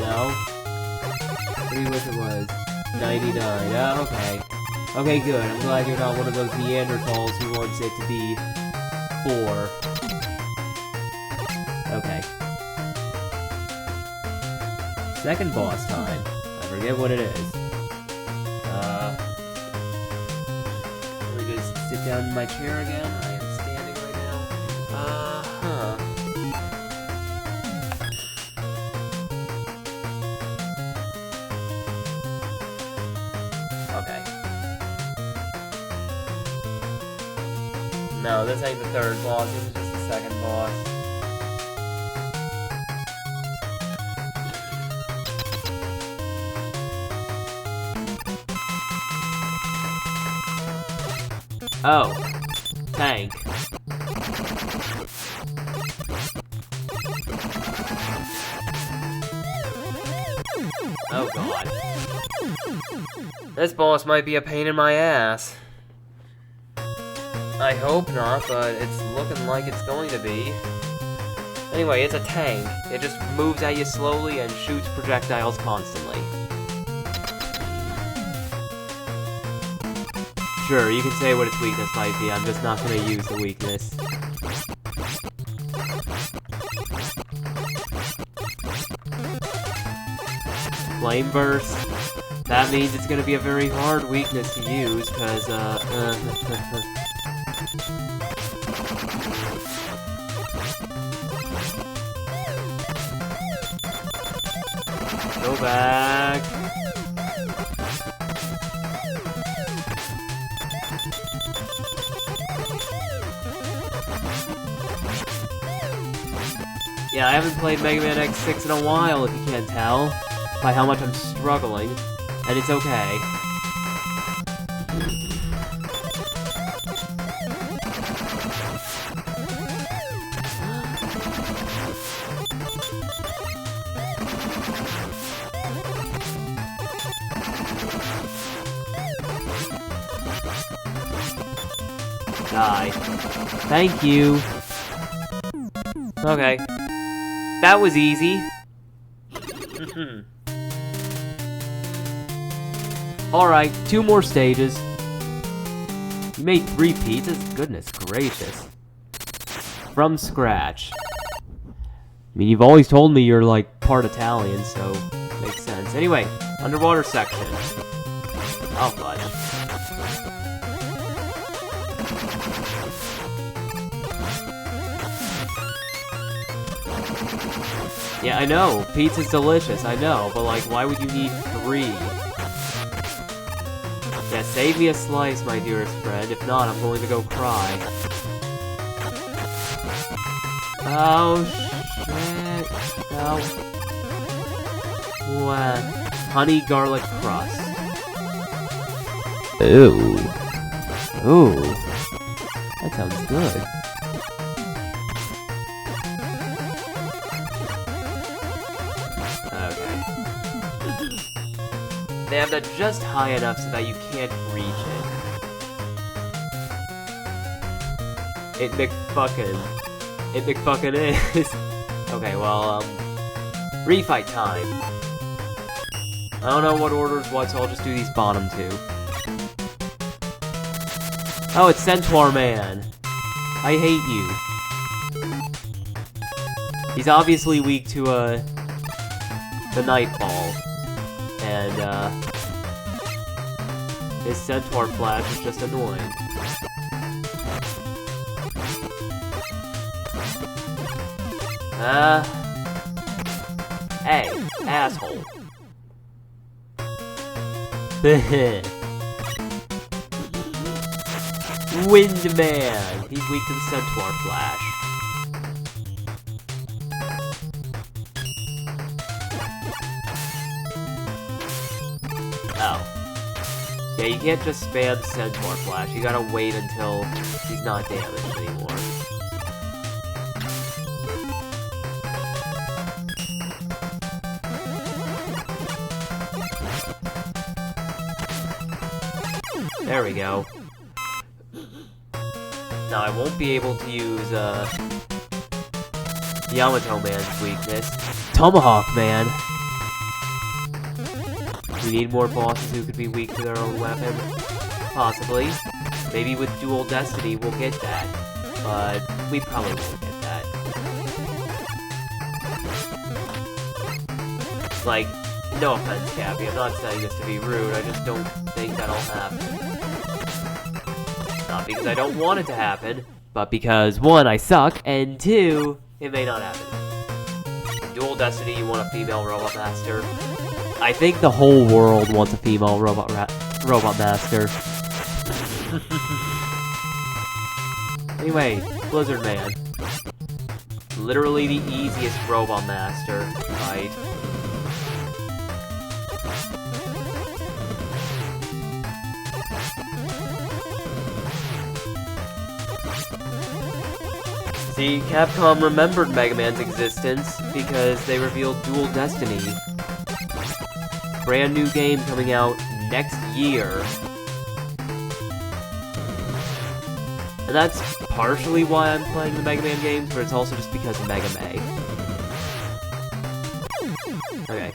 No? What do you wish it was? 99. Oh, okay. Okay, good. I'm glad you're not one of those Neanderthals who wants it to be 4. Okay. Second boss time. I forget what it is. Let me just sit down in my chair again. I am standing right now. Okay. No, this ain't the third boss, this is just the second boss. Oh. Tank. Oh god. This boss might be a pain in my ass. I hope not, but it's looking like it's going to be. Anyway, it's a tank. It just moves at you slowly and shoots projectiles constantly. Sure, you can say what its weakness might be, I'm just not gonna use the weakness. Flame Burst. That means it's gonna be a very hard weakness to use, cause, Go back. Yeah, I haven't played Mega Man X6 in a while, if you can't tell, by how much I'm struggling, and it's okay. Die. Thank you. Okay. That was easy. Alright, 2 more stages. You made 3 pizzas? Goodness gracious. From scratch. I mean, you've always told me you're, like, part Italian, so makes sense. Anyway, underwater section. Oh, fudge. Yeah, I know. Pizza's delicious, I know. But, like, why would you need 3? Yeah, save me a slice, my dearest friend. If not, I'm going to go cry. Oh, shit. Oh. What? Honey garlic crust. Ooh. Ooh. That sounds good. They have that just high enough so that you can't reach it. It McFucking is. Okay, well, refight time. I don't know what order's what, so I'll just do these bottom 2. Oh, it's Centaur Man. I hate you. He's obviously weak to, the Nightfall. And, his Centaur Flash is just annoying. Hey, asshole. Windman! He's weak to the Centaur Flash. Oh. Yeah, you can't just spam the Centaur Flash. You gotta wait until he's not damaged anymore. There we go. Now, I won't be able to use, Yamato Man's weakness. Tomahawk Man! We need more bosses who could be weak to their own weapon. Possibly. Maybe with Dual Destiny we'll get that. But we probably won't get that. Like, no offense, Cappy, I'm not saying this to be rude, I just don't think that'll happen. Not because I don't want it to happen, but because, 1, I suck, and 2, it may not happen. Dual Destiny, you want a female Robot Master. I think the whole world wants a female Robot Master. Anyway, Blizzard Man. Literally the easiest Robot Master fight. See, Capcom remembered Mega Man's existence because they revealed Dual Destiny. Brand new game coming out next year. And that's partially why I'm playing the Mega Man games, but it's also just because of Mega May. Okay.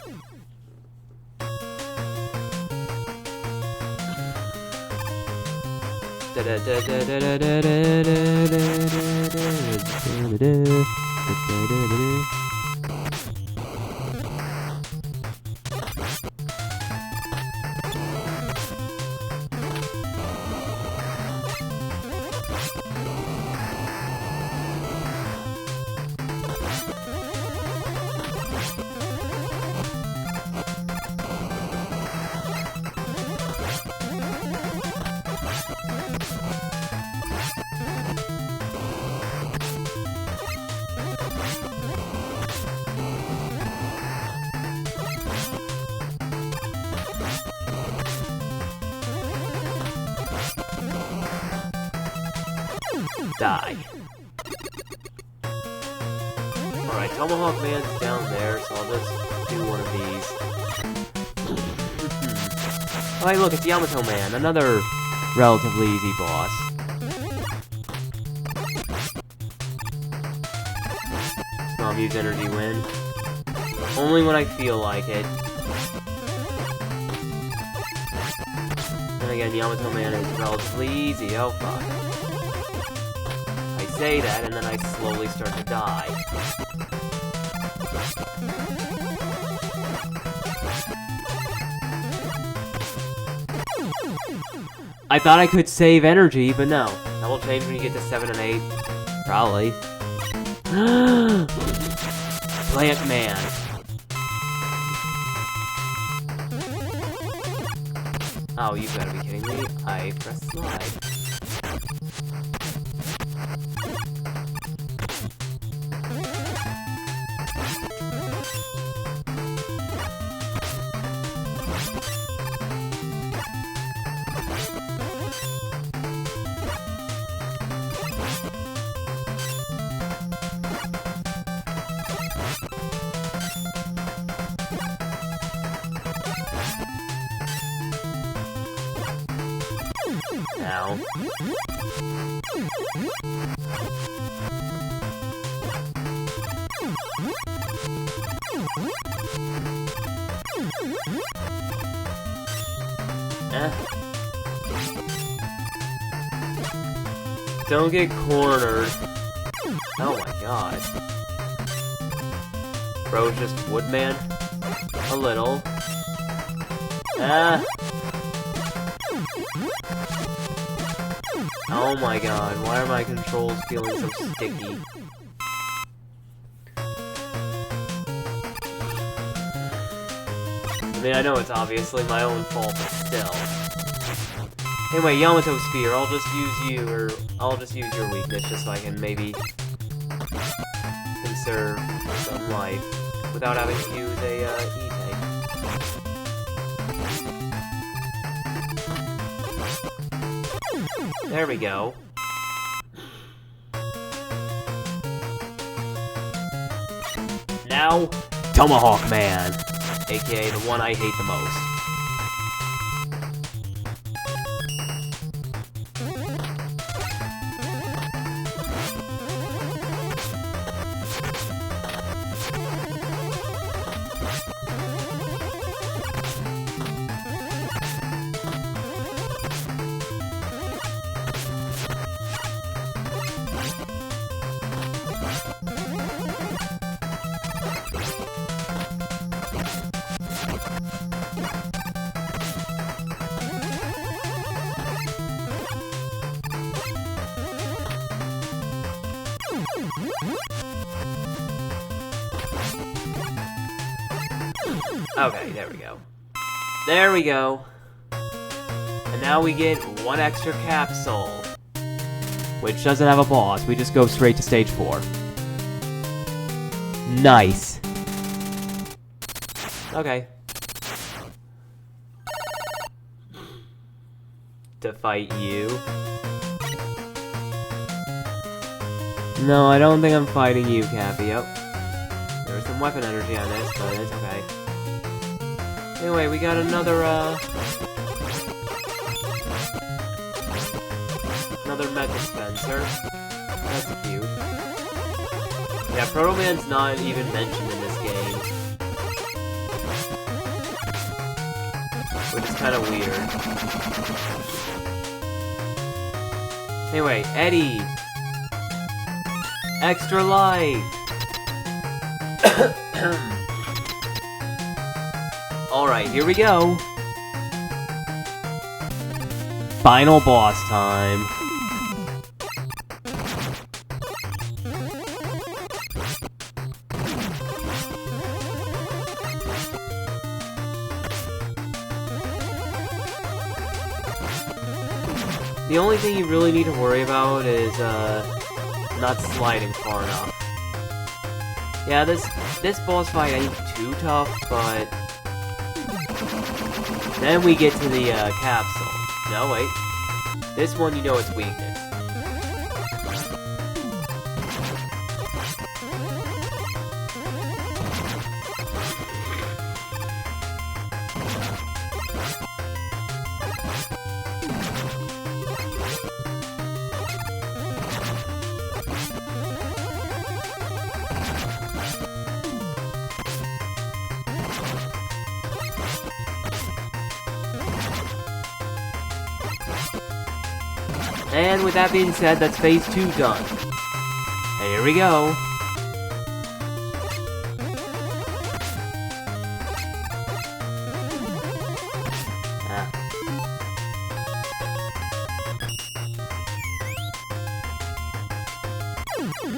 Die. Alright, Tomahawk Man's down there, so I'll just do one of these. Oh, hey, look, it's Yamato Man, another relatively easy boss. Small use energy win. Only when I feel like it. Then again, Yamato Man is relatively easy. Oh, fuck. I say that, and then I slowly start to die. I thought I could save energy, but no. That will change when you get to 7 and 8. Probably. Plant Man. Oh, you gotta be kidding me. I pressed slide. Now. Don't get cornered. Oh my god. Bro's just Woodman? A little. Oh my god, why are my controls feeling so sticky? I mean, I know it's obviously my own fault, but still. Anyway, Yamato Spear, I'll just use you, or I'll just use your weakness just so I can maybe conserve some life without having to use a E-tank. There we go. Now, Tomahawk Man, aka the one I hate the most. Okay, there we go. There we go. And now we get one extra capsule. Which doesn't have a boss, we just go straight to stage 4. Nice. Okay. To fight you. No, I don't think I'm fighting you, Cappy. Oh. There's some weapon energy on this, but it's okay. Anyway, we got another med dispenser. That's cute. Yeah, Proto Man's not even mentioned in this game. Which is kind of weird. Anyway, Eddie! Extra life! Alright, here we go. Final boss time. The only thing you really need to worry about is, not sliding far enough. Yeah, this boss fight ain't too tough, but... Then we get to the, capsule. No, wait. This one, you know its weakness. And with that being said, that's phase 2 done. And here we go. Ah.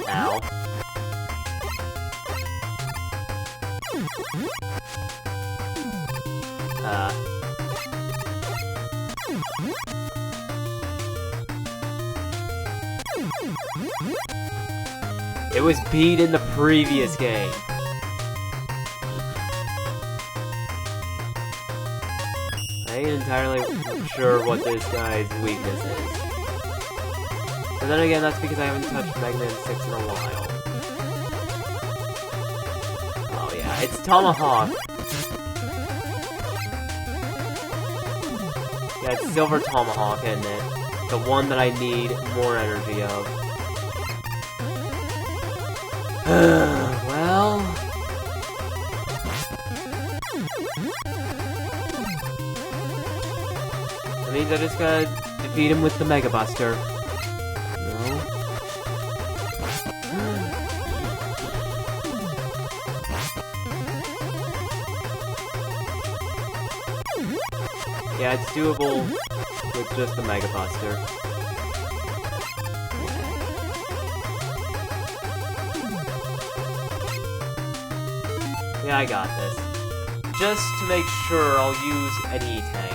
Ow. It was beat in the previous game. I ain't entirely sure what this guy's weakness is. But then again, that's because I haven't touched Mega Man 6 in a while. Oh yeah, it's Tomahawk. Yeah, it's Silver Tomahawk, isn't it? The one that I need more energy of. Well... That means I just gotta defeat him with the Mega Buster. No? Yeah, it's doable with just the Mega Buster. Yeah, I got this. Just to make sure, I'll use an E-Tank.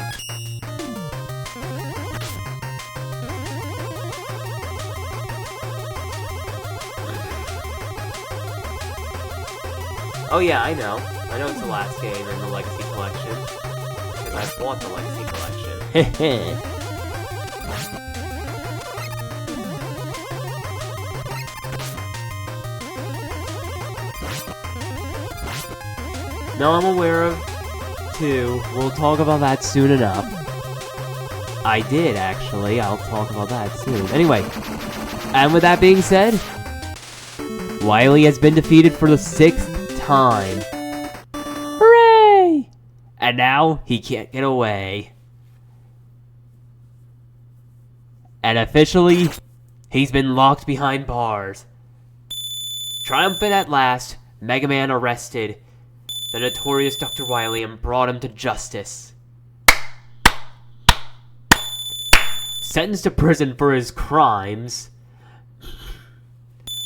Oh yeah, I know. I know it's the last game in the Legacy Collection. Because I bought the Legacy Collection. Heh. No, I'm aware of 2. We'll talk about that soon enough. I did, actually. I'll talk about that soon. Anyway, and with that being said, Wily has been defeated for the 6th time. Hooray! And now, he can't get away. And officially, he's been locked behind bars. Triumphant at last, Mega Man arrested the notorious Dr. Wily and brought him to justice. Sentenced to prison for his crimes,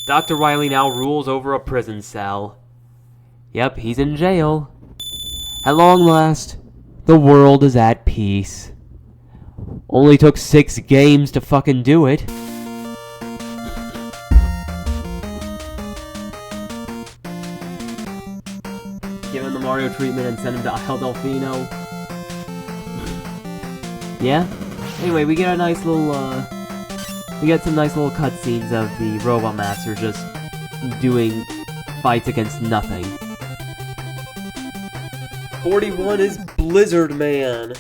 Dr. Wily now rules over a prison cell. Yep, he's in jail. At long last, the world is at peace. Only took 6 games to fucking do it. Give him the Mario treatment and send him to Isle Delfino. Yeah? Anyway, we get a nice little, we get some nice little cutscenes of the Robot Master just doing fights against nothing. 41 is Blizzard Man.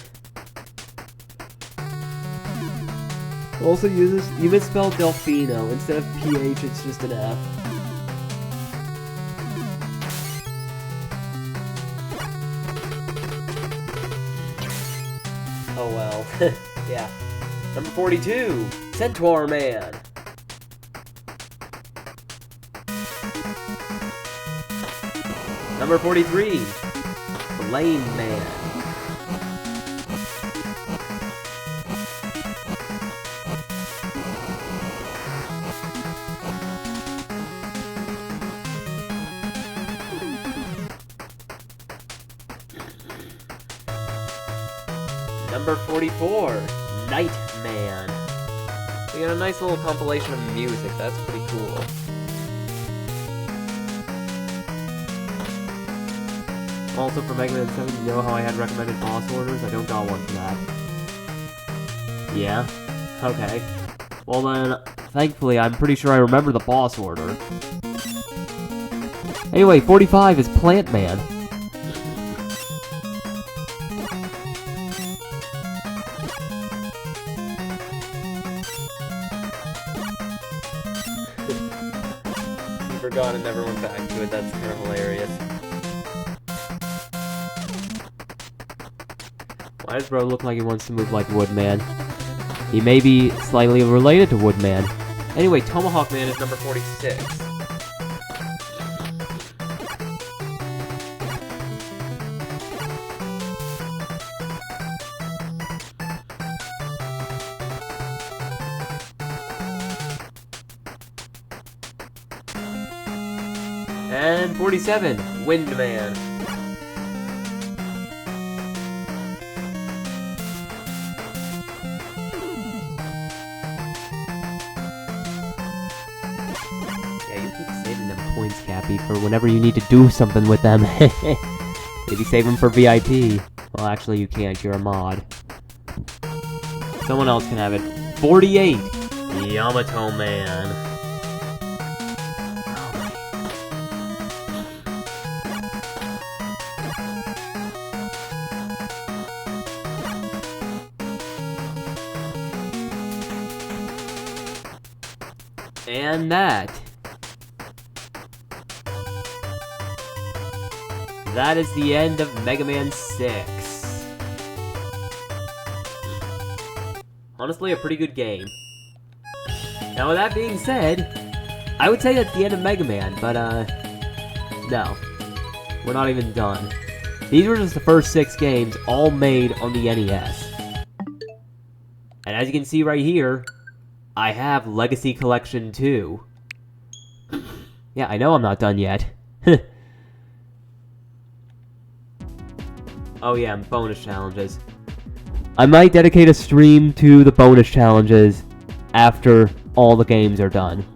Also uses, you misspelled Delfino. Instead of PH, it's just an F. Oh well. Yeah. Number 42, Centaur Man. Number 43, Flame Man. Number 44, Night Man. We got a nice little compilation of music, that's pretty cool. Also for Mega Man 7, you know how I had recommended boss orders? I don't got one for that. Yeah? Okay. Well then, thankfully I'm pretty sure I remember the boss order. Anyway, 45 is Plant Man. You forgot and never went back to it, that's kind of hilarious. Why does bro look like he wants to move like Woodman? He may be slightly related to Woodman. Anyway, Tomahawk Man is number 46. And 47, Windman. Yeah, you keep saving them points, Cappy, for whenever you need to do something with them. Maybe save them for VIP. Well, actually, you can't. You're a mod. Someone else can have it. 48, Yamato Man. And that is the end of Mega Man 6. Honestly, a pretty good game. Now, with that being said, I would say that's the end of Mega Man, but, no. We're not even done. These were just the first 6 games, all made on the NES. And as you can see right here, I have Legacy Collection 2. Yeah, I know I'm not done yet. Oh yeah, and bonus challenges. I might dedicate a stream to the bonus challenges after all the games are done.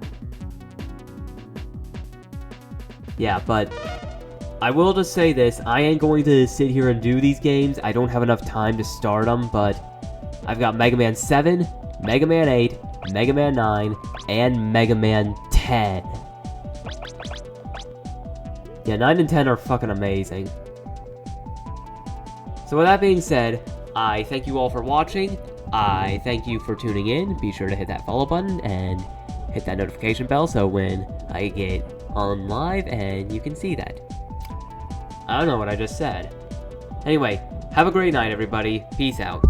Yeah, but I will just say this, I ain't going to sit here and do these games. I don't have enough time to start them, but I've got Mega Man 7, Mega Man 8, Mega Man 9, and Mega Man 10. Yeah, 9 and 10 are fucking amazing. So with that being said, I thank you all for watching. I thank you for tuning in. Be sure to hit that follow button and hit that notification bell so when I get on live and you can see that. I don't know what I just said. Anyway, have a great night, everybody. Peace out.